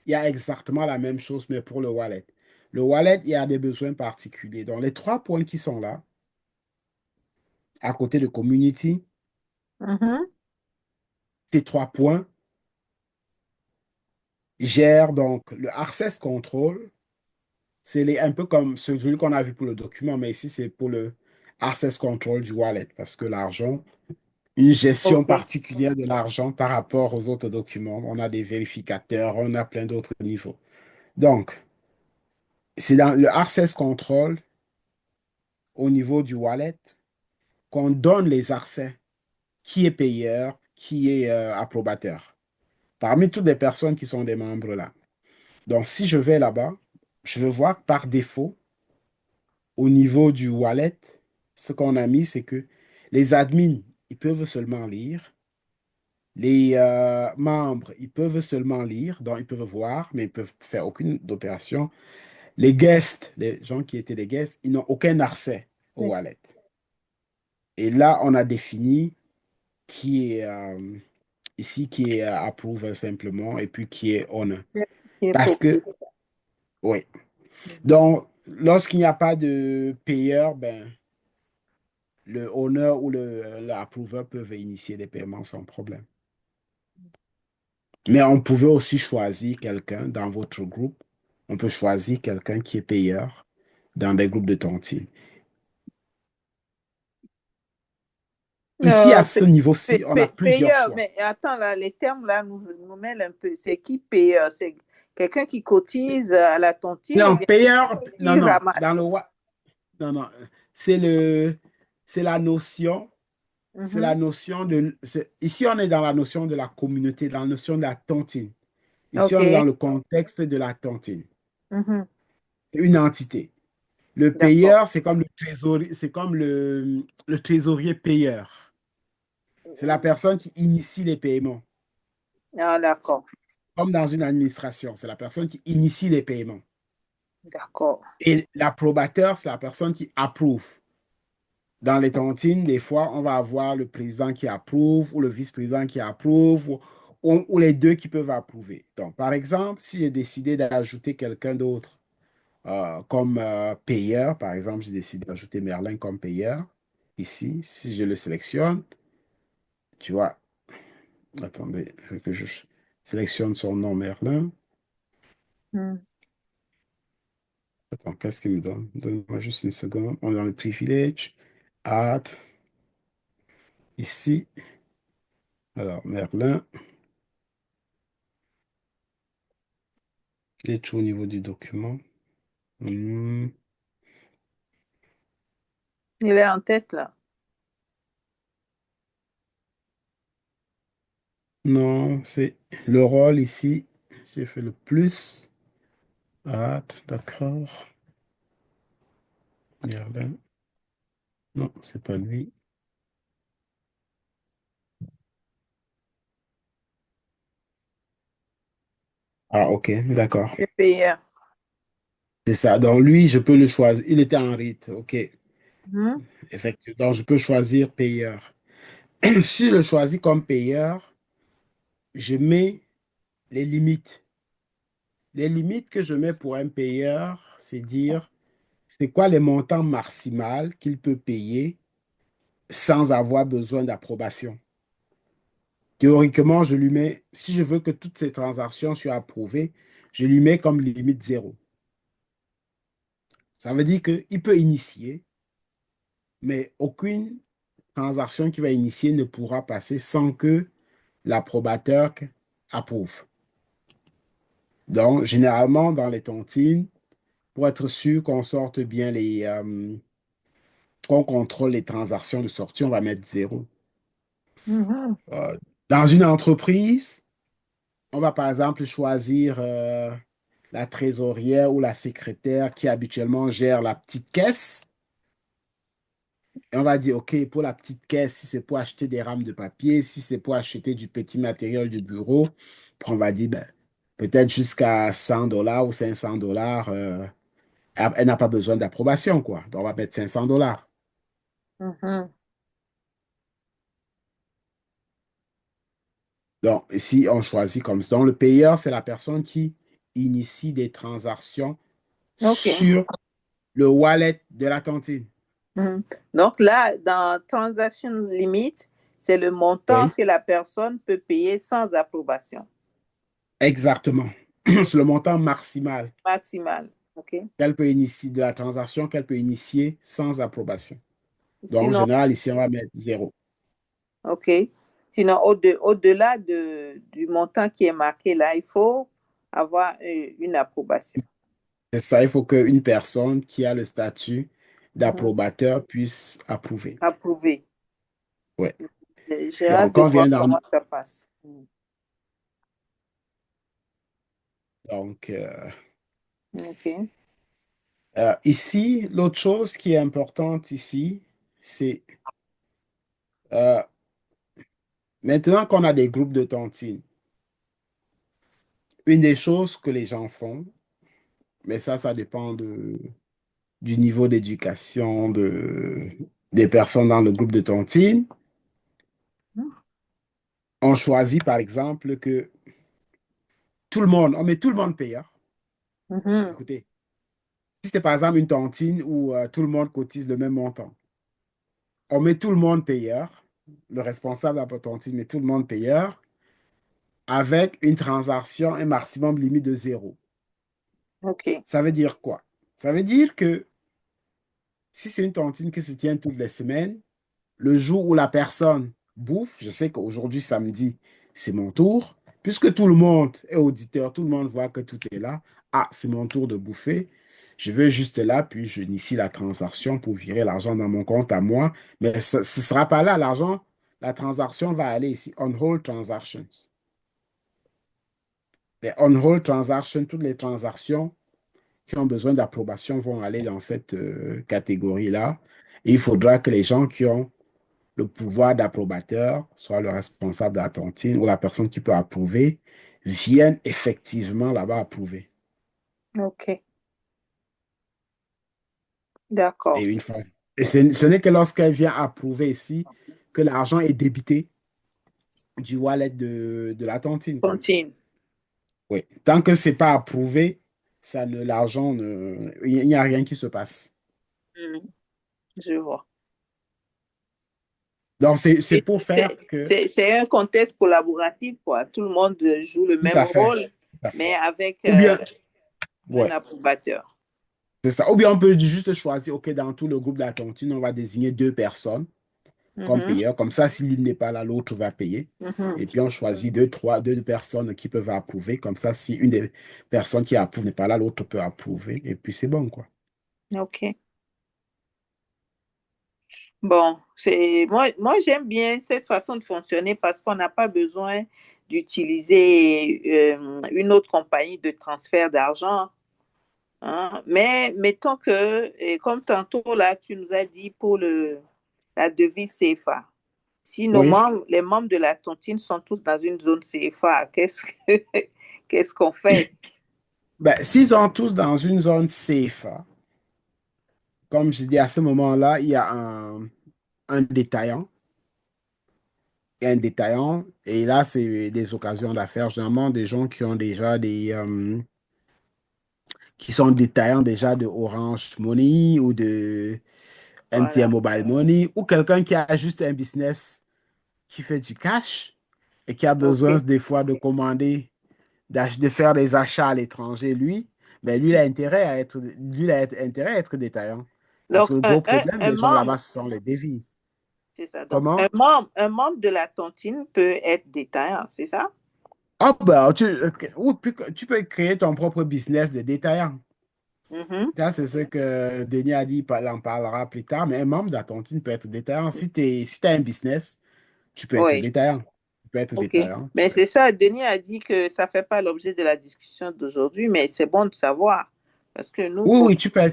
il y a exactement la même chose, mais pour le wallet. Le wallet, il y a des besoins particuliers. Donc, les trois points qui sont là, à côté de community, Mhm. ces trois points gèrent donc le access control. Un peu comme celui qu'on a vu pour le document, mais ici, c'est pour le access control du wallet, parce que l'argent, une gestion OK. particulière de l'argent par rapport aux autres documents. On a des vérificateurs, on a plein d'autres niveaux. Donc, c'est dans le access control au niveau du wallet qu'on donne les accès, qui est payeur, qui est approbateur, parmi toutes les personnes qui sont des membres là. Donc, si je vais là-bas, je vais voir que par défaut, au niveau du wallet, ce qu'on a mis, c'est que les admins, ils peuvent seulement lire. Les membres, ils peuvent seulement lire, donc ils peuvent voir, mais ils peuvent faire aucune opération. Les guests, les gens qui étaient des guests, ils n'ont aucun accès au Oui. wallet. Et là, on a défini qui est ici, qui est approve simplement, et puis qui est on. Qui est Parce que, propriétaire. oui. Mhm. Donc, lorsqu'il n'y a pas de payeur, ben, le owner ou l'approver peuvent initier des paiements sans problème. Mais on pouvait aussi choisir quelqu'un dans votre groupe. On peut choisir quelqu'un qui est payeur dans des groupes de tontines. Ici, à ce niveau-ci, on a plusieurs Payeur, choix. mais attends, là, les termes là nous mêlent un peu. C'est qui payeur? C'est quelqu'un qui cotise à la tontine ou Non, bien payeur, non, qui non, dans le ramasse? non, non, c'est le, c'est la notion, c'est la Mhm. notion ici, on est dans la notion de la communauté, dans la notion de la tontine. Ici, on est dans OK. le contexte de la tontine, Mhm. une entité. Le D'accord. payeur, c'est comme le trésorier, c'est comme le trésorier payeur. C'est la personne qui initie les paiements, Ah, d'accord. comme dans une administration. C'est la personne qui initie les paiements. D'accord. Et l'approbateur, c'est la personne qui approuve. Dans les tontines, des fois, on va avoir le président qui approuve ou le vice-président qui approuve ou les deux qui peuvent approuver. Donc, par exemple, si j'ai décidé d'ajouter quelqu'un d'autre comme payeur, par exemple, j'ai décidé d'ajouter Merlin comme payeur. Ici, si je le sélectionne, tu vois, attendez, que je sélectionne son nom Merlin. Mhm. Attends, qu'est-ce qu'il me donne? Donne-moi juste une seconde. On est dans le privilège. Add. Ici. Alors, Merlin. Il est toujours au niveau du document. Hmm, Il est en tête là. non, c'est le rôle ici. J'ai fait le plus. Add. D'accord. Merlin. Non, c'est pas lui. Ah, ok, d'accord. Le payeur. C'est ça. Donc, lui, je peux le choisir. Il était en rite. Ok, Mhm. effectivement. Donc, je peux choisir payeur. Si je le choisis comme payeur, je mets les limites. Les limites que je mets pour un payeur, c'est dire c'est quoi les montants maximaux qu'il peut payer sans avoir besoin d'approbation. Théoriquement, je lui mets, si je veux que toutes ces transactions soient approuvées, je lui mets comme limite zéro. Ça veut dire qu'il peut initier, mais aucune transaction qu'il va initier ne pourra passer sans que l'approbateur approuve. Donc, généralement, dans les tontines, pour être sûr qu'on sorte bien qu'on contrôle les transactions de sortie, on va mettre zéro. Mhm. Euh, dans une entreprise, on va par exemple choisir la trésorière ou la secrétaire qui habituellement gère la petite caisse. Et on va dire, OK, pour la petite caisse, si c'est pour acheter des rames de papier, si c'est pour acheter du petit matériel du bureau, puis on va dire, ben, peut-être jusqu'à 100 dollars ou 500 dollars, elle n'a pas besoin d'approbation, quoi. Donc, on va mettre 500 dollars. Mhm. Donc, ici, on choisit comme ça. Donc, le payeur, c'est la personne qui initie des transactions OK. sur le wallet de la tontine. Mhm. Donc là, dans Transaction Limit, c'est le montant Oui, que la personne peut payer sans approbation exactement. C'est le montant maximal maximale. OK. qu'elle peut initier de la transaction qu'elle peut initier sans approbation. Donc, en Sinon, général, ici, on va mettre zéro. OK. Sinon, au-delà du montant qui est marqué là, il faut avoir une approbation. C'est ça, il faut qu'une personne qui a le statut Mhm. d'approbateur puisse approuver. Approuvé. Ouais. J'ai hâte Donc, de on voir vient dans... comment ça passe. Donc, OK. Ici, l'autre chose qui est importante ici, c'est euh, maintenant qu'on a des groupes de tontines, une des choses que les gens font, mais ça dépend du niveau d'éducation des personnes dans le groupe de tontines. On choisit par exemple que on met tout le monde payeur. Mhm. Écoutez, si c'est par exemple une tontine où tout le monde cotise le même montant, on met tout le monde payeur, le responsable de la tontine met tout le monde payeur, avec une transaction, un maximum limite de zéro. OK. Ça veut dire quoi? Ça veut dire que si c'est une tontine qui se tient toutes les semaines, le jour où la personne bouffe, je sais qu'aujourd'hui, samedi, c'est mon tour, puisque tout le monde est auditeur, tout le monde voit que tout est là. Ah, c'est mon tour de bouffer. Je vais juste là, puis je initie la transaction pour virer l'argent dans mon compte à moi. Mais ce ne sera pas là, l'argent. La transaction va aller ici, on hold transactions. Les on hold transactions, toutes les transactions qui ont besoin d'approbation vont aller dans cette catégorie-là. Et il faudra que les gens qui ont le pouvoir d'approbateur, soit le responsable de la tontine ou la personne qui peut approuver, viennent effectivement là-bas approuver. OK. Et D'accord. une fois. Et ce n'est que lorsqu'elle vient approuver ici que l'argent est débité du wallet de la tontine, quoi. Continue. Oui. Tant que ce n'est pas approuvé, l'argent, il n'y a rien qui se passe. Mhm. Je vois. Donc, c'est Et pour faire que. c'est un contexte collaboratif, quoi. Tout le monde joue le Tout même à fait. rôle, Tout à fait. mais avec Ou bien, un ouais. approbateur. C'est ça. Ou bien on peut juste choisir, OK, dans tout le groupe de la tontine, on va désigner deux personnes comme Mhm. payeurs. Comme ça, si l'une n'est pas là, l'autre va payer. Mhm. Et puis on choisit deux personnes qui peuvent approuver. Comme ça, si une des personnes qui approuve n'est pas là, l'autre peut approuver. Et puis c'est bon, quoi. OK. Bon, moi j'aime bien cette façon de fonctionner parce qu'on n'a pas besoin d'utiliser une autre compagnie de transfert d'argent, hein. Mais mettons que, et comme tantôt là, tu nous as dit pour la devise CFA. Si Oui. les membres de la tontine sont tous dans une zone CFA, qu'est-ce qu'on fait? Ben, s'ils sont tous dans une zone safe, hein, comme je dis à ce moment-là, il y a un détaillant. Il y a un détaillant. Et là, c'est des occasions d'affaires. Généralement, des gens qui ont déjà qui sont détaillants déjà de Orange Money ou de MTN Voilà. Mobile Money ou quelqu'un qui a juste un business qui fait du cash et qui a besoin OK. des fois de commander, de faire des achats à l'étranger, lui, il a intérêt à être détaillant. Parce que Donc, le gros problème un des gens membre, là-bas, ce sont les devises. c'est ça. Donc, Comment? un membre de la tontine peut être détaillant, c'est ça? Ah, bah, tu peux créer ton propre business de détaillant. Mhm. Ça, c'est ce que Denis a dit, il en parlera plus tard, mais un membre de la tontine peut être détaillant. Si tu as un business, tu peux être Oui. détaillant. Tu peux être OK. détaillant. Mais c'est ça, Denis a dit que ça ne fait pas l'objet de la discussion d'aujourd'hui, mais c'est bon de savoir. Parce que nous, Oui, comme...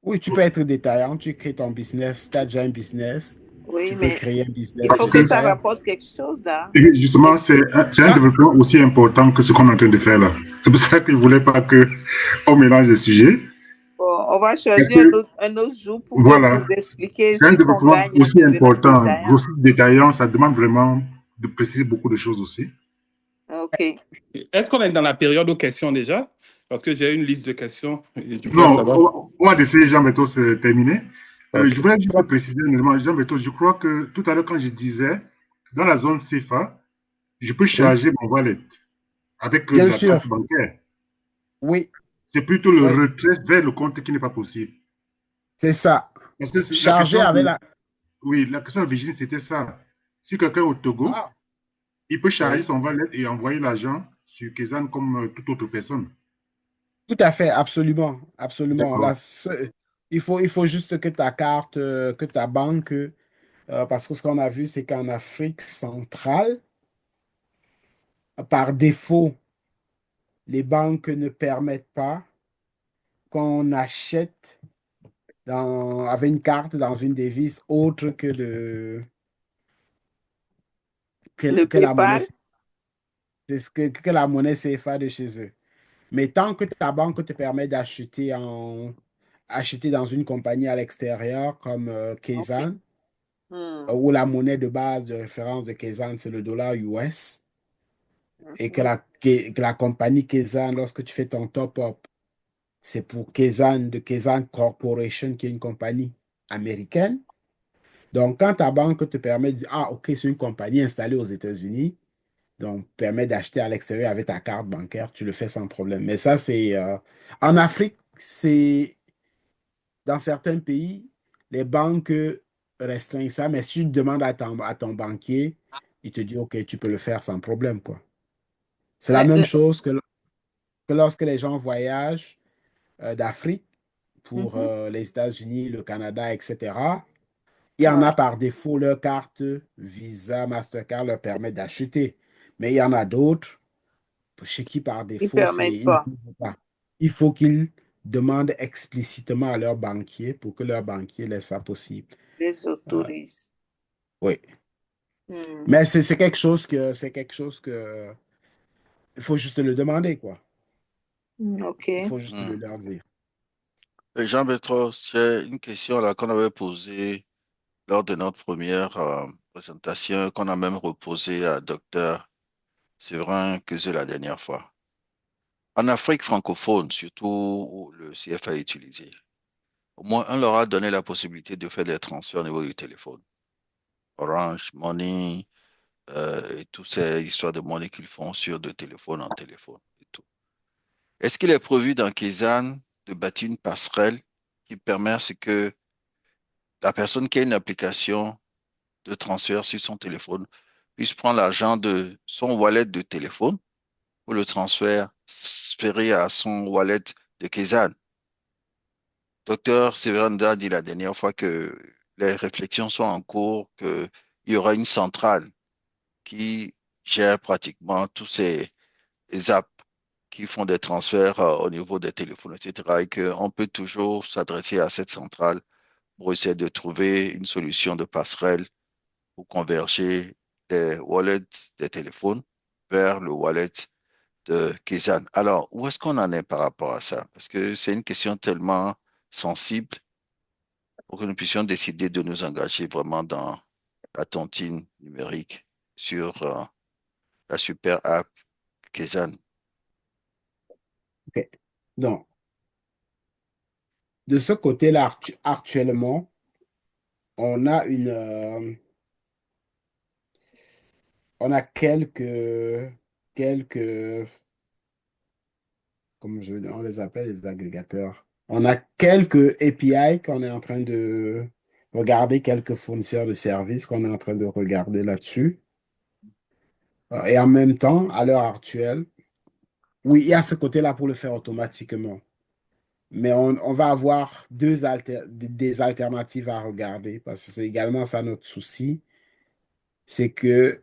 oui, tu peux être détaillant. Tu crées ton business. Tu as déjà un business. Oui, Tu peux mais créer un il business faut de que ça détaillant. rapporte quelque chose là. Et justement, c'est un Ah, développement aussi important que ce qu'on est en train de faire là. C'est pour ça que je ne voulais pas qu'on mélange les sujets. Bon, on va Parce choisir que, un autre jour pour que vous voilà, nous expliquiez c'est un ce qu'on développement gagne en aussi devenant important, détaillant. aussi détaillant. Ça demande vraiment de préciser beaucoup de choses aussi. OK. Est-ce qu'on est dans la période aux questions déjà? Parce que j'ai une liste de questions et je voudrais Non, savoir. on va laisser Jean Betos terminer. Je OK. voulais juste préciser un élément. Jean Betos, je crois que tout à l'heure, quand je disais, dans la zone CFA, je peux oui, charger mon wallet avec bien la sûr. carte bancaire. Oui, C'est plutôt le oui, retrait vers le compte qui n'est pas possible. c'est ça. Parce que la Chargé question, avec la. oui, la question de Virginie, c'était ça. Si quelqu'un est au Togo, Ah, il peut charger oui. son wallet et envoyer l'argent sur Kezan comme toute autre personne. Tout à fait, absolument. Absolument. D'accord. Il faut juste que ta carte, que ta banque, parce que ce qu'on a vu, c'est qu'en Afrique centrale, par défaut, les banques ne permettent pas qu'on achète avec une carte dans une devise autre Le que la monnaie, PayPal? que la monnaie CFA de chez eux. Mais tant que ta banque te permet acheter dans une compagnie à l'extérieur comme OK. Kazan, Hmm. où la monnaie de base de référence de Kazan, c'est le dollar US, et Mhm. que la compagnie Kazan, lorsque tu fais ton top-up, c'est pour Kazan, de Kazan Corporation, qui est une compagnie américaine. Donc, quand ta banque te permet de dire, ah, OK, c'est une compagnie installée aux États-Unis, donc permet d'acheter à l'extérieur avec ta carte bancaire, tu le fais sans problème. Mais ça, en Afrique, c'est dans certains pays, les banques restreignent ça, mais si tu demandes à ton banquier, il te dit, OK, tu peux le faire sans problème, quoi. C'est la Euh, même euh, chose que lorsque les gens voyagent d'Afrique pour mhm. les États-Unis, le Canada, etc. Il y en a Ouais. par défaut, leur carte Visa, Mastercard leur permet d'acheter. Mais il y en a d'autres chez qui par Ils défaut, permettent ils ne pas peuvent pas. Il faut qu'ils demandent explicitement à leur banquier pour que leur banquier laisse ça possible. les Euh, autorise. oui. Hmm. Mais c'est quelque chose que il faut juste le demander, quoi. Il OK. faut juste le Hmm. leur dire. Jean-Bertrand, j'ai une question là qu'on avait posée lors de notre première présentation, qu'on a même reposée à Docteur Séverin Quezeux la dernière fois. En Afrique francophone, surtout où le CFA est utilisé, au moins on leur a donné la possibilité de faire des transferts au niveau du téléphone. Orange, Money, et toutes ces histoires de monnaie qu'ils font sur de téléphone en téléphone et tout. Est-ce qu'il est prévu dans Kizan de bâtir une passerelle qui permet à ce que la personne qui a une application de transfert sur son téléphone puisse prendre l'argent de son wallet de téléphone pour le transférer à son wallet de Kizan? Docteur Severanda a dit la dernière fois que les réflexions sont en cours, qu'il y aura une centrale qui gère pratiquement tous ces apps qui font des transferts au niveau des téléphones, etc. Et qu'on peut toujours s'adresser à cette centrale pour essayer de trouver une solution de passerelle pour converger des wallets des téléphones vers le wallet de Kizan. Alors, où est-ce qu'on en est par rapport à ça? Parce que c'est une question tellement sensible pour que nous puissions décider de nous engager vraiment dans la tontine numérique sur la super app Kizan. OK. Donc, de ce côté-là, actuellement, on a on a quelques, comme on les appelle, les agrégateurs. On a quelques API qu'on est en train de regarder, quelques fournisseurs de services qu'on est en train de regarder là-dessus. Et en même temps, à l'heure actuelle, oui, il y a ce côté-là pour le faire automatiquement. Mais on va avoir des alternatives à regarder parce que c'est également ça notre souci, c'est que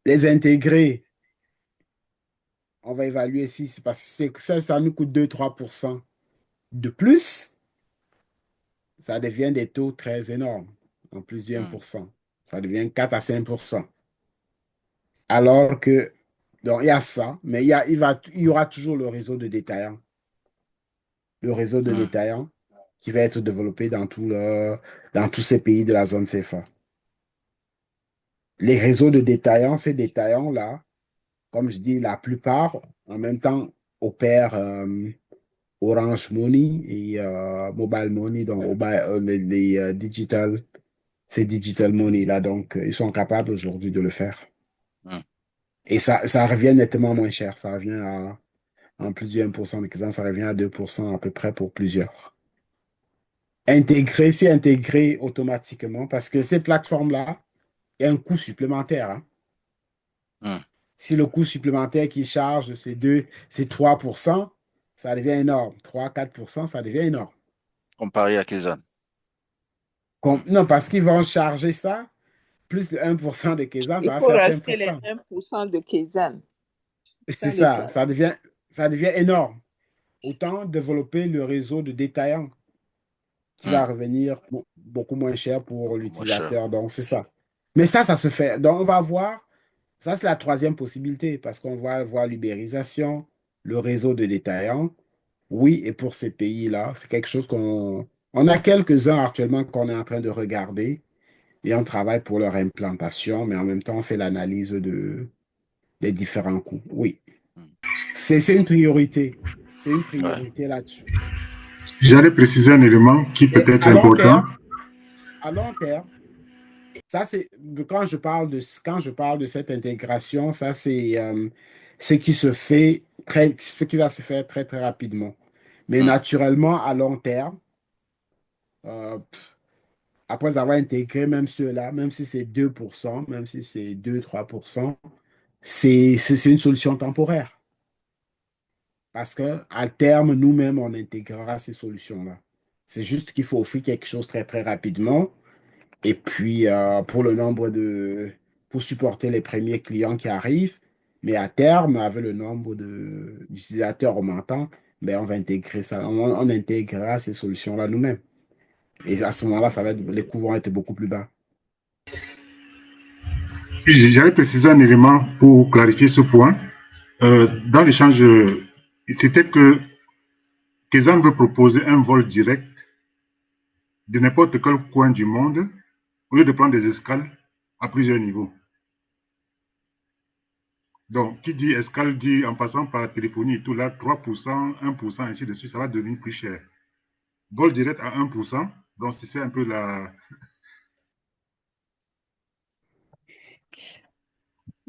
les intégrer, on va évaluer si c'est parce que ça nous coûte 2-3% de plus, ça devient des taux très énormes, en plus du Hmm, 1%. Ça devient 4 à 5%. Alors que, donc il y a ça, mais il y aura toujours le réseau de détaillants. Le réseau de hmm, détaillants qui va être développé dans tous ces pays de la zone CFA. Les réseaux de détaillants, ces détaillants-là, comme je dis, la plupart, en même temps, opèrent Orange Money et Mobile Money, donc ces digital money-là. Donc, ils sont capables aujourd'hui de le faire. hmm, Et ça revient nettement moins cher. Ça revient en plus du 1% de questions, ça revient à 2% à peu près pour plusieurs. C'est intégré automatiquement parce que ces plateformes-là, il y a un coût supplémentaire, hein. hmm. Si le coût supplémentaire qu'ils chargent, c'est 3%, ça devient énorme. 3 à 4%, ça devient énorme. Comparé à Kizan. Hmm, Non, parce qu'ils vont charger ça, plus le 1% de Keza, Il ça va faut faire rajouter les 5%. 1% de Kazan. C'est C'est ça le ça, problème. ça devient énorme. Autant développer le réseau de détaillants qui Hmm. va revenir beaucoup moins cher pour Beaucoup moins cher. l'utilisateur. Donc, c'est ça. Mais ça se fait. Donc, on va voir. Ça, c'est la troisième possibilité parce qu'on va voir l'ubérisation, le réseau de détaillants. Oui, et pour ces pays-là, c'est quelque chose qu'on... On a quelques-uns actuellement qu'on est en train de regarder et on travaille pour leur implantation, mais en même temps, on fait l'analyse des différents coûts. Oui, Hmm. c'est une priorité. C'est une Ouais. priorité là-dessus. J'allais préciser un élément qui peut Et être important. à long terme, ça c'est quand je parle de cette intégration, ça c'est ce qui se fait ce qui va se faire très très rapidement. Mais Hmm. naturellement, à long terme, après avoir intégré même ceux-là, même si c'est 2%, même si c'est 2-3%, c'est une solution temporaire. Parce que à terme, nous-mêmes, on intégrera ces solutions-là. C'est juste qu'il faut offrir quelque chose très, très rapidement. Et puis, pour supporter les premiers clients qui arrivent, mais à terme, avec le nombre d'utilisateurs augmentant, ben, on va intégrer ça. On intégrera ces solutions-là nous-mêmes. Et à ce moment-là, les coûts vont être beaucoup plus bas. J'allais préciser un élément pour clarifier ce point. Dans l'échange, c'était que Kezan veut proposer un vol direct de n'importe quel coin du monde au lieu de prendre des escales à plusieurs niveaux. Donc, qui dit escale dit en passant par la téléphonie et tout, là, 3%, 1%, ainsi de suite, ça va devenir plus cher. Vol direct à 1%, donc c'est un peu la...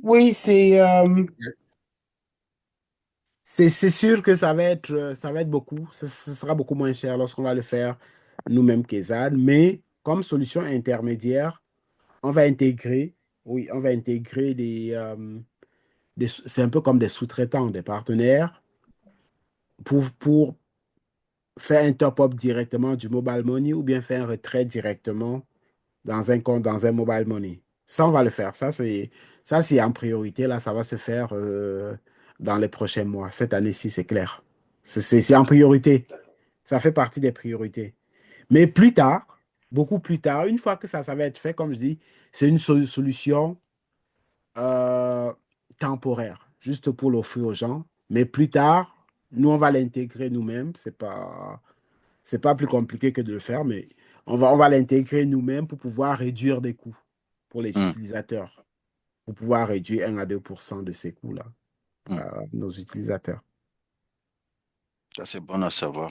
Oui, c'est sûr que ça va être beaucoup. Ce sera beaucoup moins cher lorsqu'on va le faire nous-mêmes qu'ESAD. Mais comme solution intermédiaire, on va intégrer, oui, on va intégrer c'est un peu comme des sous-traitants, des partenaires pour faire un top-up directement du mobile money ou bien faire un retrait directement dans un compte, dans un mobile money. Ça, on va le faire. Ça, c'est en priorité. Là, ça va se faire dans les prochains mois. Cette année-ci, c'est clair. C'est en priorité. Ça fait partie des priorités. Mais plus tard, beaucoup plus tard, une fois que ça va être fait, comme je dis, c'est une solution euh, temporaire, juste pour l'offrir aux gens. Mais plus tard, nous, on va l'intégrer nous-mêmes. C'est pas plus compliqué que de le faire, mais on va l'intégrer nous-mêmes pour pouvoir réduire des coûts pour les Hmm. utilisateurs, pour pouvoir réduire 1 à 2% de ces coûts-là Hmm. à nos utilisateurs. Ça, c'est bon à savoir.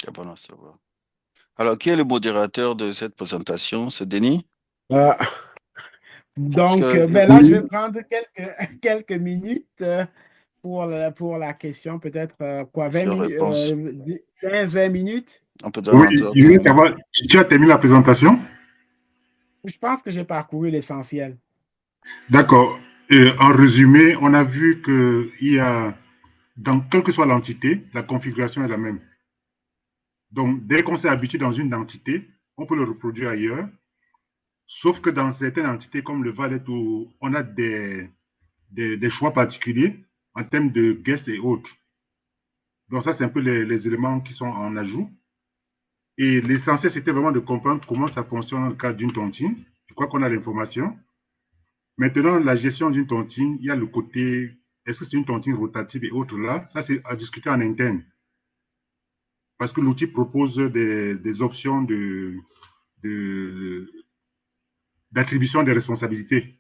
C'est bon à savoir. Alors, qui est le modérateur de cette présentation? C'est Denis? Euh, Parce donc, que, ben là, je vais Oui, prendre quelques minutes pour la question, peut-être quoi, 20 minutes, question-réponse. 15-20 minutes. On peut donner oui, entre je voulais 20 minutes. savoir, tu as terminé la présentation? Je pense que j'ai parcouru l'essentiel. D'accord. En résumé, on a vu qu'il y a, dans quelle que soit l'entité, la configuration est la même. Donc, dès qu'on s'est habitué dans une entité, on peut le reproduire ailleurs. Sauf que dans certaines entités comme le Valet, où on a des choix particuliers en termes de guests et autres. Donc ça, c'est un peu les éléments qui sont en ajout. Et l'essentiel, c'était vraiment de comprendre comment ça fonctionne dans le cadre d'une tontine. Je crois qu'on a l'information. Maintenant, la gestion d'une tontine, il y a le côté, est-ce que c'est une tontine rotative et autres là? Ça, c'est à discuter en interne. Parce que l'outil propose des options de, d'attribution des responsabilités.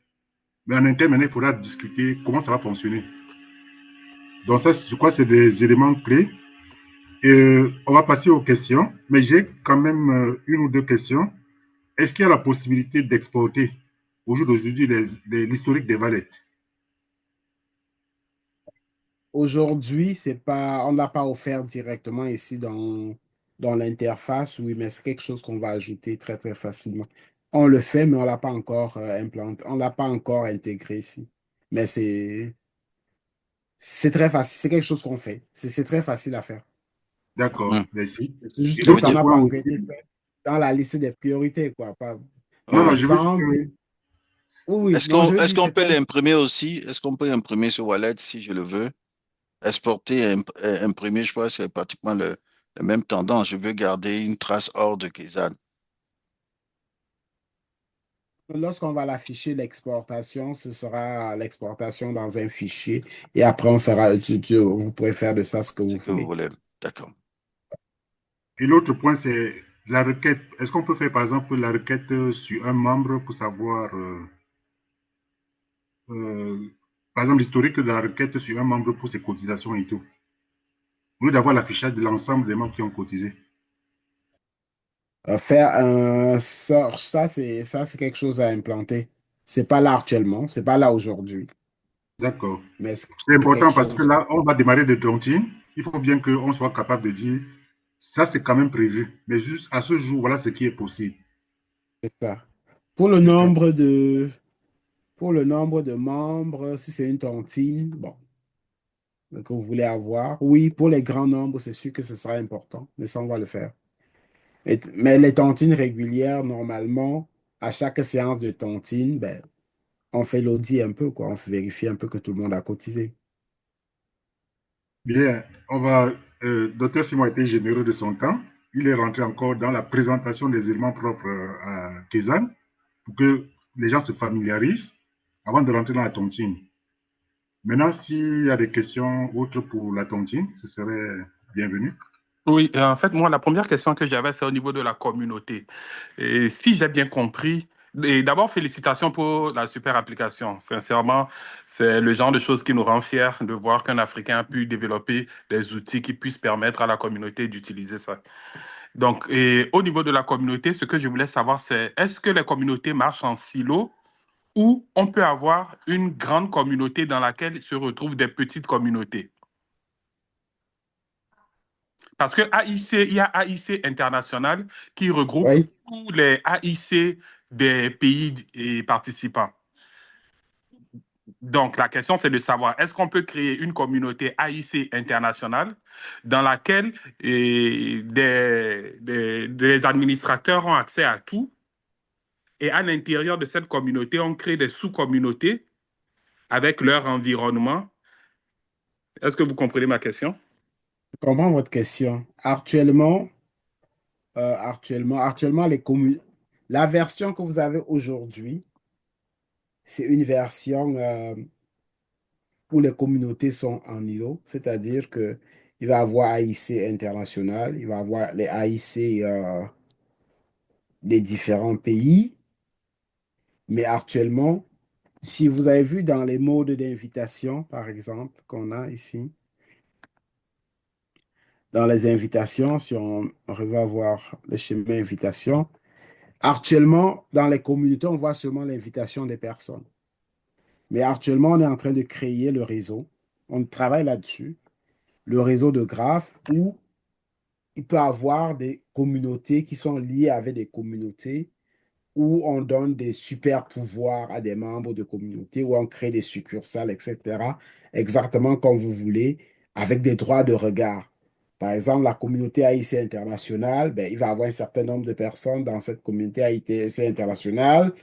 Mais en interne, maintenant, il faudra discuter comment ça va fonctionner. Donc ça, je crois que c'est des éléments clés. On va passer aux questions, mais j'ai quand même une ou deux questions. Est-ce qu'il y a la possibilité d'exporter au jour d'aujourd'hui l'historique des valettes? Aujourd'hui, on ne l'a pas offert directement ici dans l'interface, oui, mais c'est quelque chose qu'on va ajouter très, très facilement. On le fait, mais on ne l'a pas encore implanté, on ne l'a pas encore intégré ici. Mais c'est très facile, c'est quelque chose qu'on fait. C'est très facile à faire. D'accord, Hmm. merci. C'est juste Et que Ça veut ça l'autre dire, n'a pas point encore été aussi, fait dans la liste des priorités, quoi. non, Par ouais. non, je veux juste, exemple, oui, oui, non, je veux Est-ce dire, qu'on peut l'imprimer aussi? Est-ce qu'on peut imprimer ce wallet si je le veux? exporter et imprimer, je crois que c'est pratiquement le même tendance. Je veux garder une trace hors de Kizan. Lorsqu'on va l'afficher, l'exportation, ce sera l'exportation dans un fichier et après on fera, vous pourrez faire de ça ce que Ce vous que vous voulez. voulez. D'accord. Et l'autre point, c'est la requête. Est-ce qu'on peut faire, par exemple, la requête sur un membre pour savoir, euh, par exemple, l'historique de la requête sur un membre pour ses cotisations et tout, au lieu d'avoir l'affichage de l'ensemble des membres qui ont cotisé? Faire un sort, ça, c'est quelque chose à implanter. C'est pas là actuellement, c'est pas là aujourd'hui, D'accord. mais C'est c'est quelque important parce que chose. là, on va démarrer de tontine. Il faut bien qu'on soit capable de dire, ça, c'est quand même prévu. Mais juste à ce jour, voilà ce qui est possible. C'est ça. Pour le C'est ça. nombre de, pour le nombre de membres, si c'est une tontine, bon, que vous voulez avoir, oui, pour les grands nombres, c'est sûr que ce sera important, mais ça, on va le faire. Mais les tontines régulières, normalement, à chaque séance de tontine, ben, on fait l'audit un peu, quoi. On vérifie un peu que tout le monde a cotisé. Bien, Docteur Simon a été généreux de son temps. Il est rentré encore dans la présentation des éléments propres à Kizan pour que les gens se familiarisent avant de rentrer dans la tontine. Maintenant, s'il y a des questions autres pour la tontine, ce serait bienvenu. Oui, en fait, moi, la première question que j'avais, c'est au niveau de la communauté. Et si j'ai bien compris, et d'abord, félicitations pour la super application. Sincèrement, c'est le genre de choses qui nous rend fiers de voir qu'un Africain a pu développer des outils qui puissent permettre à la communauté d'utiliser ça. Donc, et au niveau de la communauté, ce que je voulais savoir, c'est est-ce que les communautés marchent en silo ou on peut avoir une grande communauté dans laquelle se retrouvent des petites communautés? Parce que AIC, il y a AIC international qui regroupe Oui, tous les AIC des pays et participants. Donc, la question, c'est de savoir, est-ce qu'on peut créer une communauté AIC internationale dans laquelle des administrateurs ont accès à tout et à l'intérieur de cette communauté, on crée des sous-communautés avec leur environnement. Est-ce que vous comprenez ma question? je comprends votre question. Actuellement, la version que vous avez aujourd'hui, c'est une version où les communautés sont en îlot, c'est-à-dire que il va y avoir AIC international, il va y avoir les AIC des différents pays, mais actuellement, si vous avez vu dans les modes d'invitation, par exemple, qu'on a ici, dans les invitations, si on va voir le schéma invitation, actuellement, dans les communautés, on voit seulement l'invitation des personnes. Mais actuellement, on est en train de créer le réseau. On travaille là-dessus, le réseau de graphes où il peut y avoir des communautés qui sont liées avec des communautés où on donne des super pouvoirs à des membres de communauté, où on crée des succursales, etc., exactement comme vous voulez, avec des droits de regard. Par exemple, la communauté AIC internationale, ben, il va y avoir un certain nombre de personnes dans cette communauté AIC internationale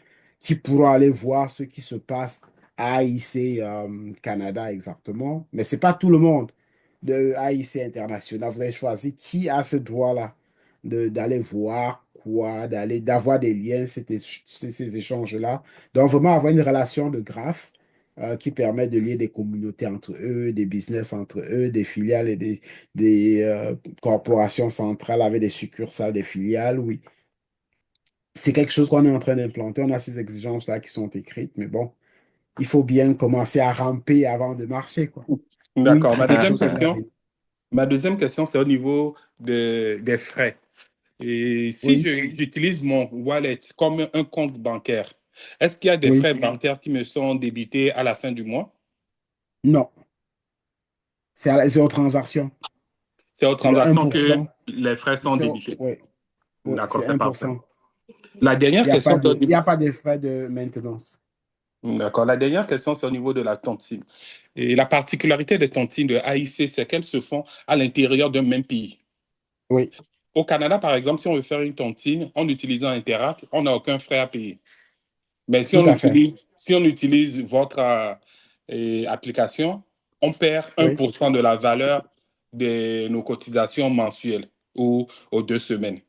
qui pourront aller voir ce qui se passe à AIC Canada exactement. Mais ce n'est pas tout le monde de AIC international. Vous avez choisi qui a ce droit-là d'aller voir quoi, d'avoir des liens, ces échanges-là. Donc, vraiment avoir une relation de graphe qui permet de lier des communautés entre eux, des business entre eux, des filiales et des corporations centrales avec des succursales, des filiales, oui. C'est quelque chose qu'on est en train d'implanter. On a ces exigences-là qui sont écrites, mais bon, il faut bien commencer à ramper avant de marcher, quoi. Oui, D'accord. c'est quelque chose qui va venir. Ma deuxième question, c'est au niveau des frais. Et si Oui, j'utilise mon wallet comme un compte bancaire, est-ce qu'il y a des oui, frais bancaires qui me sont débités à la fin du mois? non. C'est aux transactions. C'est aux C'est le un transactions pour que cent. les frais sont débités. Oui, oui, D'accord, c'est c'est un pour parfait. cent. La Il dernière n'y a question, pas c'est au de, il y niveau... a pas de frais de maintenance. D'accord. La dernière question, c'est au niveau de la tontine. Et la particularité des tontines de AIC, c'est qu'elles se font à l'intérieur d'un même pays. Oui, Au Canada, par exemple, si on veut faire une tontine en utilisant Interac, on n'a aucun frais à payer. Mais tout à fait. si on utilise votre application, on perd Oui. 1% de la valeur de nos cotisations mensuelles ou aux 2 semaines.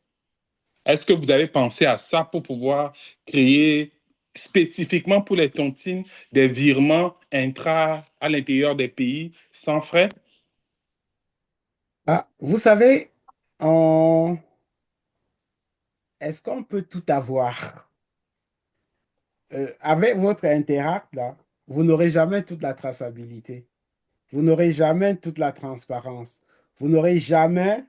Est-ce que vous avez pensé à ça pour pouvoir créer spécifiquement pour les tontines des virements intra à l'intérieur des pays sans frais? Ah, vous savez, on... est-ce qu'on peut tout avoir? Avec votre Interact, là, vous n'aurez jamais toute la traçabilité. Vous n'aurez jamais toute la transparence. Vous n'aurez jamais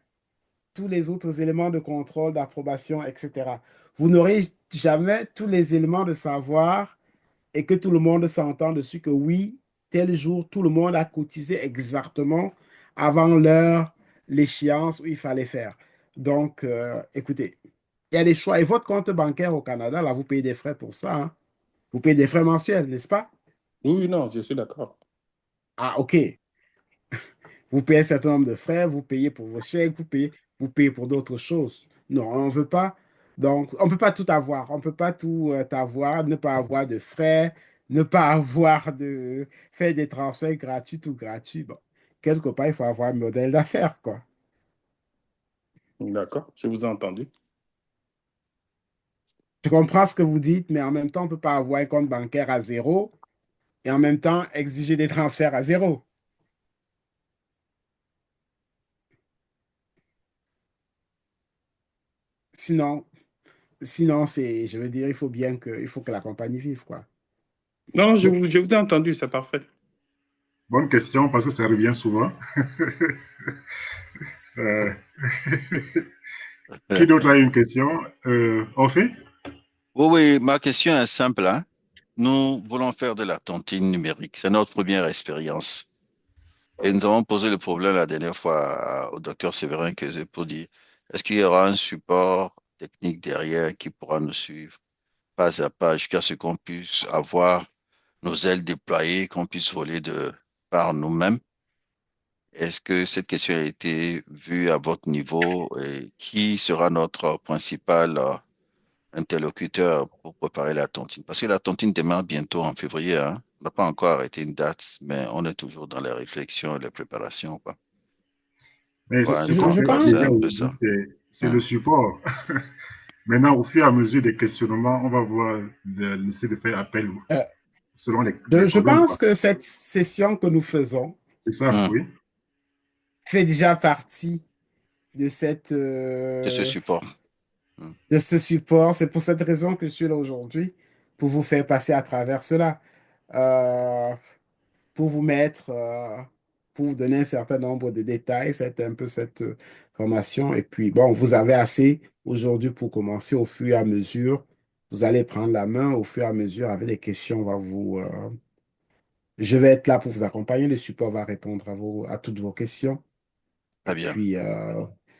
tous les autres éléments de contrôle, d'approbation, etc. Vous n'aurez jamais tous les éléments de savoir et que tout le monde s'entend dessus que oui, tel jour, tout le monde a cotisé exactement avant l'heure, l'échéance où il fallait faire. Donc, écoutez, il y a des choix. Et votre compte bancaire au Canada, là, vous payez des frais pour ça, hein. Vous payez des frais mensuels, n'est-ce pas? Oui, oui, non, je suis d'accord. Ah, OK. Vous payez un certain nombre de frais, vous payez pour vos chèques, vous payez pour d'autres choses. Non, on ne veut pas. Donc, on ne peut pas tout avoir. On ne peut pas tout avoir, ne pas avoir de frais, ne pas avoir de faire des transferts gratuits ou gratuits. Bon, quelque part, il faut avoir un modèle d'affaires, quoi. D'accord, je vous ai entendu. Je comprends ce que vous dites, mais en même temps, on ne peut pas avoir un compte bancaire à zéro et en même temps exiger des transferts à zéro. Sinon, sinon c'est, je veux dire, il faut que la compagnie vive, quoi. Non, je vous ai entendu, c'est parfait. Bonne question parce que ça revient souvent. Euh, Qui d'autre a une question? Orphée? Oui, oui, ma question est simple, hein. Nous voulons faire de la tontine numérique. C'est notre première expérience. Et nous avons posé le problème la dernière fois au docteur Séverin Keze pour dire, est-ce qu'il y aura un support technique derrière qui pourra nous suivre pas à pas jusqu'à ce qu'on puisse avoir nos ailes déployées, qu'on puisse voler par nous-mêmes? Est-ce que cette question a été vue à votre niveau et qui sera notre principal interlocuteur pour préparer la tontine? Parce que la tontine démarre bientôt en février, hein. On n'a pas encore arrêté une date, mais on est toujours dans les réflexions et les préparations, quoi. Mais Voilà, un ce peu, qu'on Je fait c'est pense, déjà un peu ça. aujourd'hui, c'est le Hein. support. Maintenant, au fur et à mesure des questionnements, on va voir essayer de faire appel euh, selon les je problèmes, pense quoi. que cette session que nous faisons C'est ça, Hum, oui. fait déjà partie de de ce support. Hum. de ce support. C'est pour cette raison que je suis là aujourd'hui, pour vous faire passer à travers cela, euh, pour vous mettre, pour vous donner un certain nombre de détails. C'est un peu cette formation. Et puis, bon, vous avez assez aujourd'hui pour commencer au fur et à mesure. Vous allez prendre la main au fur et à mesure avec les questions. Je vais être là pour vous accompagner. Le support va répondre à toutes vos questions. Et Très bien. puis,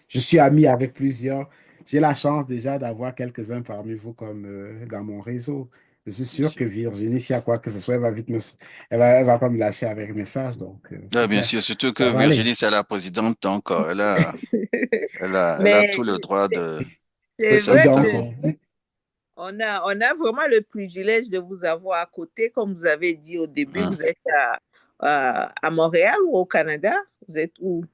je suis ami avec plusieurs. J'ai la chance déjà d'avoir quelques-uns parmi vous comme dans mon réseau. Je suis Bien sûr que sûr. Virginie, s'il y a quoi que ce soit, elle va pas me lâcher avec un message. Donc, Ouais, c'est bien clair. sûr, surtout que Ça va aller. Virginie, c'est la présidente, donc elle a tout Mais le droit de c'est Et cette vrai donc, que on a vraiment le privilège de vous avoir à côté. Comme vous avez dit au début, Hum. vous êtes à Montréal ou au Canada? Vous êtes où?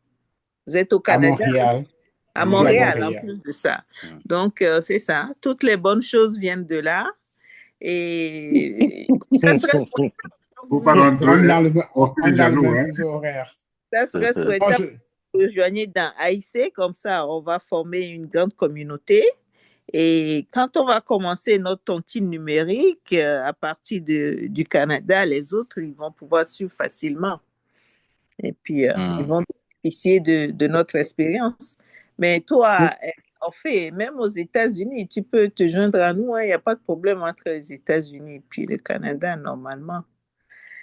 Vous êtes au à Canada? Montréal, À je vis à Montréal, en Montréal. plus de ça. Hum. Donc, c'est ça. Toutes les bonnes choses viennent de là. Et ça serait souhaitable que Faut pas rendre On Orphée est dans le jaloux, même hein. fuseau horaire. ça serait Bon, souhaitable que vous rejoigniez dans AIC. Comme ça, on va former une grande communauté. Et quand on va commencer notre tontine numérique à partir du Canada, les autres, ils vont pouvoir suivre facilement. Et puis, ils Hum. vont bénéficier de notre expérience. Mais toi, en fait, même aux États-Unis, tu peux te joindre à nous, hein. Il n'y a pas de problème entre les États-Unis et puis le Canada, normalement.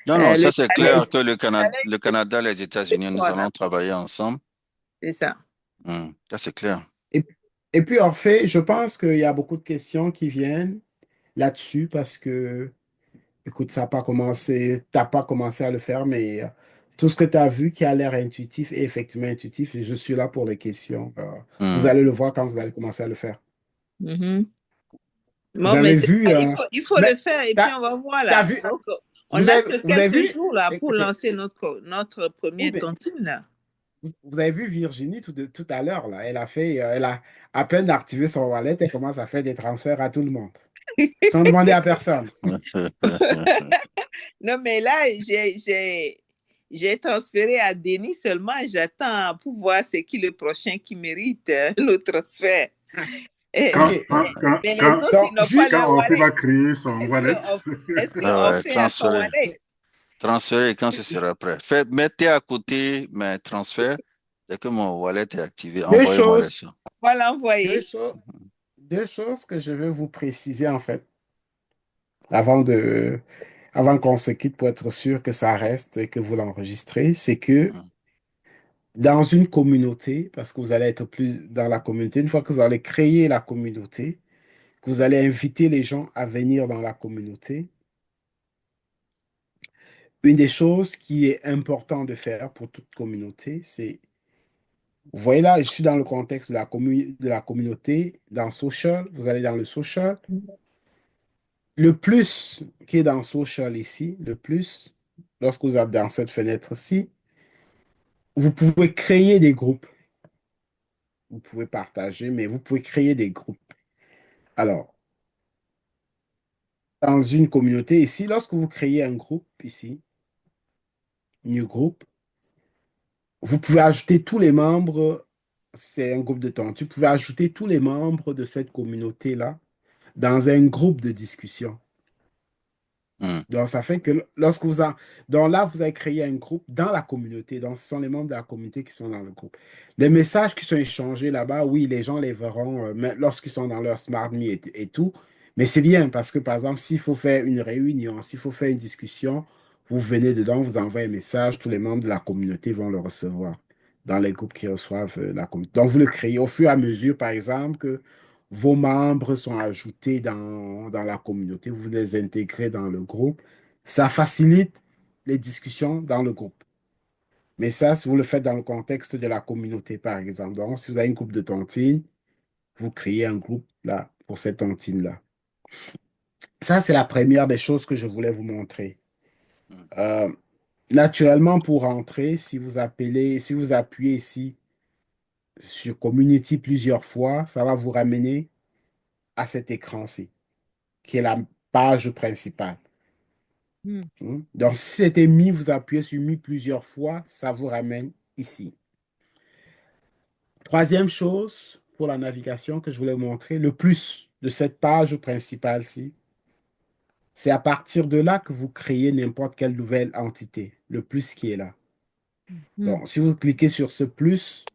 Non, non, Le ça c'est challenge, clair que le Canada, les États-Unis, nous allons travailler ensemble. c'est ça. Ça c'est clair. et, et puis, en fait, je pense qu'il y a beaucoup de questions qui viennent là-dessus parce que écoute, ça n'a pas commencé, t'as pas commencé à le faire, mais tout ce que tu as vu qui a l'air intuitif est effectivement intuitif. Et je suis là pour les questions. Vous Hum. allez le voir quand vous allez commencer à le faire. Mhm. Vous Bon, mais avez c'est vu, ça, il faut mais le faire et puis t'as, on va voir t'as là. vu, Donc, On Vous a avez, que vous avez quelques vu, jours là pour écoutez, lancer notre oui, première mais tontine là. vous avez vu Virginie tout à l'heure, là. Elle a à peine activé son wallet, elle commence à faire des transferts à tout le monde, sans demander à personne. Non, mais là, j'ai transféré à Denis seulement. J'attends pour voir c'est qui le prochain qui mérite le transfert. Et- Quand, OK. quand, quand, mais les quand, autres, ils Donc, n'ont pas juste, leur quand Orphée va wallet. créer son wallet, Est-ce que Ah ouais, Orphée a son transférer. wallet? Transférer quand ce sera prêt. Mettez à côté mes transferts. Dès que mon wallet est activé, deux envoyez-moi les choses, sons. On va deux l'envoyer. choses, deux choses que je veux vous préciser, en fait, avant qu'on se quitte pour être sûr que ça reste et que vous l'enregistrez, c'est que Mhm. dans une communauté, parce que vous allez être plus dans la communauté, une fois que vous allez créer la communauté, que vous allez inviter les gens à venir dans la communauté, une des choses qui est important de faire pour toute communauté, c'est, vous voyez là, je suis dans le contexte de de la communauté, dans social, vous allez dans le social. Le plus qui est dans social ici, le plus, lorsque vous êtes dans cette fenêtre-ci, vous pouvez créer des groupes. Vous pouvez partager, mais vous pouvez créer des groupes. Alors, dans une communauté ici, lorsque vous créez un groupe ici, new group, vous pouvez ajouter tous les membres, c'est un groupe de temps, tu pouvez ajouter tous les membres de cette communauté-là dans un groupe de discussion. Mhm. Donc, ça fait que lorsque donc là, vous avez créé un groupe dans la communauté. Donc, ce sont les membres de la communauté qui sont dans le groupe. Les messages qui sont échangés là-bas, oui, les gens les verront lorsqu'ils sont dans leur SmartMe et tout. Mais c'est bien parce que, par exemple, s'il faut faire une réunion, s'il faut faire une discussion, vous venez dedans, vous envoyez un message, tous les membres de la communauté vont le recevoir dans les groupes qui reçoivent la communauté. Donc, vous le créez au fur et à mesure, par exemple, que vos membres sont ajoutés dans la communauté, vous les intégrez dans le groupe. Ça facilite les discussions dans le groupe. Mais ça, si vous le faites dans le contexte de la communauté, par exemple. Donc, si vous avez une groupe de tontines, vous créez un groupe là pour cette tontine-là. Ça, c'est la première des choses que je voulais vous montrer. Mhm. Euh, Naturellement, pour rentrer, si vous appuyez ici sur Community plusieurs fois, ça va vous ramener à cet écran-ci, qui est la page principale. Hmm. Donc, si c'était mis, vous appuyez sur mis plusieurs fois, ça vous ramène ici. Troisième chose pour la navigation que je voulais vous montrer, le plus de cette page principale-ci, c'est à partir de là que vous créez n'importe quelle nouvelle entité, le plus qui est là. Hmm. Donc, si vous cliquez sur ce plus,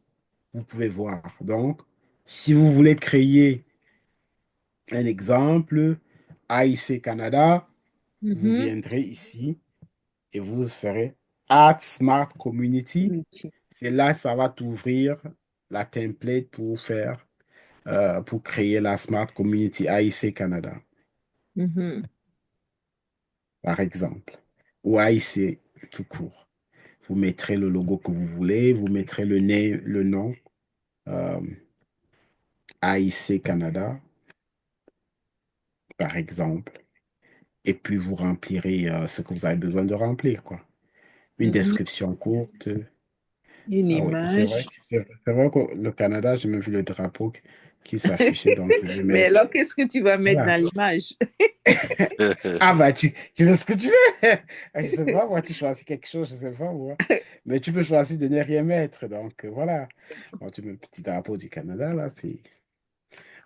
vous pouvez voir. Donc, si vous voulez créer un exemple, AIC Canada, vous Mhm. viendrez ici et vous ferez Add Smart Community. C'est là que ça va t'ouvrir la template pour faire, pour créer la Smart Community AIC Canada, Mhm. par exemple, ou AIC tout court. Vous mettrez le logo que vous voulez, vous mettrez le nom euh, AIC Canada, par exemple, et puis vous remplirez ce que vous avez besoin de remplir, quoi. Une Mhm. description courte. Une Ah oui, c'est image. vrai, c'est vrai que le Canada, j'ai même vu le drapeau qui s'affichait, donc je vais Mais mettre. alors, qu'est-ce que tu vas mettre Voilà. dans l'image? Ah bah tu veux ce que tu veux. Je sais pas, moi tu choisis quelque chose, je sais pas moi. Mais tu peux choisir de ne rien mettre. Donc voilà. Bon, tu mets le petit drapeau du Canada là.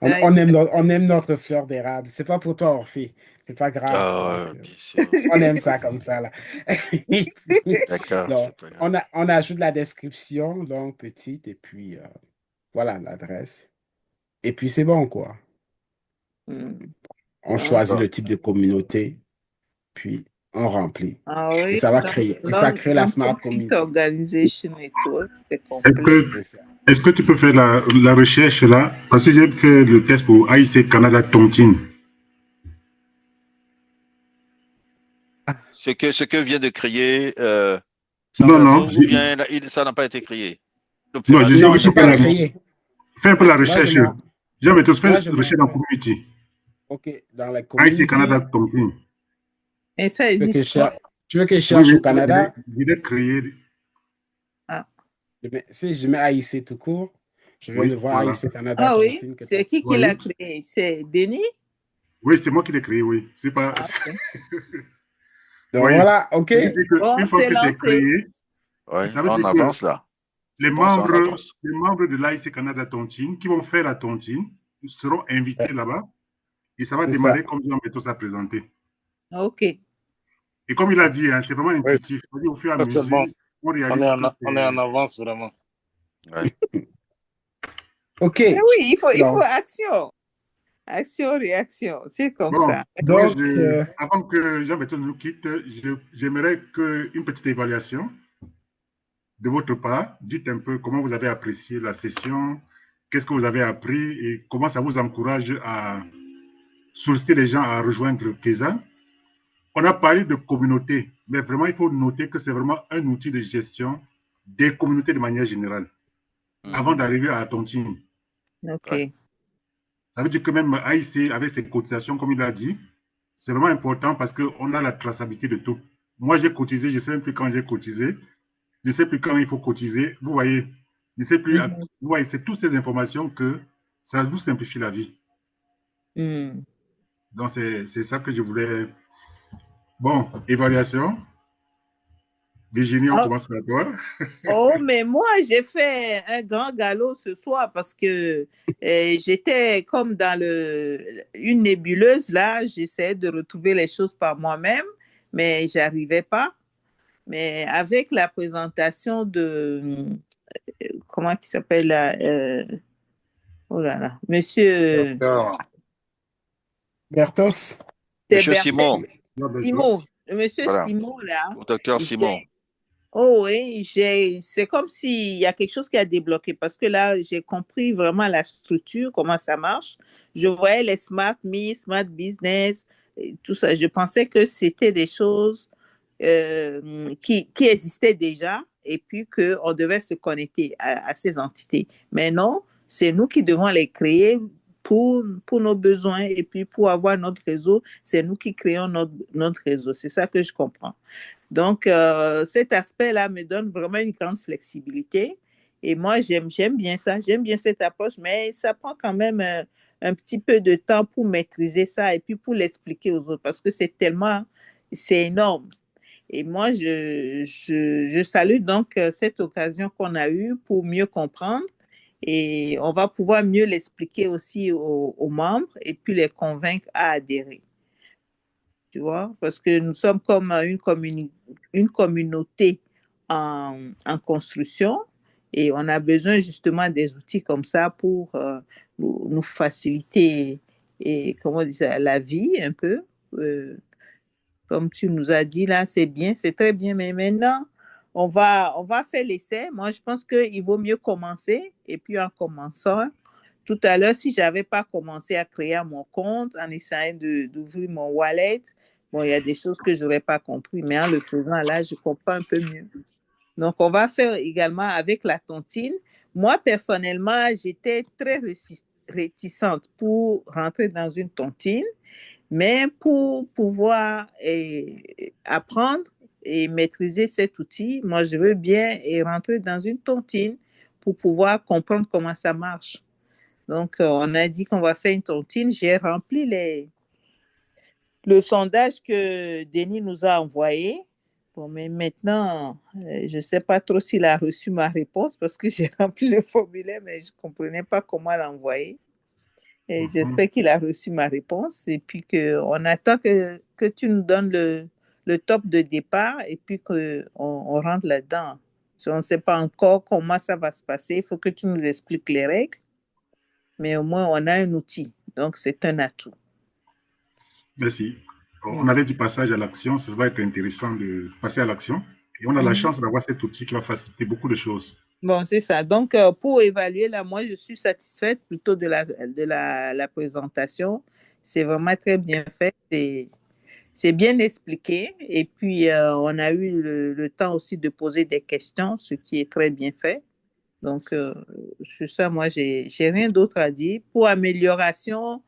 Hein, On aime notre fleur d'érable. C'est pas pour toi, Orphée. C'est pas grave. Ah, Donc bien sûr. on aime ça comme ça là. D'accord, Donc c'est pas grave. on ajoute la description, donc petite, et puis voilà l'adresse. Et puis c'est bon quoi. hmm. On choisit D'accord. le type de communauté, puis on remplit. Ah Et oui, ça va créer, et ça crée la Smart non-profit Community. organization et tout, c'est est-ce complet. que, C'est ça. est-ce que tu peux faire la recherche là? Parce que j'ai fait le test pour AIC Canada Tontine. Ce que vient de créer Non, non, Sangazo, ou bien ça n'a pas été créé. non, je dis, Non, L'opération il je faut n'ai n'a pas pas faire été. créé. un peu la Moi, recherche. J'ai fait moi, je la recherche dans montrais. Community. OK, dans la AIC Canada community, Tontine. Et ça ce que existe pas. Tu veux que je Oui, cherche oui, au Canada? je l'ai créé. Ah, Si je mets AIC tout court, je viens de Oui, voir voilà. AIC Canada ah oui, Tontine que tu as. c'est qui Oui, l'a créé? C'est Denis? oui, c'est moi qui l'ai créé, oui. C'est pas. Ah, ok. Donc Oui. voilà, OK. Ça veut dire Bon, qu'une fois c'est que c'est lancé. créé, Ouais, ça veut on dire que avance là. les C'est bon, ça, on membres, avance. les membres de l'AIC Canada Tontine qui vont faire la tontine seront Ouais, invités là-bas et ça va c'est ça. démarrer comme Jean Betos a présenté. Ok. Et comme il a dit, hein, c'est vraiment Oui, intuitif. C'est-à-dire, au fur et à ça c'est bon. mesure, on réalise que On est en c'est. avance vraiment. Ouais. OK. Mais oui, il faut Donc, action. Action, réaction. C'est comme Bon, ça. moi, donc avant que Jean Betos nous quitte, j'aimerais une petite évaluation de votre part. Dites un peu comment vous avez apprécié la session, qu'est-ce que vous avez appris et comment ça vous encourage à solliciter les gens à rejoindre KESA. On a parlé de communauté, mais vraiment, il faut noter que c'est vraiment un outil de gestion des communautés de manière générale, avant Mhm. d'arriver à la tontine. Ouais. Ok. Ça veut dire que même AIC, avec ses cotisations, comme il a dit, c'est vraiment important parce qu'on a la traçabilité de tout. Moi, j'ai cotisé, je ne sais même plus quand j'ai cotisé, je ne sais plus quand il faut cotiser. Vous voyez, je ne sais plus. Mhm. Vous voyez, c'est toutes ces informations que ça nous simplifie la vie. Mhm. Donc, c'est ça que je voulais. Bon, évaluation. Virginie, on Oh, commence par toi. oh, mais moi, j'ai fait un grand galop ce soir parce que j'étais comme dans une nébuleuse là. J'essayais de retrouver les choses par moi-même, mais j'arrivais pas. Mais avec la présentation de, comment il s'appelle là, oh là là, Monsieur, D'accord. Bertos, c'est Monsieur Simon, Simon, Monsieur voilà, Simon là, ou docteur Simon. oh oui, c'est comme s'il y a quelque chose qui a débloqué parce que là, j'ai compris vraiment la structure, comment ça marche. Je voyais les Smart Me, Smart Business, et tout ça. Je pensais que c'était des choses qui existaient déjà et puis qu'on devait se connecter à ces entités. Mais non, c'est nous qui devons les créer pour nos besoins et puis pour avoir notre réseau, c'est nous qui créons notre réseau. C'est ça que je comprends. Donc, cet aspect-là me donne vraiment une grande flexibilité. Et moi, j'aime bien ça. J'aime bien cette approche, mais ça prend quand même un petit peu de temps pour maîtriser ça et puis pour l'expliquer aux autres parce que c'est énorme. Et moi, je salue donc cette occasion qu'on a eue pour mieux comprendre et on va pouvoir mieux l'expliquer aussi aux membres et puis les convaincre à adhérer, tu vois, parce que nous sommes comme une communauté en construction et on a besoin justement des outils comme ça pour nous faciliter et comment dire ça, la vie un peu. Euh, Comme tu nous as dit là, c'est bien, c'est très bien, mais maintenant, on va faire l'essai. Moi, je pense qu'il vaut mieux commencer et puis en commençant, tout à l'heure, si je n'avais pas commencé à créer mon compte, en essayant d'ouvrir mon wallet, bon, il y a des choses que je n'aurais pas compris, mais en le faisant là, je comprends un peu mieux. Donc, on va faire également avec la tontine. Moi, personnellement, j'étais très réticente pour rentrer dans une tontine, mais pour pouvoir apprendre et maîtriser cet outil, moi, je veux bien rentrer dans une tontine pour pouvoir comprendre comment ça marche. Donc, on a dit qu'on va faire une tontine. J'ai rempli le sondage que Denis nous a envoyé. Bon, mais maintenant, je ne sais pas trop s'il a reçu ma réponse parce que j'ai rempli le formulaire, mais je ne comprenais pas comment l'envoyer. Et j'espère qu'il a reçu ma réponse et puis qu'on attend que tu nous donnes le top de départ et puis qu'on rentre là-dedans. On ne sait pas encore comment ça va se passer. Il faut que tu nous expliques les règles, mais au moins on a un outil. Donc, c'est un atout. Merci. On Mm. avait dit passage à l'action, ça va être intéressant de passer à l'action. Et on a la Mhm. chance d'avoir cet outil qui va faciliter beaucoup de choses. Bon, c'est ça. Donc, pour évaluer, là, moi, je suis satisfaite plutôt de la présentation. C'est vraiment très bien fait. C'est bien expliqué. Et puis, on a eu le temps aussi de poser des questions, ce qui est très bien fait. Donc, sur ça, moi, j'ai rien d'autre à dire. Pour amélioration,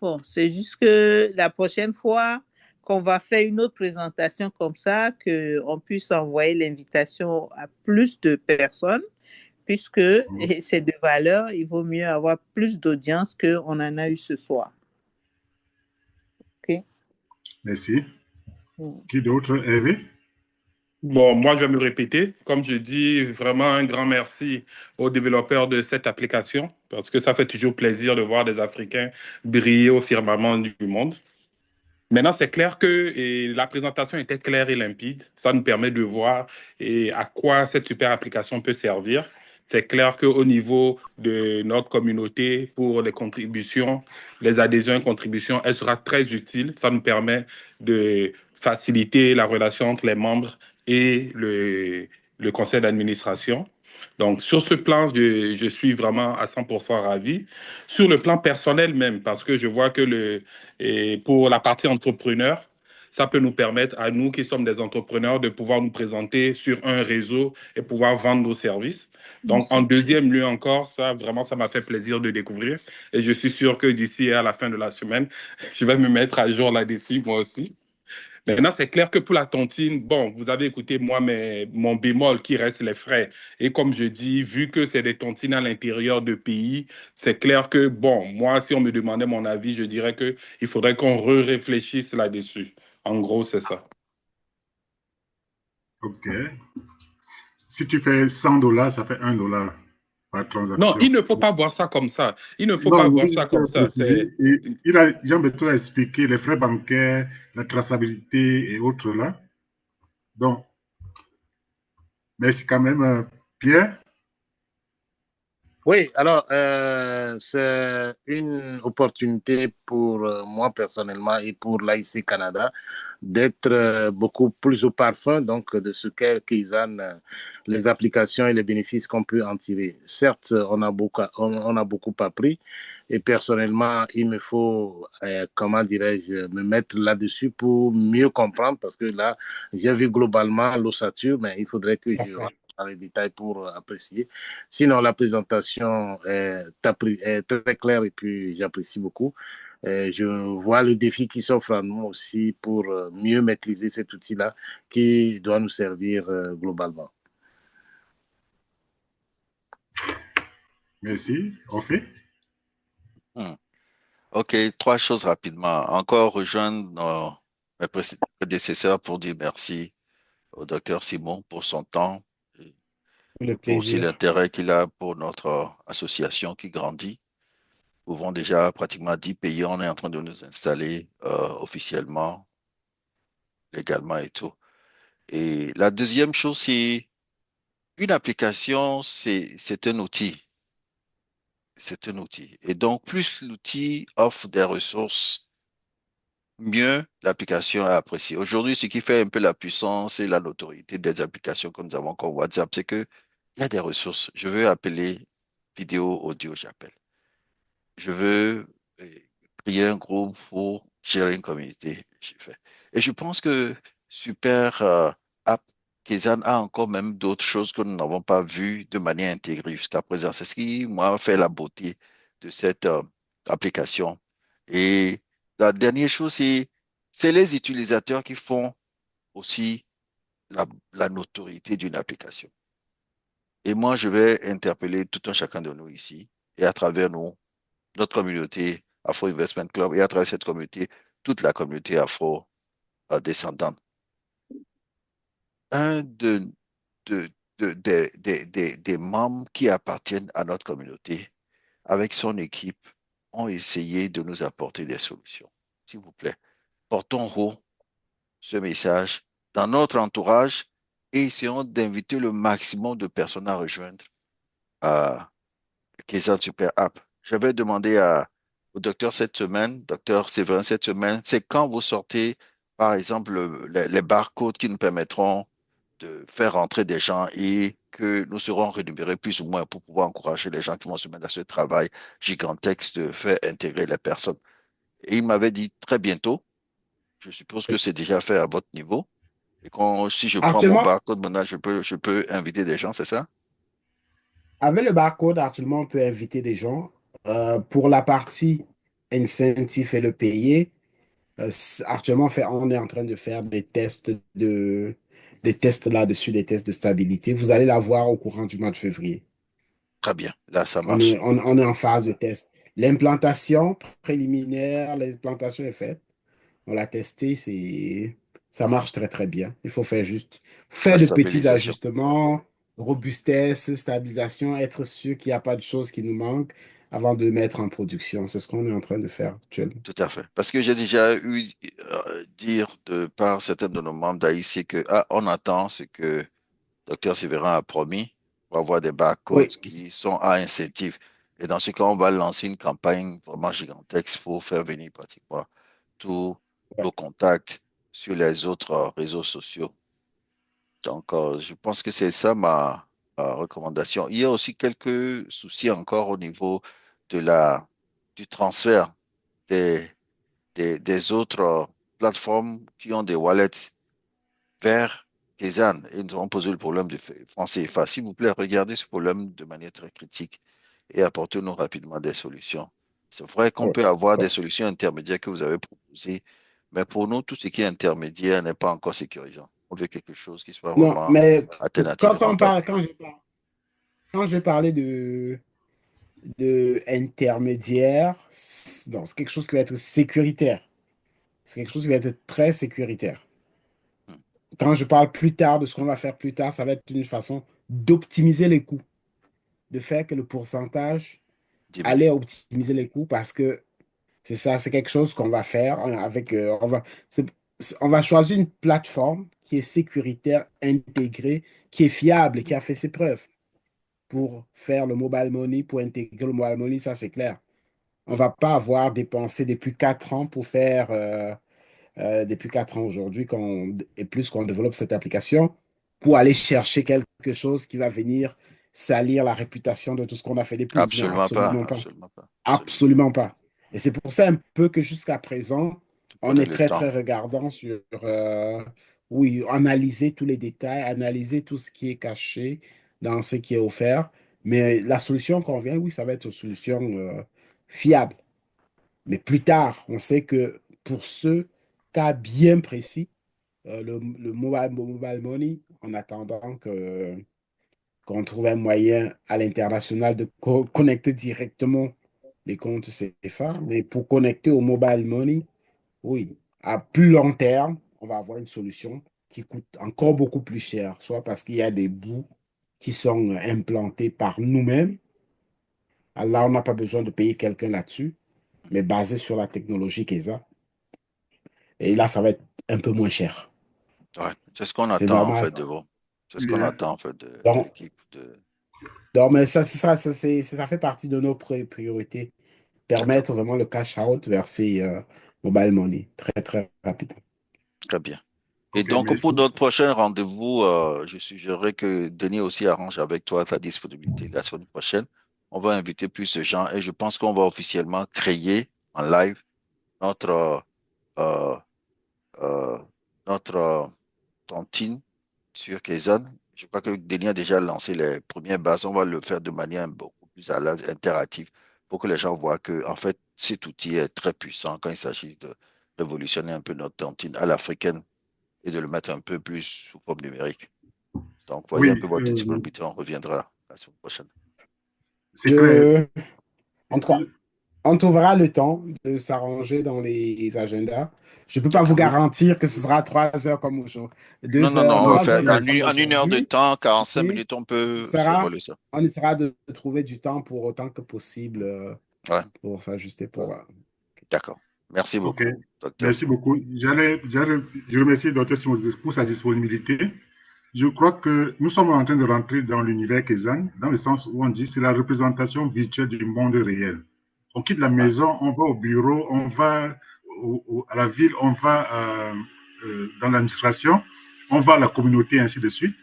bon, c'est juste que la prochaine fois qu'on va faire une autre présentation comme ça, qu'on puisse envoyer l'invitation à plus de personnes, puisque c'est de valeur, il vaut mieux avoir plus d'audience qu'on en a eu ce soir. OK? Merci. Qui d'autre? Hervé? Bon, moi, je vais me répéter. Comme je dis, vraiment un grand merci aux développeurs de cette application parce que ça fait toujours plaisir de voir des Africains briller au firmament du monde. Maintenant, c'est clair que la présentation était claire et limpide. Ça nous permet de voir à quoi cette super application peut servir. C'est clair qu'au niveau de notre communauté, pour les contributions, les adhésions et contributions, elle sera très utile. Ça nous permet de faciliter la relation entre les membres et le conseil d'administration. Donc, sur ce plan, je suis vraiment à 100% ravi. Sur le plan personnel même, parce que je vois que pour la partie entrepreneur, ça peut nous permettre à nous qui sommes des entrepreneurs de pouvoir nous présenter sur un réseau et pouvoir vendre nos services. Donc, en deuxième lieu encore, ça, vraiment, ça m'a fait plaisir de découvrir. Et je suis sûr que d'ici à la fin de la semaine, je vais me mettre à jour là-dessus, moi aussi. Maintenant, c'est clair que pour la tontine, bon, vous avez écouté moi mon bémol qui reste les frais. Et comme je dis, vu que c'est des tontines à l'intérieur de pays, c'est clair que, bon, moi, si on me demandait mon avis, je dirais qu'il faudrait qu'on réfléchisse là-dessus. En gros, c'est ça. OK. Si tu fais $100, ça fait $1 par Non, transaction. il ne faut pas voir ça comme ça. Il ne faut Non, pas voir oui, ça comme ça. C'est Jean-Bertrand a expliqué les frais bancaires, la traçabilité et autres là. Donc, merci quand même, Pierre. Oui, alors c'est une opportunité pour moi personnellement et pour l'AIC Canada d'être beaucoup plus au parfum donc de ce qu'est Kaizen, les applications et les bénéfices qu'on peut en tirer. Certes, on a beaucoup appris et personnellement, il me faut, comment dirais-je, me mettre là-dessus pour mieux comprendre parce que là, j'ai vu globalement l'ossature, mais il faudrait que je rentre dans les détails pour apprécier. Sinon, la présentation est très claire et puis j'apprécie beaucoup. Je vois le défi qui s'offre à nous aussi pour mieux maîtriser cet outil-là qui doit nous servir globalement. Merci. On fait. OK, trois choses rapidement. Encore rejoindre mes prédécesseurs pour dire merci au docteur Simon pour son temps Le et pour aussi plaisir. l'intérêt qu'il a pour notre association qui grandit. Nous ouvrons déjà pratiquement 10 pays. On est en train de nous installer officiellement, légalement et tout. Et la deuxième chose, c'est une application, c'est un outil. C'est un outil. Et donc, plus l'outil offre des ressources, mieux l'application est appréciée. Aujourd'hui, ce qui fait un peu la puissance et la notoriété des applications que nous avons comme WhatsApp, c'est qu'il y a des ressources. Je veux appeler vidéo, audio, j'appelle. Je veux créer un groupe pour gérer une communauté, j'ai fait. Et je pense que Super App Kaizen a encore même d'autres choses que nous n'avons pas vues de manière intégrée jusqu'à présent. C'est ce qui, moi, fait la beauté de cette application. Et la dernière chose, c'est les utilisateurs qui font aussi la notoriété d'une application. Et moi, je vais interpeller tout un chacun de nous ici et à travers nous, notre communauté Afro Investment Club et à travers cette communauté, toute la communauté afro-descendante. Un de- des membres qui appartiennent à notre communauté, avec son équipe, ont essayé de nous apporter des solutions. S'il vous plaît, portons haut ce message dans notre entourage et essayons d'inviter le maximum de personnes à rejoindre Kaizen Super App. J'avais demandé au docteur cette semaine, docteur Séverin cette semaine, c'est quand vous sortez, par exemple, les barcodes qui nous permettront de faire rentrer des gens et que nous serons rémunérés plus ou moins pour pouvoir encourager les gens qui vont se mettre à ce travail gigantesque de faire intégrer les personnes. Et il m'avait dit très bientôt, je suppose que c'est déjà fait à votre niveau, et si je prends mon Actuellement, barcode maintenant, je peux inviter des gens, c'est ça? avec le barcode, actuellement, on peut inviter des gens. Pour la partie incentive et le payer, Actuellement, on est en train de faire des tests là-dessus, des tests de stabilité. Vous allez la voir au courant du mois de février. Très bien. Là, ça On est, marche. on est en phase de test. L'implantation préliminaire, l'implantation est faite. On l'a testé, ça marche très très bien. Il faut faire juste La faire de petits stabilisation. ajustements, robustesse, stabilisation, être sûr qu'il n'y a pas de choses qui nous manquent avant de mettre en production. C'est ce qu'on est en train de faire actuellement. Tout à fait. Parce que j'ai déjà eu dire de par certains de nos membres d'AIC que on attend ce que Dr Sévérin a promis. On va avoir des barcodes Oui, qui sont à incentive. Et dans ce cas, on va lancer une campagne vraiment gigantesque pour faire venir pratiquement tous ouais, nos contacts sur les autres réseaux sociaux. Donc, je pense que c'est ça ma recommandation. Il y a aussi quelques soucis encore au niveau de du transfert des, des autres plateformes qui ont des wallets vers Kézanne. Et nous avons posé le problème de franc CFA. S'il vous plaît, regardez ce problème de manière très critique et apportez-nous rapidement des solutions. C'est vrai qu'on ouais, peut avoir des d'accord. solutions intermédiaires que vous avez proposées, mais pour nous, tout ce qui est intermédiaire n'est pas encore sécurisant. On veut quelque chose qui soit Non, vraiment mais alternatif et rentable. quand j'ai parlé de intermédiaire, non, c'est quelque chose qui va être sécuritaire. C'est quelque chose qui va être très sécuritaire. Hmm. Quand je parle plus tard de ce qu'on va faire plus tard, ça va être une façon d'optimiser les coûts, de faire que le pourcentage allait Diminue. optimiser les coûts parce que c'est ça, c'est quelque chose qu'on va faire avec, on va choisir une plateforme qui est sécuritaire, intégrée, qui est fiable et qui a fait ses preuves pour faire le mobile money, pour intégrer le mobile money, ça c'est clair. On Hmm. va pas avoir dépensé depuis 4 ans pour faire depuis 4 ans aujourd'hui et plus qu'on développe cette application pour aller chercher quelque chose qui va venir salir la réputation de tout ce qu'on a fait depuis. Non, Absolument pas, absolument pas. absolument pas, absolument pas. Absolument pas. Et c'est pour ça un peu que jusqu'à présent, Vous on prenez est le très, temps. très regardant sur, oui, analyser tous les détails, analyser tout ce qui est caché dans ce qui est offert. Mais la solution qu'on vient, oui, ça va être une solution fiable. Mais plus tard, on sait que pour ce cas bien précis, le mobile money, en attendant qu'on trouve un moyen à l'international de connecter directement les comptes CFA, mais pour connecter au mobile money, oui, à plus long terme, on va avoir une solution qui coûte encore beaucoup plus cher, soit parce qu'il y a des bouts qui sont implantés par nous-mêmes. Alors là, on n'a pas besoin de payer quelqu'un là-dessus, mais basé sur la technologie qu'ESA. Et là, ça va être un peu moins cher. Ouais, c'est ce qu'on C'est attend en normal. fait de vous. C'est ce qu'on Bien. attend en fait de Donc, l'équipe. mais ça fait partie de nos priorités. D'accord, Permettre vraiment le cash out vers ces mobile money très, très rapidement. très bien. Et OK, donc, pour merci. notre prochain rendez-vous, je suggérerais que Denis aussi arrange avec toi ta disponibilité la semaine prochaine. On va inviter plus de gens et je pense qu'on va officiellement créer en live notre, euh, euh, notre tontine sur Kaizen. Je crois que Denis a déjà lancé les premières bases. On va le faire de manière beaucoup plus à l'aise, interactive, pour que les gens voient que, en fait, cet outil est très puissant quand il s'agit de révolutionner un peu notre tontine à l'africaine et de le mettre un peu plus sous forme numérique. Donc, voyez un Oui, peu votre disponibilité. On reviendra la semaine prochaine. c'est clair. Je, en tout cas, on trouvera le temps de s'arranger dans les agendas. Je ne peux pas vous D'accord. Oui, garantir que ce sera 3 heures comme aujourd'hui, Non, non, non, on va 3 heures faire donc comme en 1 heure de aujourd'hui, temps, 45 mais minutes, on ce peut sera, survoler ça. on essaiera de trouver du temps pour autant que possible Ouais, pour s'ajuster pour. d'accord. Merci OK. beaucoup, docteur. Merci beaucoup. Je remercie le docteur Simon pour sa disponibilité. Je crois que nous sommes en train de rentrer dans l'univers Kaizen, dans le sens où on dit que c'est la représentation virtuelle du monde réel. On quitte la Ouais, maison, on va au bureau, on va à la ville, on va dans l'administration, on va à la communauté, ainsi de suite.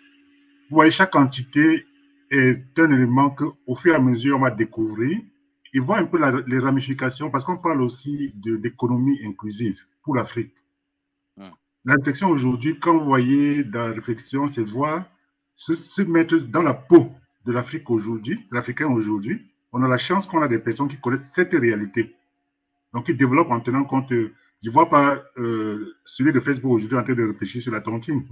Vous voyez, chaque entité est un élément qu'au fur et à mesure, on va découvrir et voir un peu les ramifications, parce qu'on parle aussi d'économie inclusive pour l'Afrique. hum, La réflexion aujourd'hui, quand vous voyez dans la réflexion, c'est voir se mettre dans la peau de l'Afrique aujourd'hui, de l'Africain aujourd'hui. On a la chance qu'on a des personnes qui connaissent cette réalité. Donc, ils développent en tenant compte Je ne vois pas celui de Facebook aujourd'hui en train de réfléchir sur la tontine.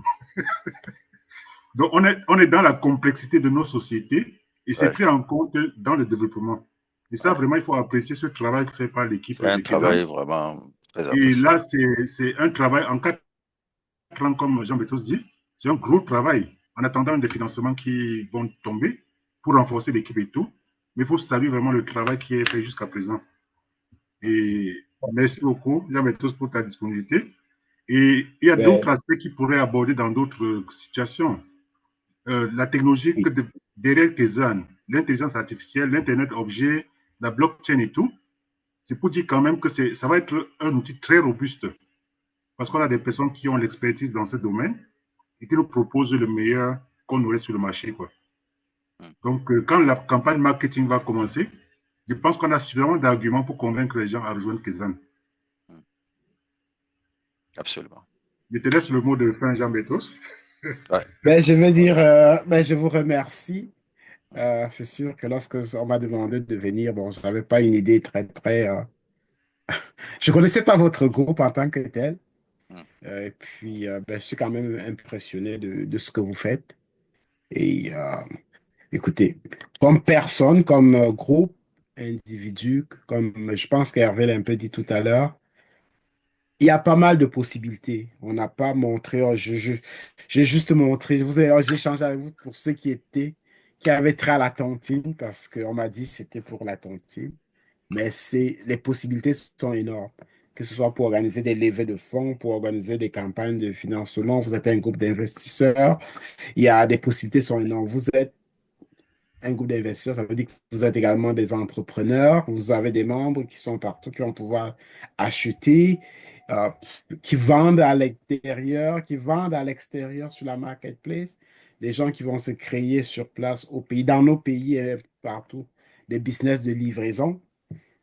Donc, on est dans la complexité de nos sociétés et c'est Ouais, pris en compte dans le développement. Et ça, ouais. vraiment, il faut apprécier ce travail fait par l'équipe C'est un de Kezan. travail vraiment très Et apprécié. là, c'est un travail en 4 ans, comme Jean Bétos dit, c'est un gros travail. En attendant des financements qui vont tomber pour renforcer l'équipe et tout. Mais il faut saluer vraiment le travail qui est fait jusqu'à présent. Et merci beaucoup, Jean Bétos, pour ta disponibilité. Et il y a d'autres Ben, aspects qui pourraient aborder dans d'autres situations. La technologie oui. derrière Kezan, l'intelligence artificielle, l'Internet objet, la blockchain et tout, c'est pour dire quand même que ça va être un outil très robuste parce qu'on a des personnes qui ont l'expertise dans ce domaine et qui nous proposent le meilleur qu'on aurait sur le marché, quoi. Mm. Donc, quand la campagne marketing va commencer, je pense qu'on a suffisamment d'arguments pour convaincre les gens à rejoindre Kezan. Mm. Absolument. Je te laisse le mot de fin, Jean Bétos. Ouais. Ben, je veux dire, ben, je vous remercie. C'est sûr que lorsque on m'a demandé de venir, bon, je n'avais pas une idée je ne connaissais pas votre groupe en tant que tel. Mm. Et puis, ben, je suis quand même impressionné de ce que vous faites. Et écoutez, comme personne, comme groupe, individu, comme je pense qu'Hervé l'a un peu dit tout à l'heure, il y a pas mal de possibilités. On n'a pas montré, j'ai juste montré, j'ai échangé avec vous pour ceux qui avaient trait à la tontine, parce qu'on m'a dit que c'était pour la tontine. Mais les possibilités sont énormes. Que ce soit pour organiser des levées de fonds, pour organiser des campagnes de financement, vous êtes un groupe d'investisseurs, il y a des possibilités sont énormes. Vous êtes un groupe d'investisseurs, ça veut dire que vous êtes également des entrepreneurs, vous avez des membres qui sont partout, qui vont pouvoir acheter, euh, qui vendent à l'intérieur, qui vendent à l'extérieur sur la marketplace, des gens qui vont se créer sur place au pays, dans nos pays et partout, des business de livraison.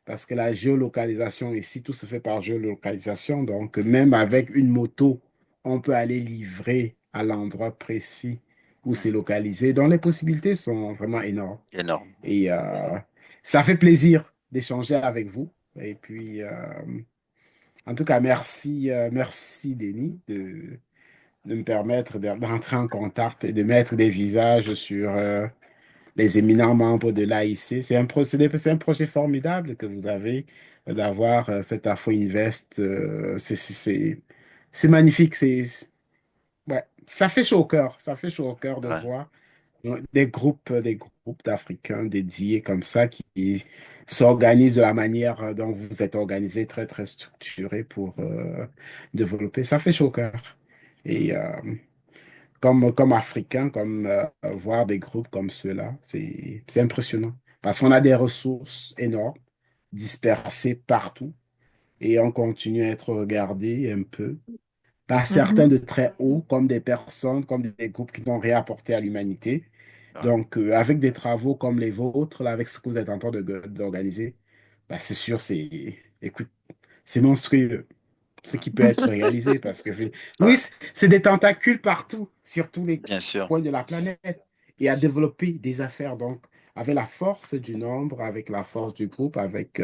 Parce que la géolocalisation ici, tout se fait par géolocalisation. Donc, même avec une moto, on peut aller livrer à l'endroit précis où Mm. c'est localisé. Donc, les possibilités sont vraiment énormes. Énorme. Et ça fait plaisir d'échanger avec vous. Et puis, en tout cas, merci, merci, Denis, de me permettre d'entrer en contact et de mettre des visages sur les éminents membres de l'AIC. C'est un projet formidable que vous avez d'avoir cet Afro Invest. C'est magnifique. Ouais, ça fait chaud au cœur. Ça fait chaud au cœur de Ouais. voir des groupes d'Africains dédiés comme ça qui s'organisent de la manière dont vous êtes organisé, très, très structuré pour développer. Ça fait chaud au cœur. Et comme Africain, comme voir des groupes comme ceux-là, c'est impressionnant. Parce qu'on a des ressources énormes, dispersées partout, et on continue à être regardé un peu par certains Mhm. de très haut, comme des personnes, comme des groupes qui n'ont rien apporté à l'humanité. Ouais. Donc, avec des travaux comme les vôtres, là, avec ce que vous êtes en train d'organiser, bah, c'est sûr, écoute, c'est monstrueux ce Mm. qui peut être réalisé parce que oui, Ouais. c'est des tentacules partout, sur tous les Bien sûr. coins de la Bien sûr. planète et Bien à sûr. développer des affaires. Donc, avec la force du nombre, avec la force du groupe, avec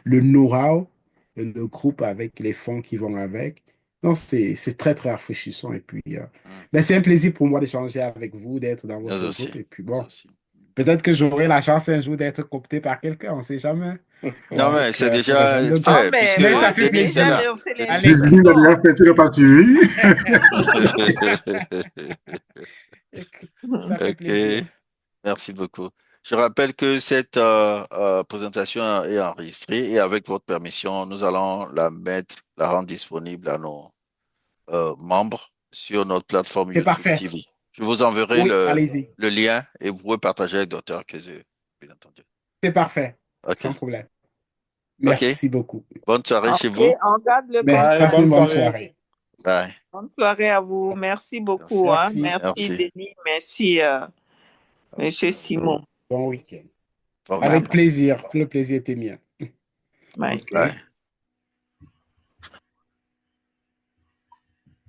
le know-how, le groupe avec les fonds qui vont avec. Donc, c'est très, très rafraîchissant. Et puis, Mm. ben, c'est un plaisir pour moi d'échanger avec vous, d'être dans Nous votre aussi. groupe. Et puis, Nous bon, aussi. peut-être que j'aurai la chance un jour d'être coopté par quelqu'un, on ne sait jamais. Non, mais Donc, c'est il faudrait déjà vraiment Ah, fait, puisque mais mais moi, ça fait j'ai Denis est déjà plaisir. là. lancé Denis est Allez. là. Sylvie, il a l'invitation. déjà fait, tu n'as pas suivi. Ça fait plaisir. OK. Merci beaucoup. Je rappelle que cette présentation est enregistrée et avec votre permission, nous allons la rendre disponible à nos membres sur notre plateforme C'est YouTube parfait. TV. Je vous enverrai Oui, allez-y. le lien et vous pouvez partager avec d'autres que bien entendu. C'est parfait. OK. Sans problème. OK. Merci beaucoup. Bonne soirée chez OK, vous. on garde le Ben, Allez, passez contact. bonne une bonne soirée. soirée. Bye. Bonne soirée à vous. Merci Merci. beaucoup. Hein. Merci. Merci, Merci. Denis. Merci, Monsieur Simon. Bon week-end. Avec Formidable. Bye-bye. plaisir. Le plaisir était mien. Bye. Ok. Bye.